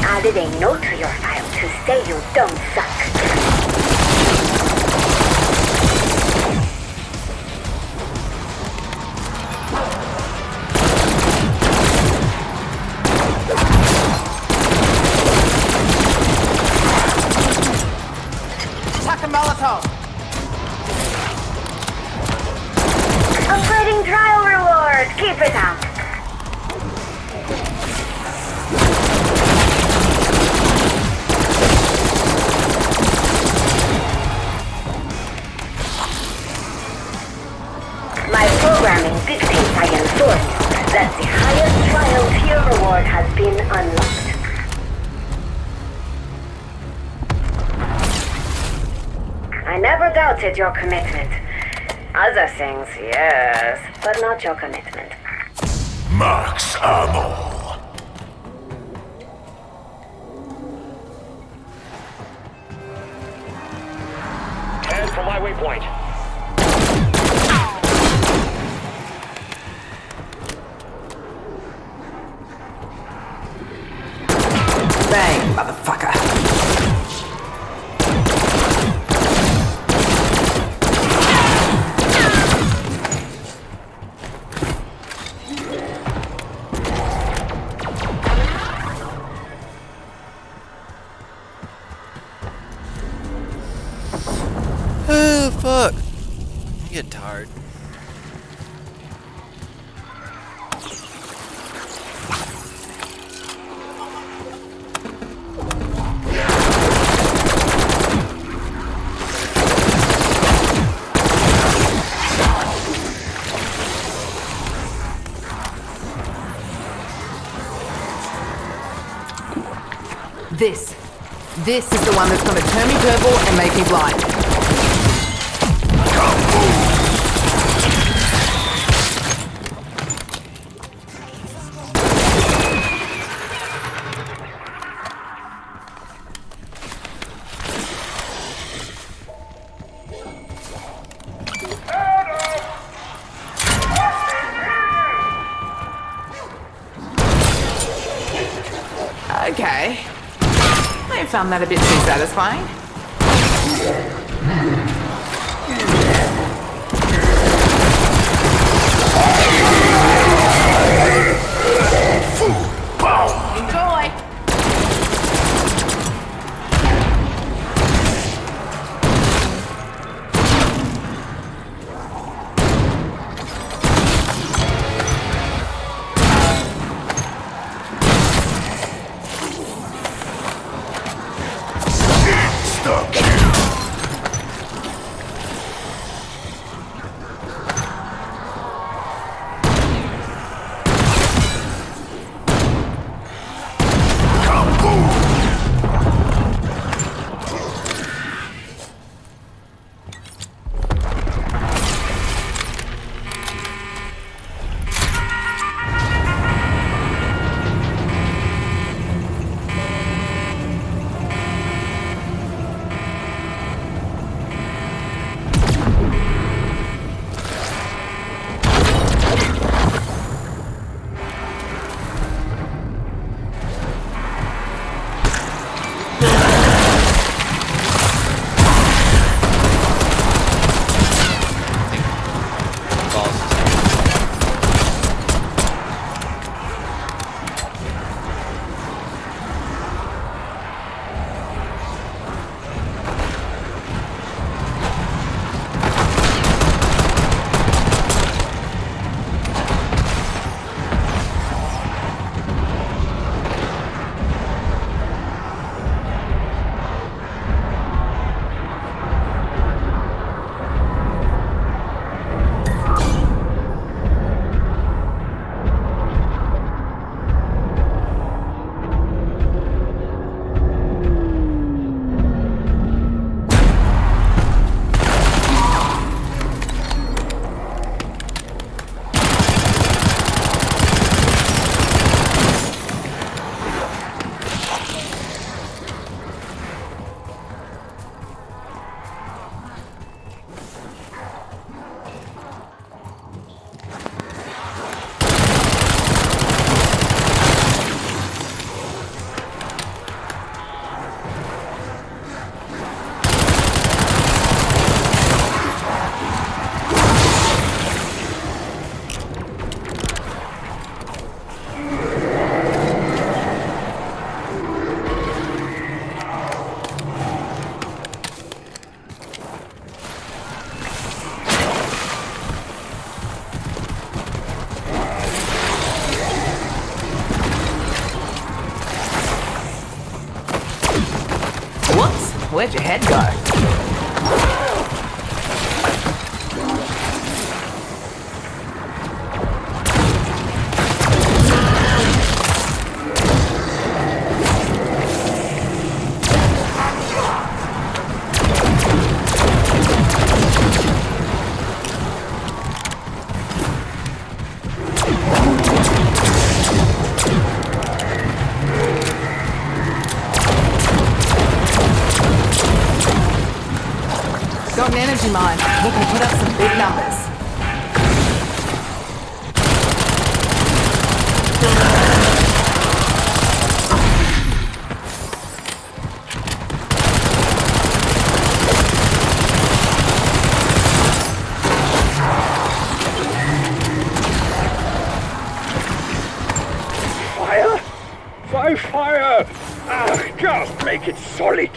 Added a note to your file to say you don't suck. Tuck a Molotov. Upgrading trial reward. Keep it up. My programming dictates I enforce that the highest trial tier reward has been unlocked. I never doubted your commitment. Other things, yes, but not your commitment. Max ammo. Head for my waypoint. Bang, motherfucker. Oh, fuck. I'm getting tired. This is the one that's gonna turn me purple and make me blind. Okay. I found that a bit too satisfying. Where'd your head go? Got an energy mine. We can put up some big numbers. Fire? Why fire? Ah, just make it solid.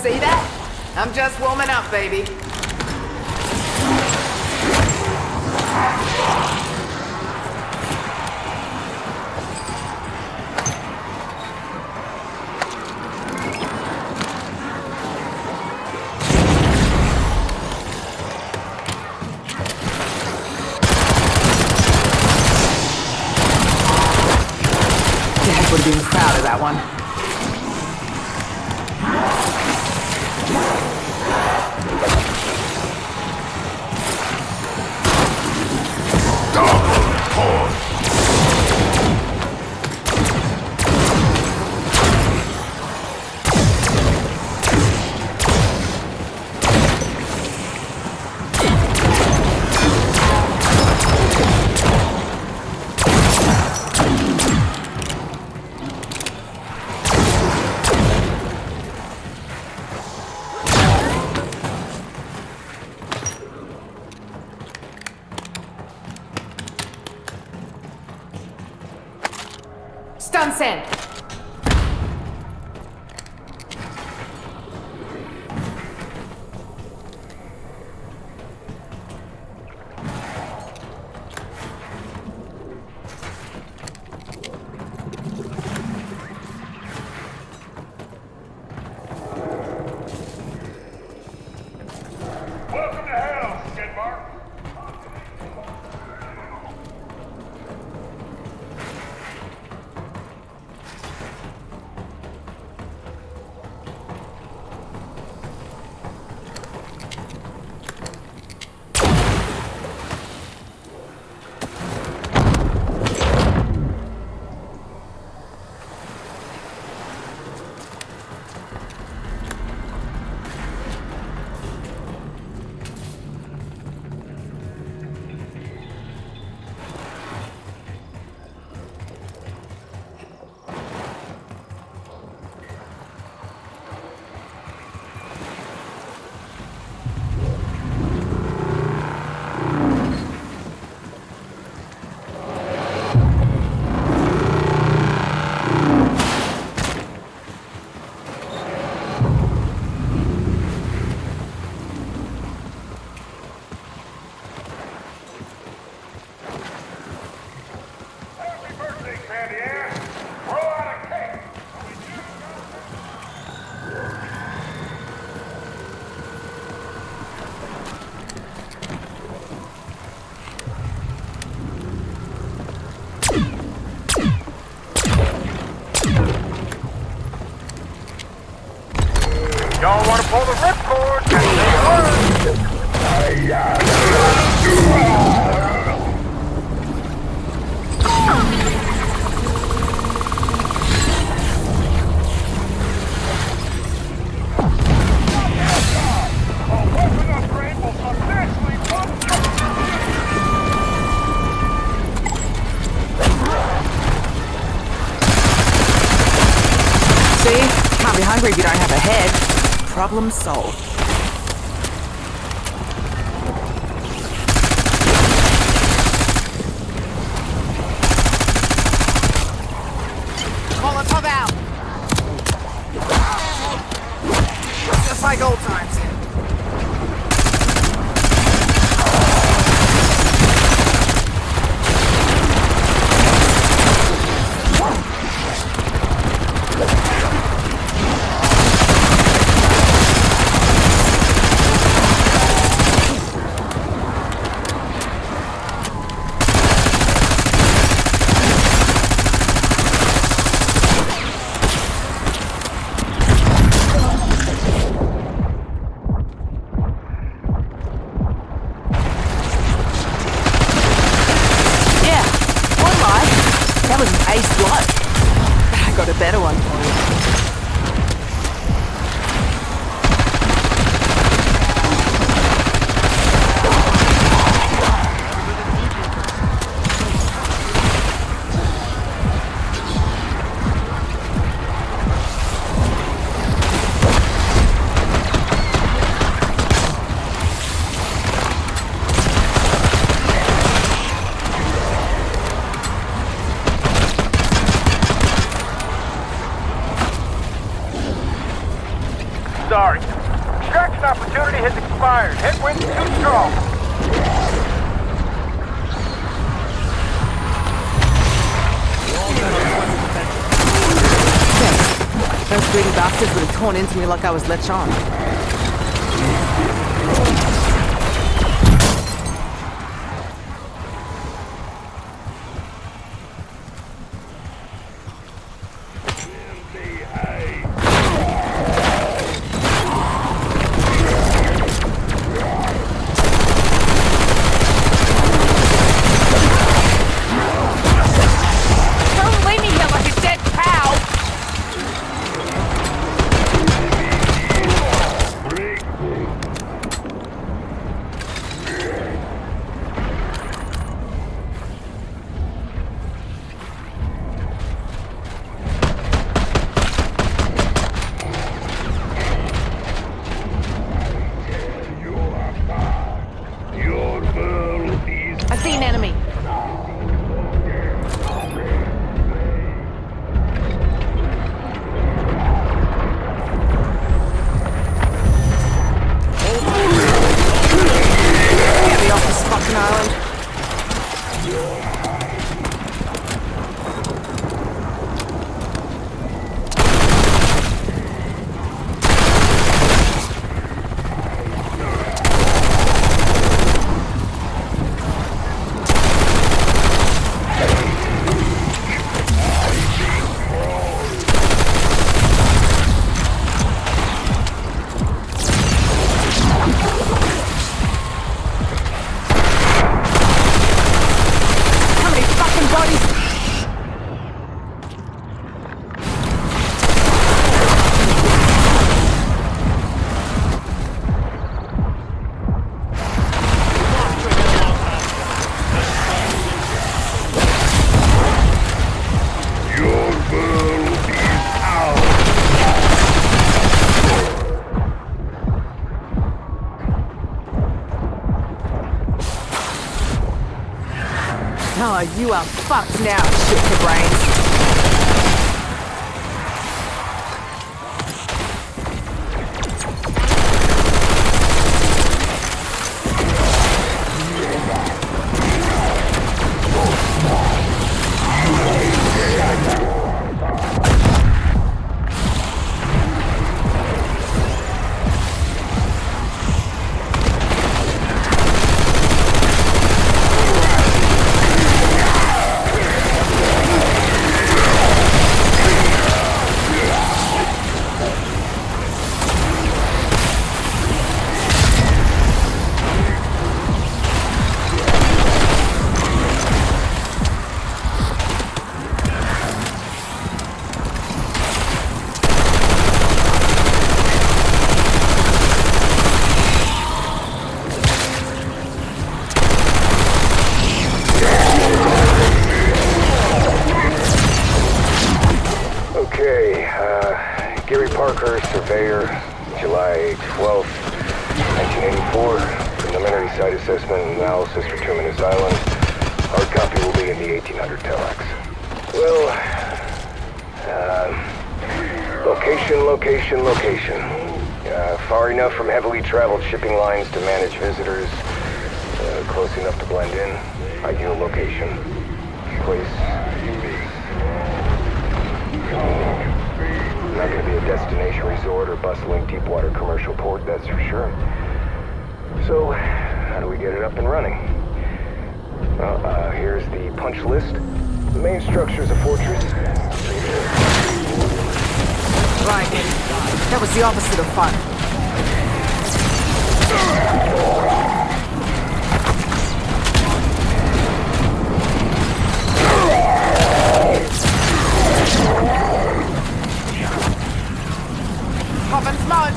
See that? I'm just warming up, baby. Dad would have been proud of that one. Stun send. Welcome to hell, Skidmark. Y'all want to pull the ripcord? That's See? Can't be hungry if you don't have a head. Problem solved. Molotov out! Just like old times. That was an ace blow. I got a better one for you. sorry. Extraction opportunity has expired. Headwind's too strong. Those greedy bastards would have torn into me like I was lechon. Don't leave me here like a dead cow! I see an enemy. Get me off this fucking island. How many fucking bodies? Oh, you are fucked now, shit your brains. Okay, Gary Parker, surveyor, July 12th, 1984. Preliminary site assessment and analysis for Terminus Island. Hard copy will be in the 1800 telex. Well, location. Far enough from heavily traveled shipping lines to manage visitors. Close enough to blend in. Ideal location. Place. Not going to be a destination resort or bustling deepwater commercial port, that's for sure. So, how do we get it up and running? Well, here's the punch list. The main structure is a fortress. Right. That was the opposite of fun. Pop and smoke.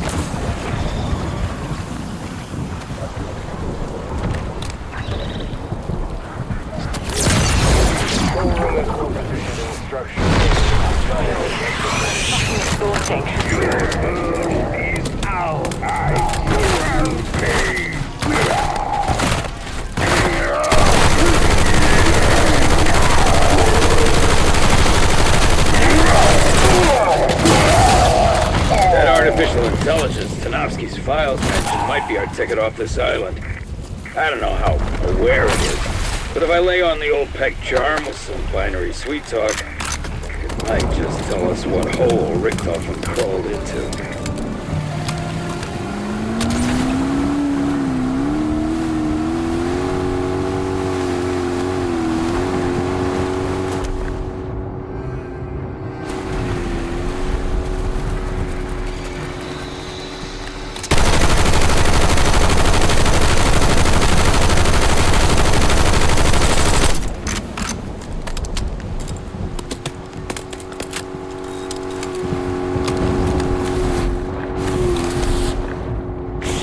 Fucking exhausting. Special intelligence, Tanofsky's files mentioned might be our ticket off this island. I don't know how aware it is, but if I lay on the old peg charm with some binary sweet talk, it might just tell us what hole Richtofen crawled into.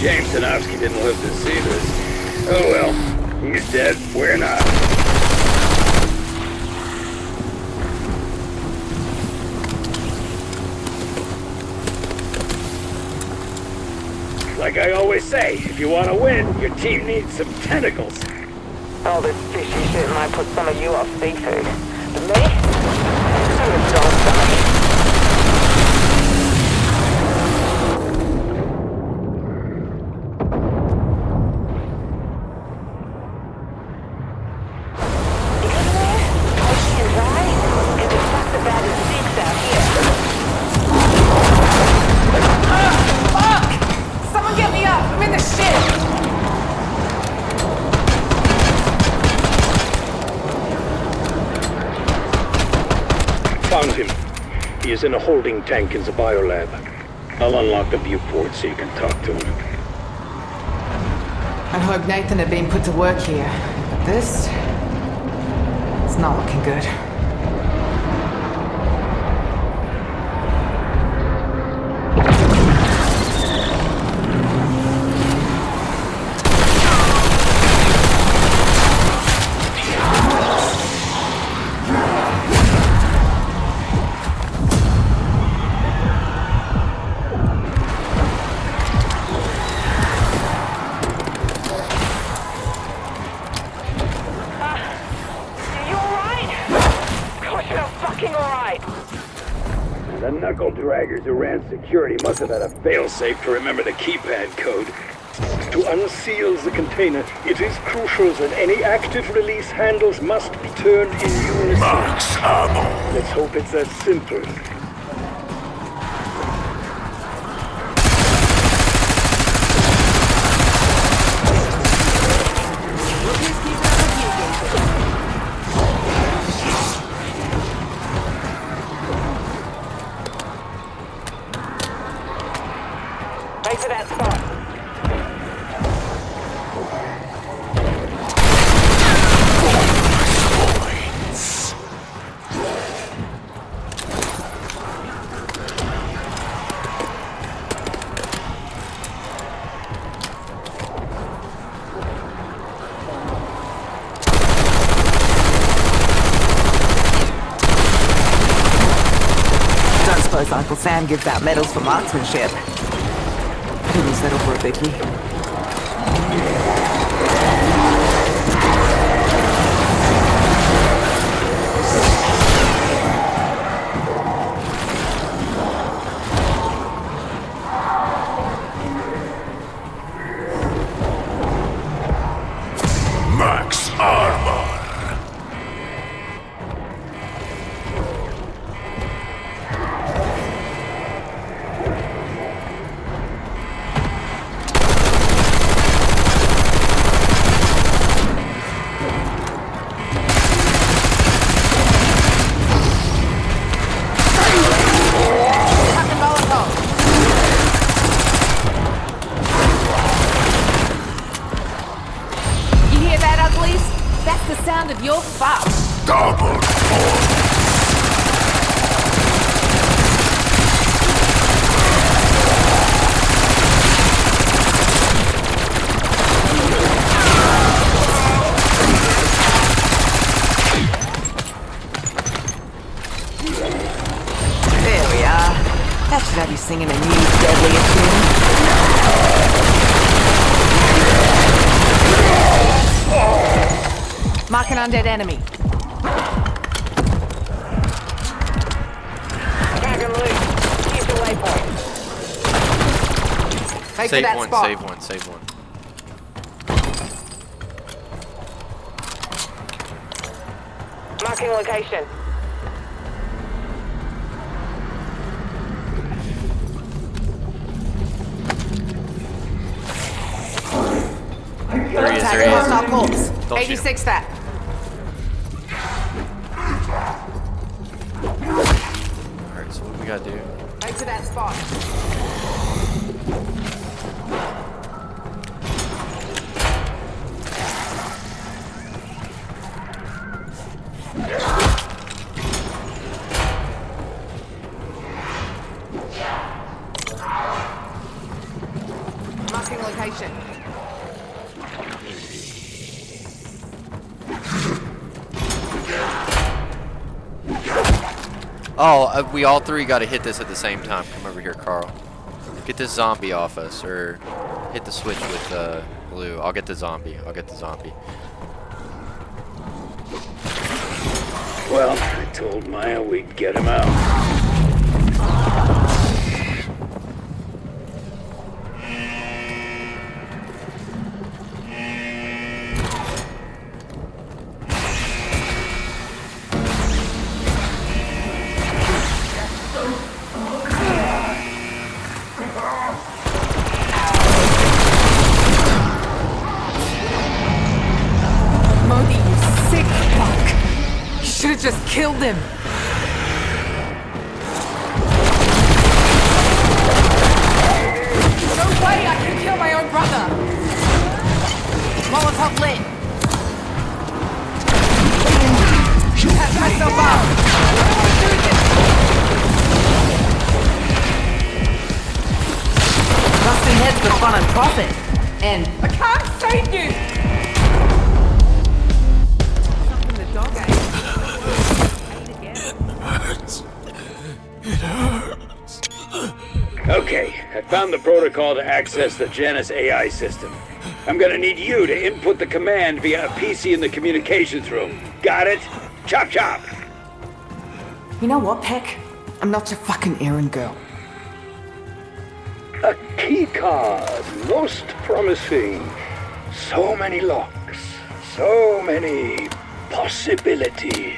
James Tanofsky didn't live to see this. Oh well, he's dead, we're not. Like I always say, if you want to win, your team needs some tentacles. All this fishy shit might put some of you off seafood. But me? I'm a strong stomach. Found him. He is in a holding tank in the biolab. I'll unlock the viewport so you can talk to him. I hope Nathan had been put to work here, but this... it's not looking good. The knuckle draggers who ran security must have had a failsafe to remember the keypad code. To unseal the container, it is crucial that any active release handles must be turned in unison. Max ammo. Let's hope it's that simple. Right to that spot. Don't suppose Uncle Sam gives out medals for marksmanship. Couldn't settle for a Vicky. Max armor. That's the sound of your fuck. Double There we are. That should have you singing a new deadlier tune. Mark an undead enemy. Tag him loose. Keep the waypoint. Head to Save that one, spot. save one, save one. Marking location. There he is, there he is. Hostile corpse. Don't shoot 86 that. Alright, so what do we gotta do? Head to that spot. Marking location. Oh, we all three gotta hit this at the same time. Come over here, Carl. Get this zombie off us, or hit the switch with blue. I'll get the zombie. I'll get the zombie. Well, I told Maya we'd get him out. Modi, you sick fuck. You should have just killed him. No way I can kill my own brother. Molotov lit. Catch myself up. I don't want to do this. Busting heads for fun and profit. And I can't save you. Okay, I found the protocol to access the Janus AI system. I'm gonna need you to input the command via a PC in the communications room. Got it? Chop chop! You know what, Peck? I'm not your fucking errand girl. A key card, most promising. So many locks, so many possibilities.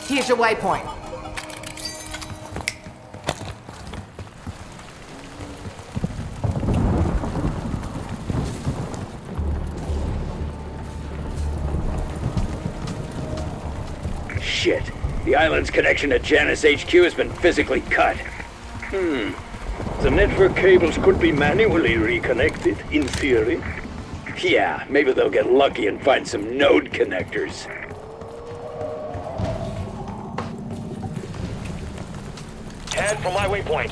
Here's your waypoint. Shit. The island's connection to Janus HQ has been physically cut. The network cables could be manually reconnected, in theory. Yeah, maybe they'll get lucky and find some node connectors. Head for my waypoint.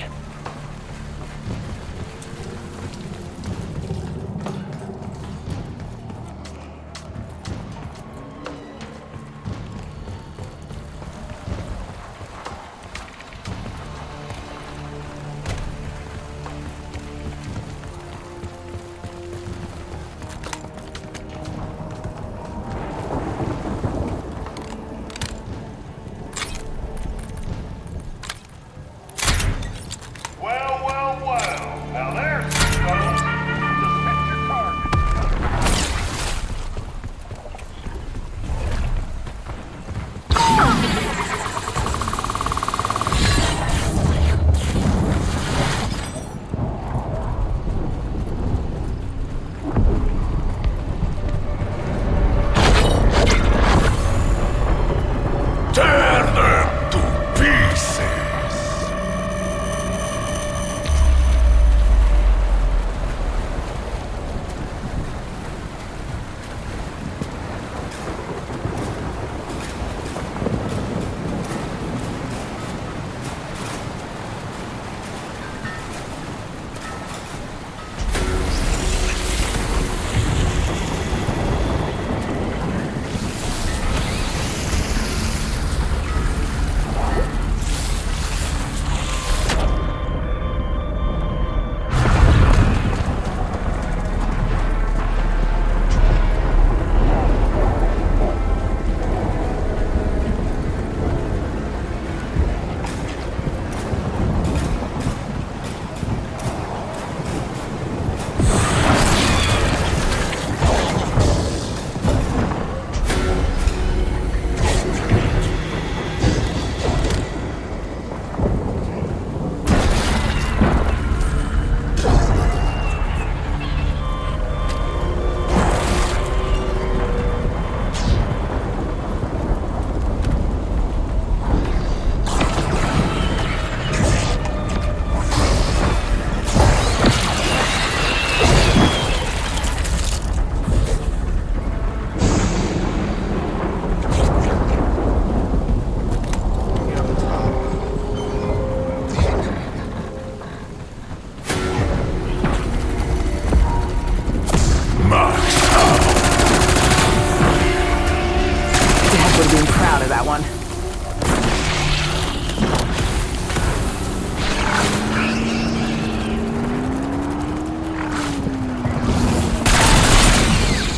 would have been proud of that one.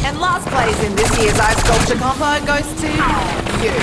And last place in this year's ice sculpture compo goes to you.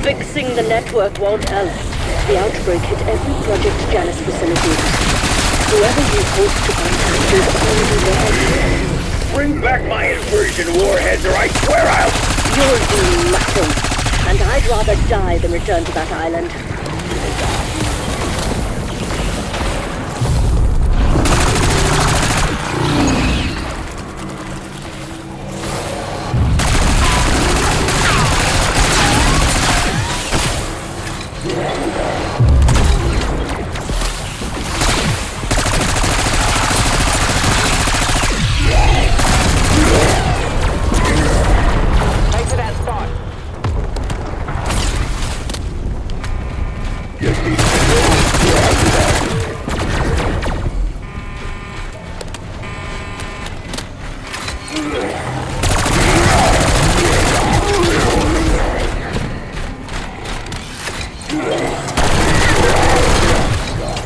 Fixing the network won't help. The outbreak hit every Project Janus facility. Whoever you hope to contact is already dead. Bring back my inversion warheads or I swear I'll... You'll do nothing. And I'd rather die than return to that island.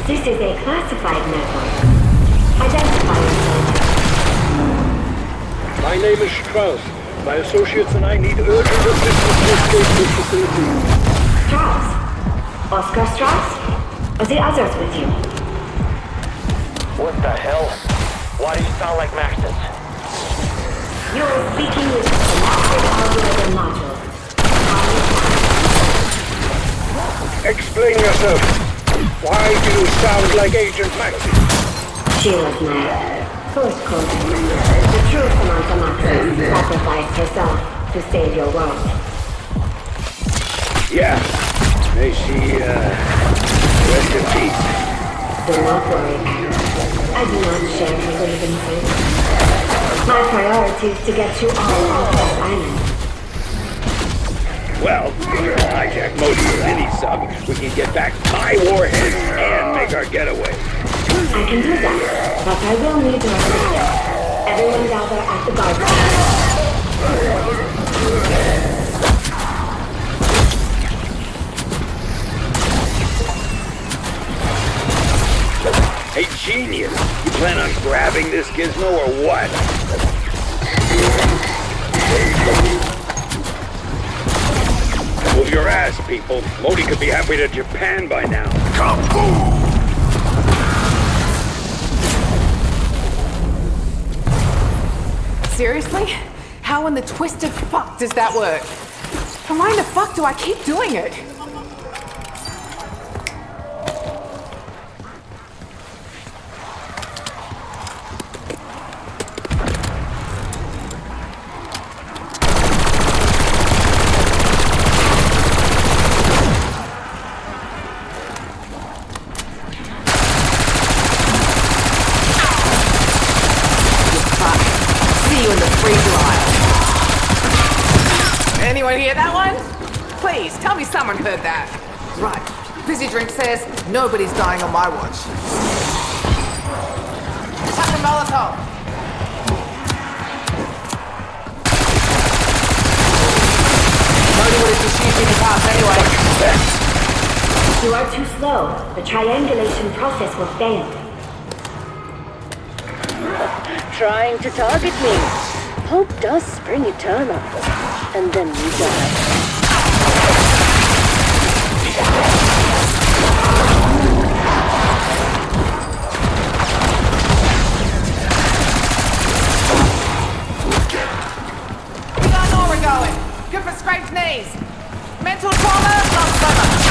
This is a classified network. Identify yourself. My name is Strauss. My associates and I need urgent assistance to escape this facility. Strauss? Oscar Strauss? Are the others with you? What the hell? Why do you sound like Maxis? You're speaking with the Synaptic Algorithm Module. Explain yourself. Why do you sound like Agent Maxis? She was my first contact. The true Samantha Maxis sacrificed herself to save your world. Yeah. May she, rest in peace. Do not worry. I do not share her grievances. My priority is to get you all off this island. Well, if you'll hijack most of any sub, we can get back my warheads and make our getaway. I can do that, but I will need your assistance. Everyone gather at the guard Hey, genius! You plan on grabbing this gizmo or what? Move your ass, people. Modi could be halfway to Japan by now. Seriously? How in the twisted fuck does that work? And why in the fuck do I keep doing it? Anyone hear that one? Please, tell me someone heard that. Right. Fizzy Drink says nobody's dying on my watch. Attack a Molotov! Modi would have just used in the past anyway. You are too slow. The triangulation process will fail. Trying to target me. Hope does spring eternal. And then you die. knees. Mental trauma, not so much.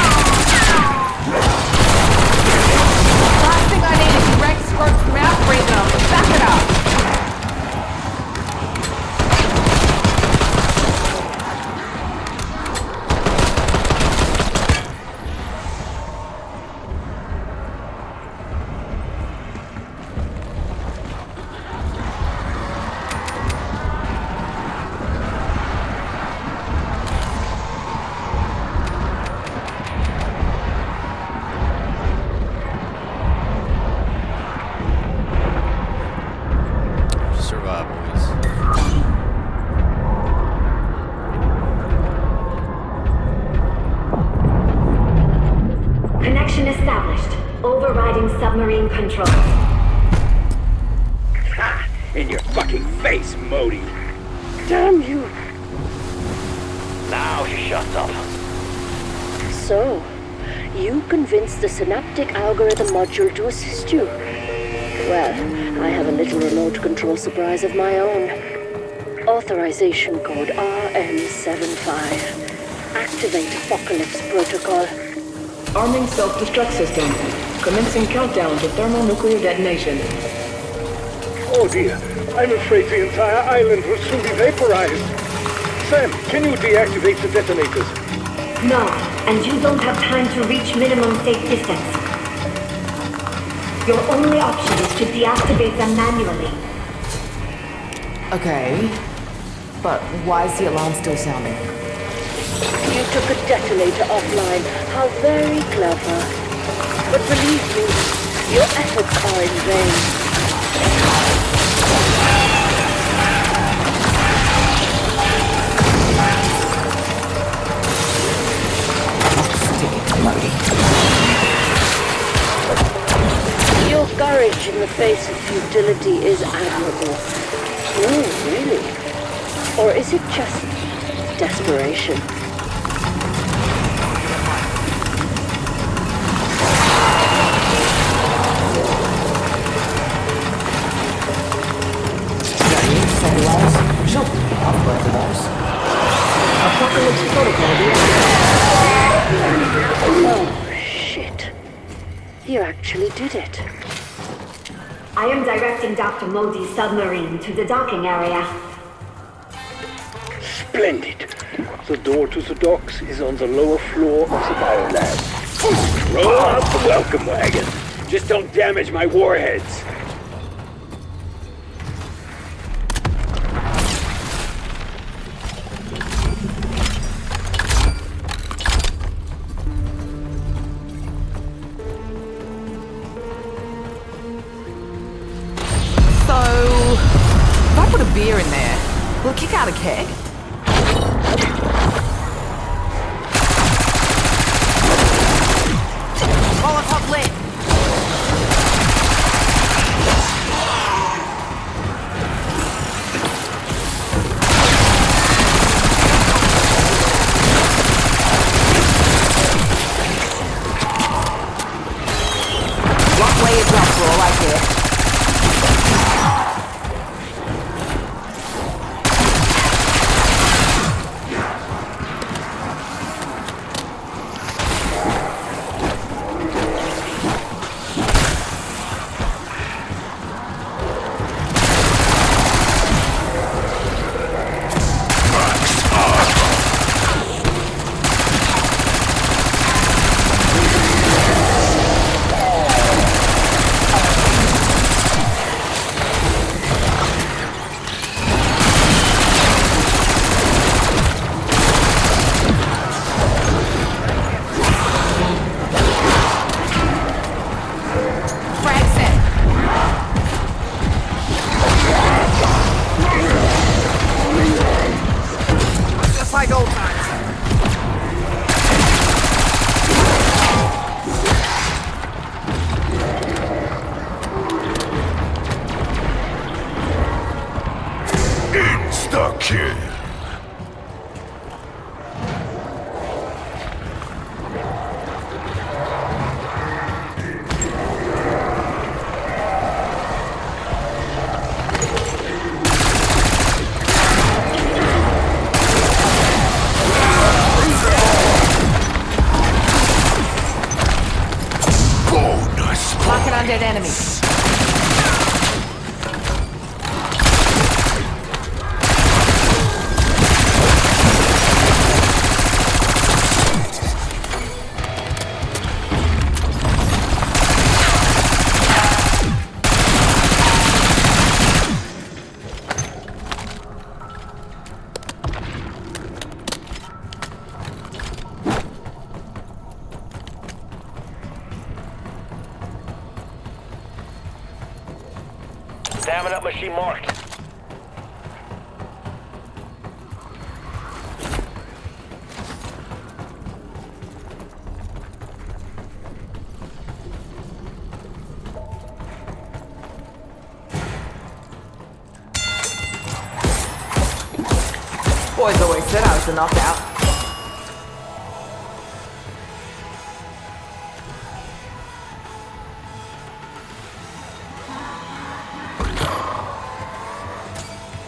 Last thing I need is Rex Rope's mouth breather. Back it up. Submarine control. Ha! In your fucking face, Modi! Damn you! Now she shuts up. So, you convinced the synaptic algorithm module to assist you. Well, I have a little remote control surprise of my own. Authorization code RM75. Activate Apocalypse Protocol. Arming self-destruct system. Commencing countdown to thermonuclear detonation. Oh dear, I'm afraid the entire island will soon be vaporized. Sam, can you deactivate the detonators? No, and you don't have time to reach minimum safe distance. Your only option is to deactivate them manually. Okay, but why is the alarm still sounding? You took a detonator offline. How very clever. But believe me, your efforts are in vain. Stick it to Modi. Your courage in the face of futility is admirable. Oh, really? Or is it just desperation? Apocalypse protocol Oh, shit. You actually did it. I am directing Dr. Modi's submarine to the docking area. Splendid. The door to the docks is on the lower floor of the biolab. Roll out the welcome wagon. Just don't damage my warheads. If I put a beer in there, will it kick out a keg? Molotov lit! Block way is up for all I care. grounded enemy. Damming up machine marked. Boys always said I was a knockout.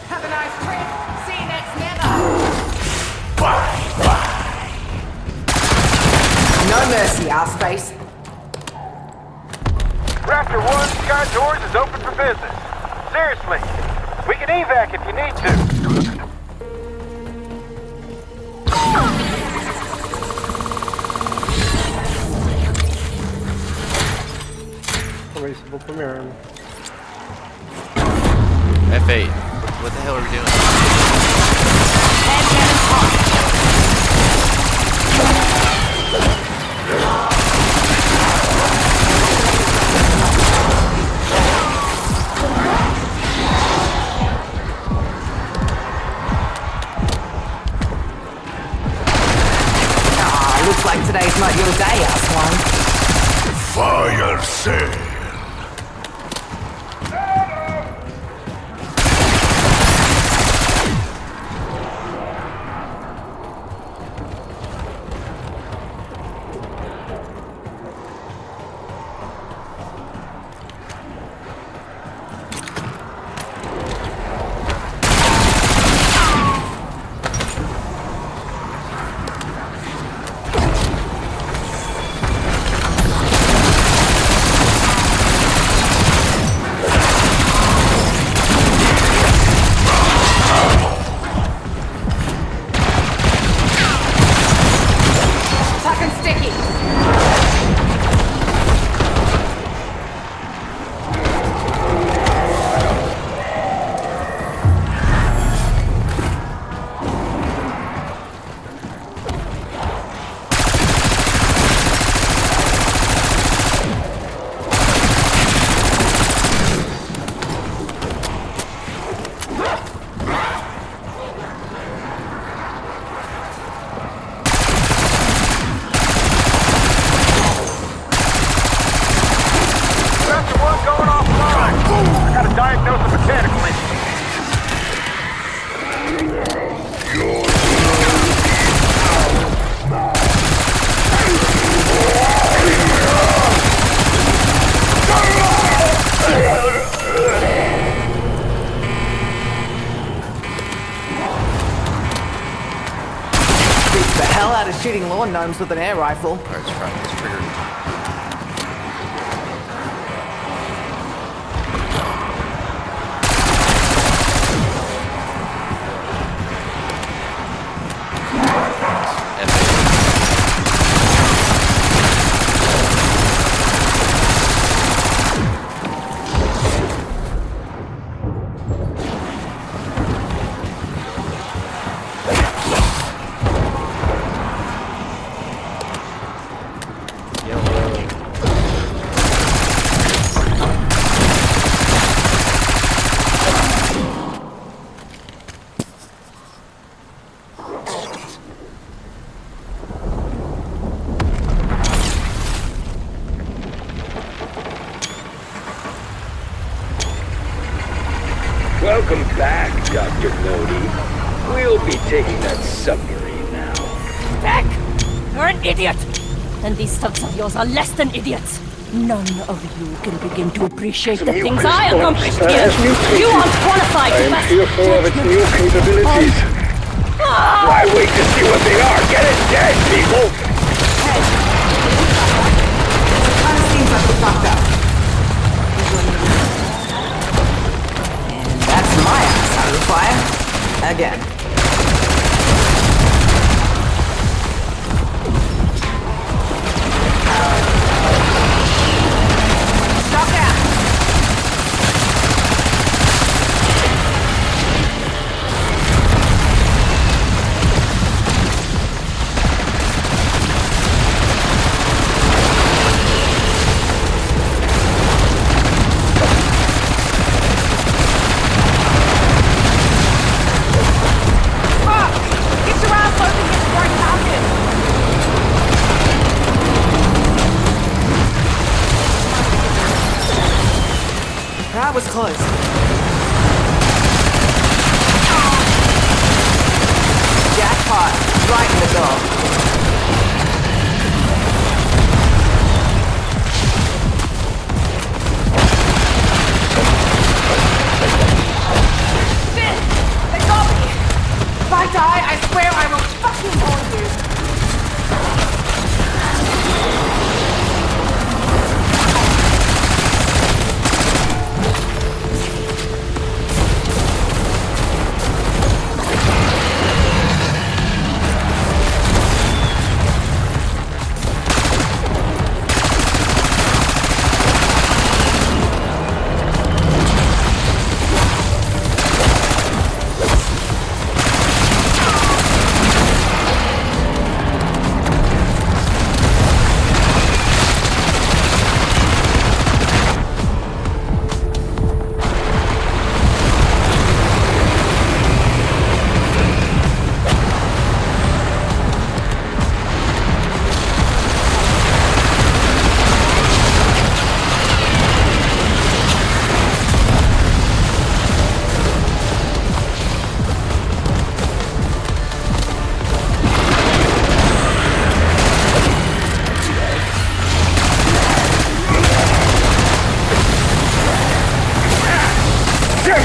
Have a nice trip. See you next never. No mercy, our space. Raptor 1, Sky Doors is open for business. Seriously, we can evac if you need to. F8. What the hell are we doing? Looks like today's not your day, Aswan. Fire sale. Shooting lawn gnomes with an air rifle. Alright, let's try this trigger. Welcome back, Dr. Modi. We'll be taking that submarine now. Beck! You're an idiot! And these thugs of yours are less than idiots. None of you can begin to appreciate the things I accomplished here. You aren't qualified to I am fearful of its new capabilities. Why wait to see what they are? Get it dead, people! Kinda seems like we fucked up. was close. Jackpot. Right in the door. If I die, I swear I will fucking own you.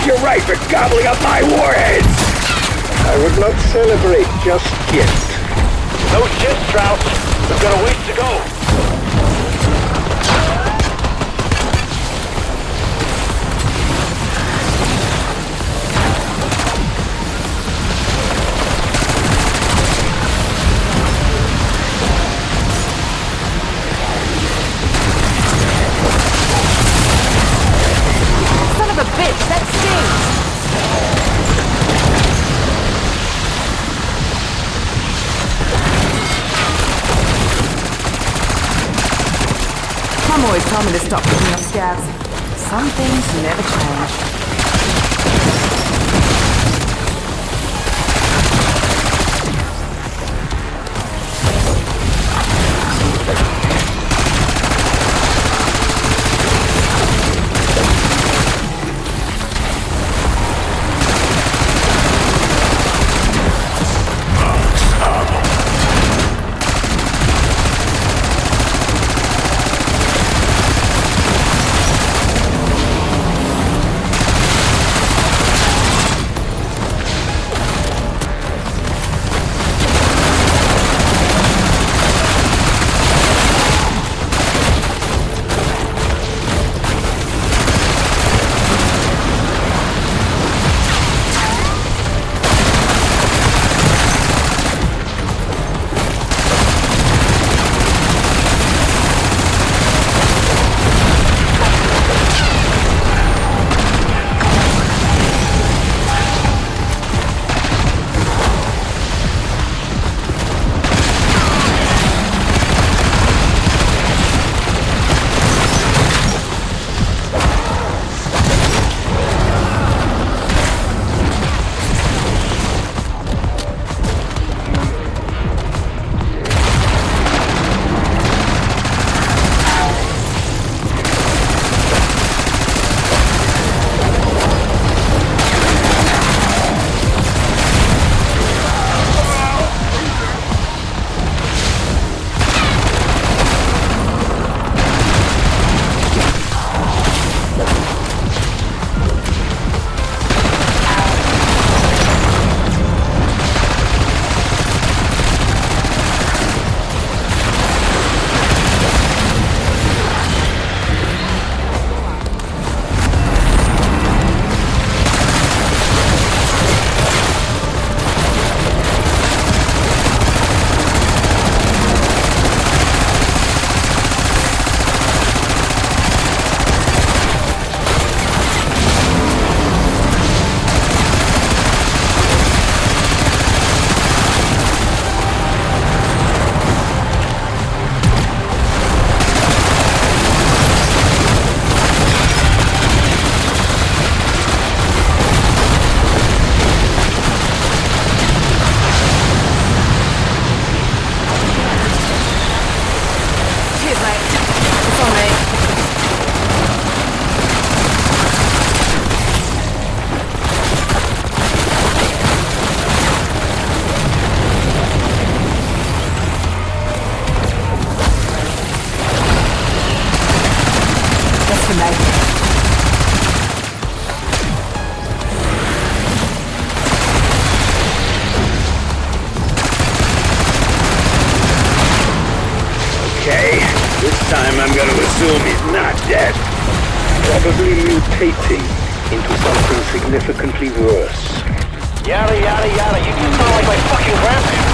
You're right for gobbling up my warheads! I would not celebrate just yet. No shit, Strauss. We've got a ways to go. Son of a bitch, that stings! Mom always told me to stop picking up scabs. Some things never change. This time I'm gonna assume he's not dead. Probably mutating into something significantly worse. Yada yada yada, you do sound like my fucking grandparents.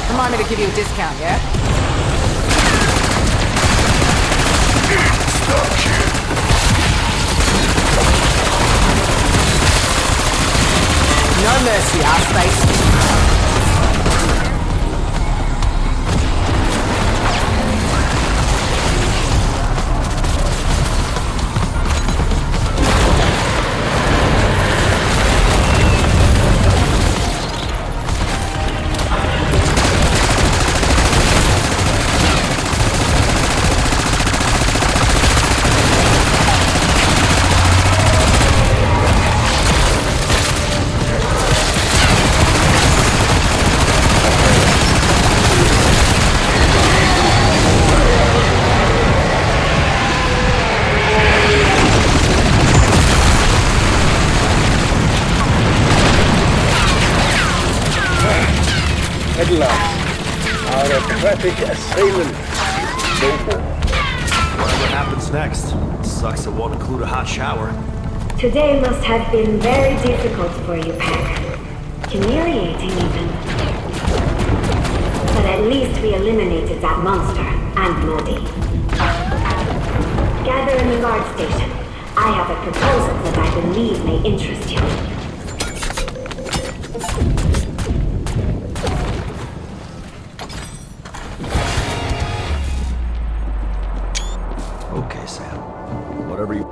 Remind me to give you a discount, yeah? No mercy, ass face. At last, our aquatic assailant is no more. Whatever happens next, sucks it won't include a hot shower. Today must have been very difficult for you, Pack. Humiliating even. But at least we eliminated that monster and Modi. Gather in the guard station. I have a proposal that I believe may interest you. Okay, Sam. Whatever you...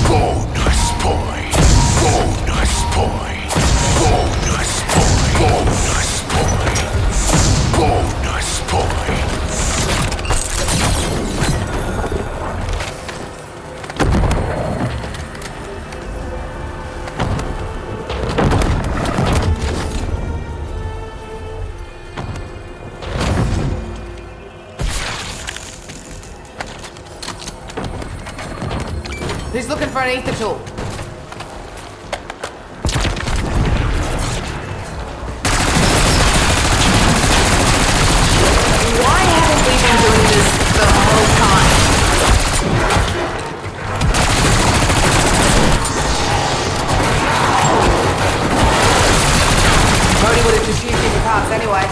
Bonus point. Just looking for an ether tool. Why haven't we been doing this the whole time? Brody would have just used these parts anyway.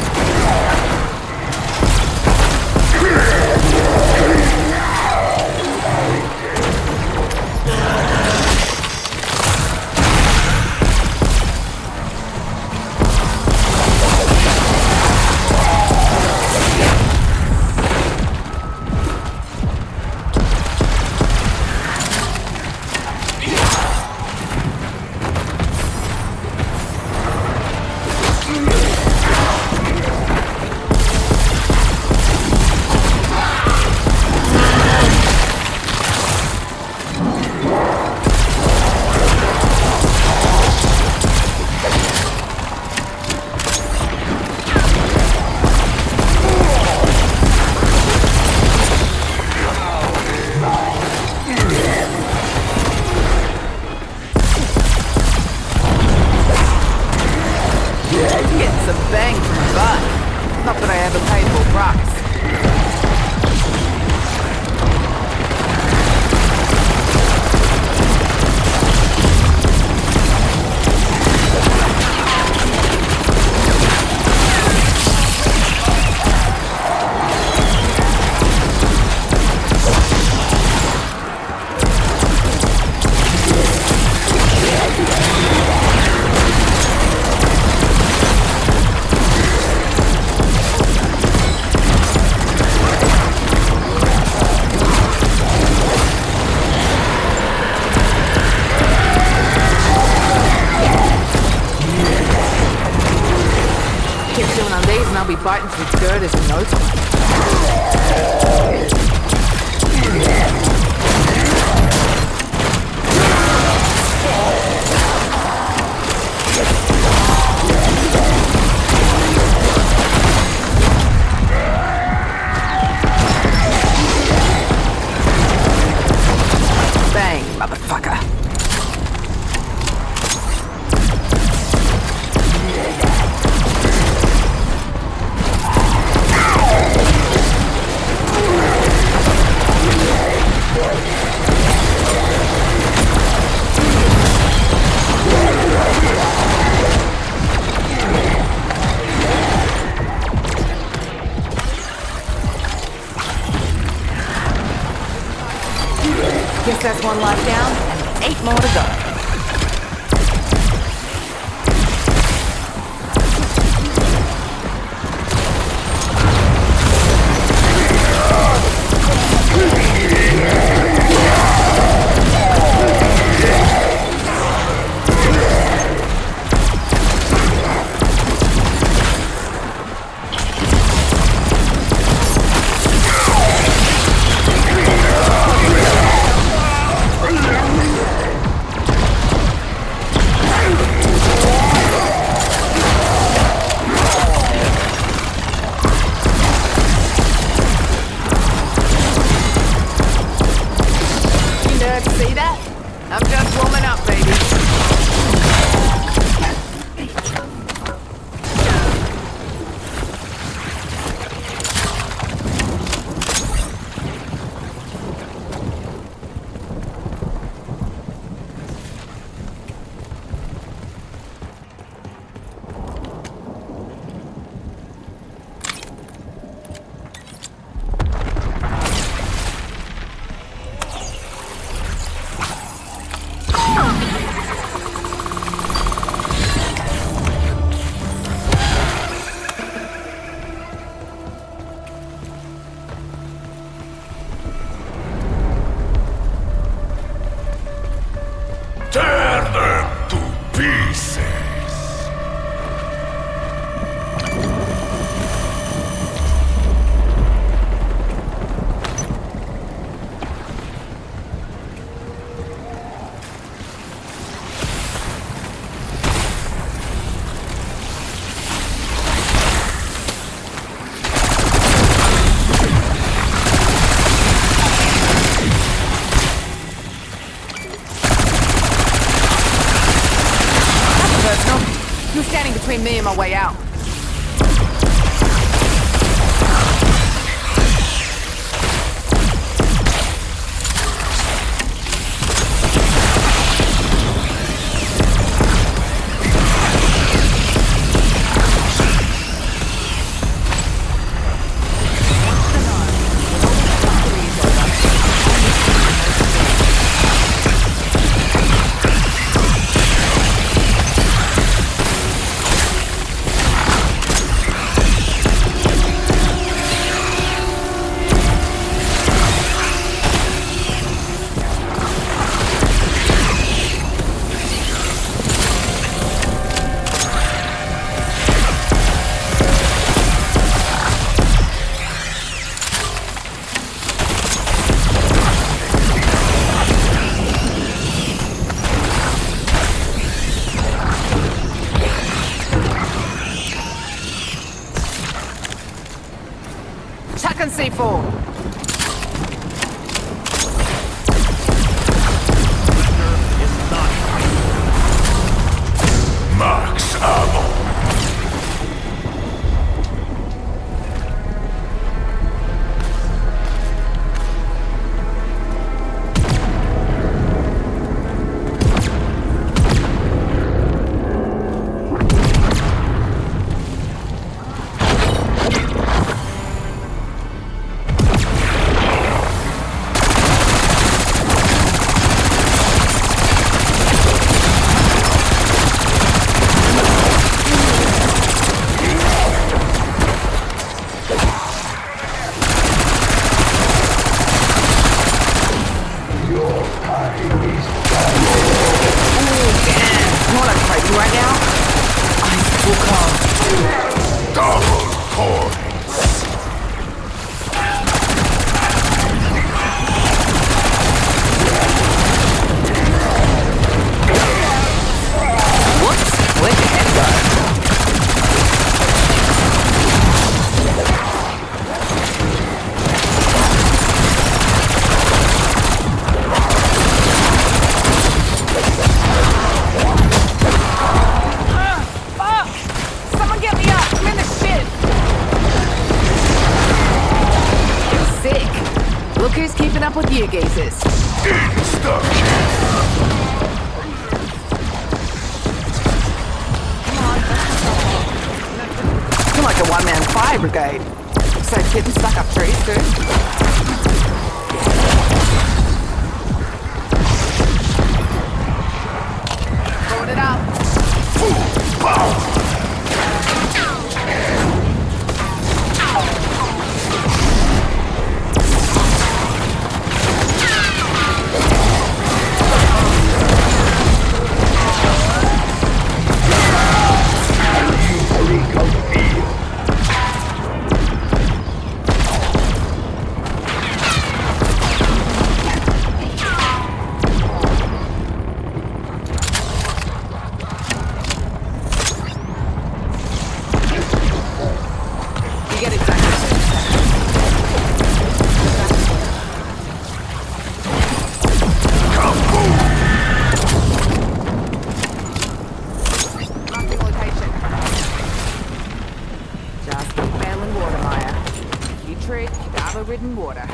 I'll be biting through girders in no time. Bang, motherfucker. Guess that's one life down and 8 more to go. me on my way out. C4. Max ammo. Up with you gazers. You're like a one-man fire brigade. So getting stuck up trees, too. Throwing it up. Ridden water.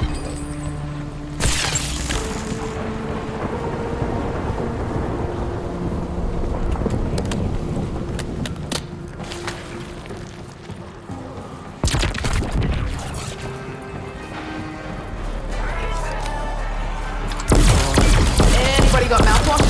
Anybody got mouthwash?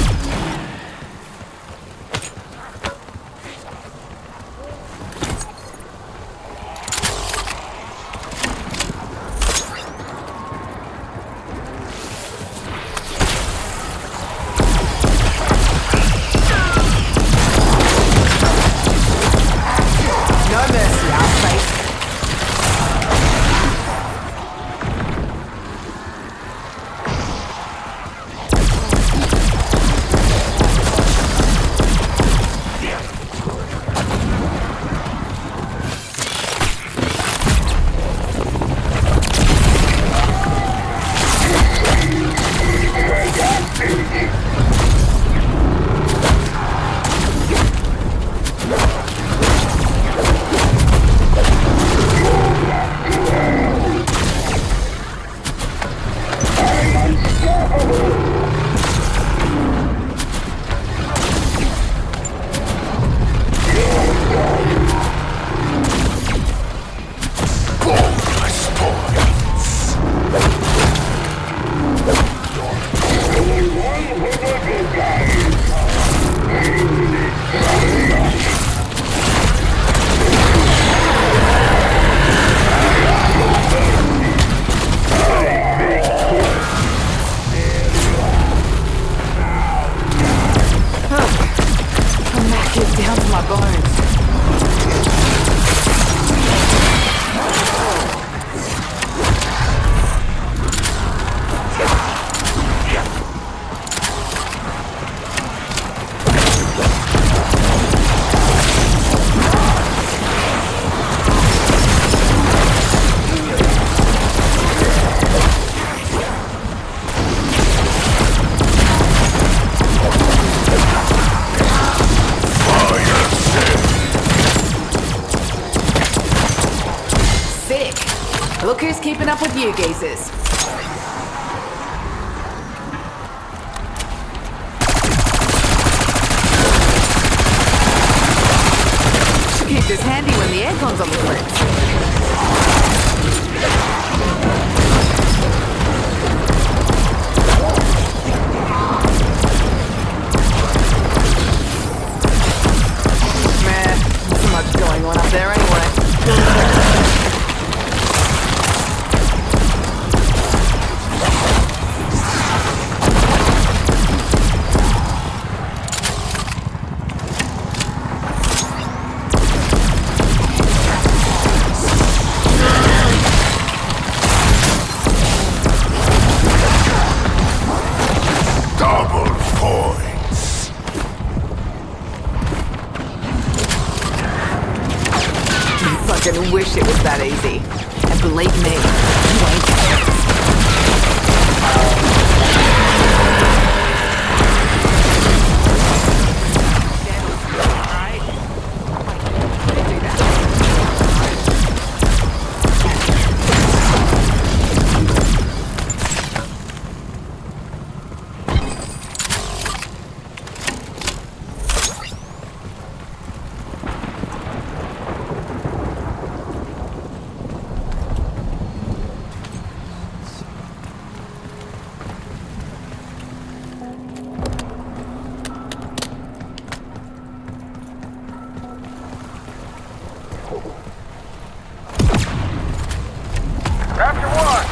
Look who's keeping up with you geezers. Keep this handy when the aircon's on the fritz. Not so much going on up there anyway. I wish it was that easy. And believe me, you ain't.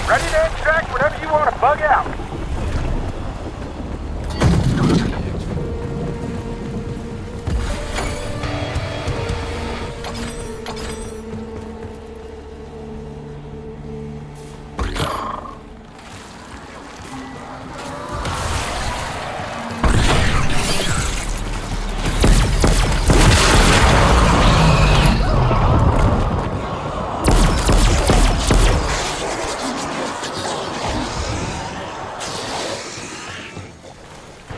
Ready to extract whenever you want to bug out.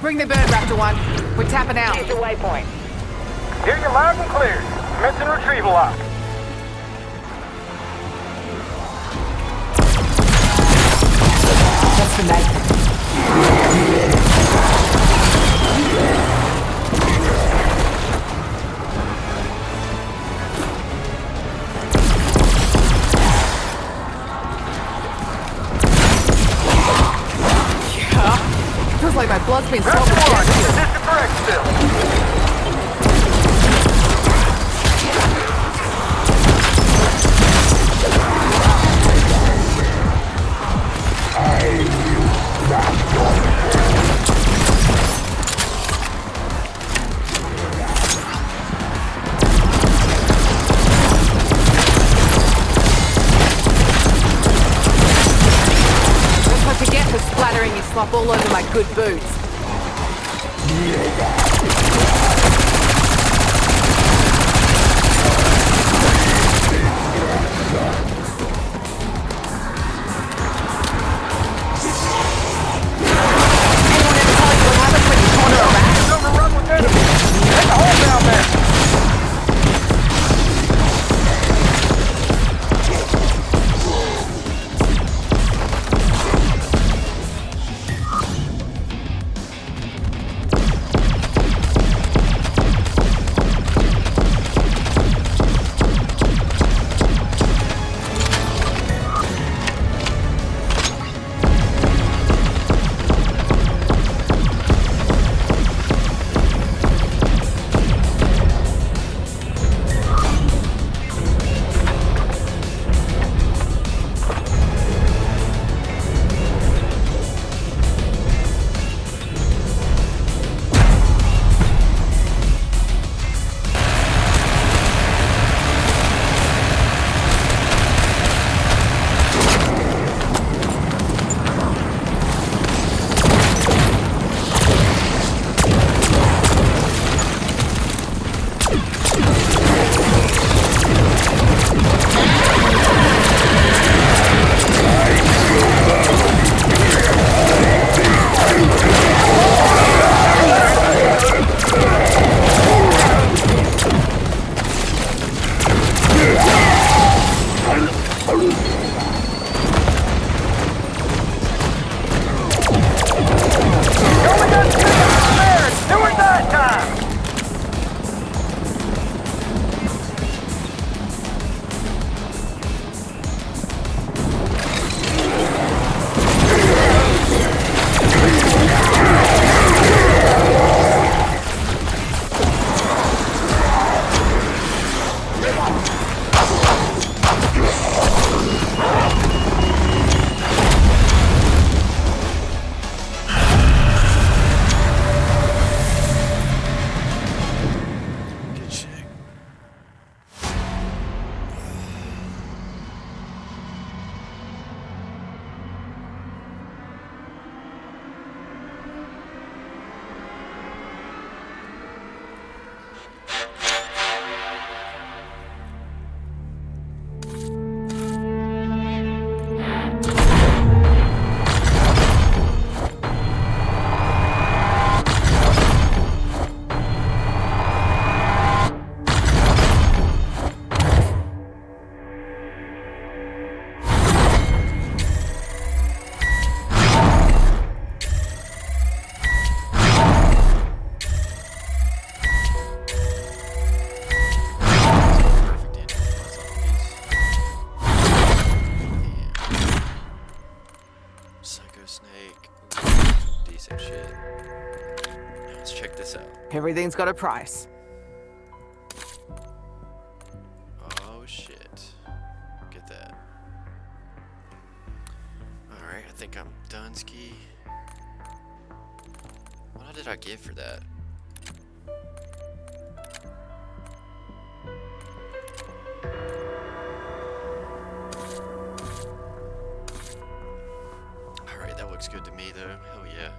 Bring the bird, Raptor 1. We're tapping out. Here's your waypoint. Hear you loud and clear. Commencing retrieval lock. That's for Nathan. Feels like my blood's been swapped with gas. Position correct still. That's what you get for splattering your slop all over my good boots. Decent shit. Now let's check this out. Everything's got a price. Oh shit. Get that. Alright, I think I'm done ski. What did I get for that? Alright, that looks good to me though. Hell yeah.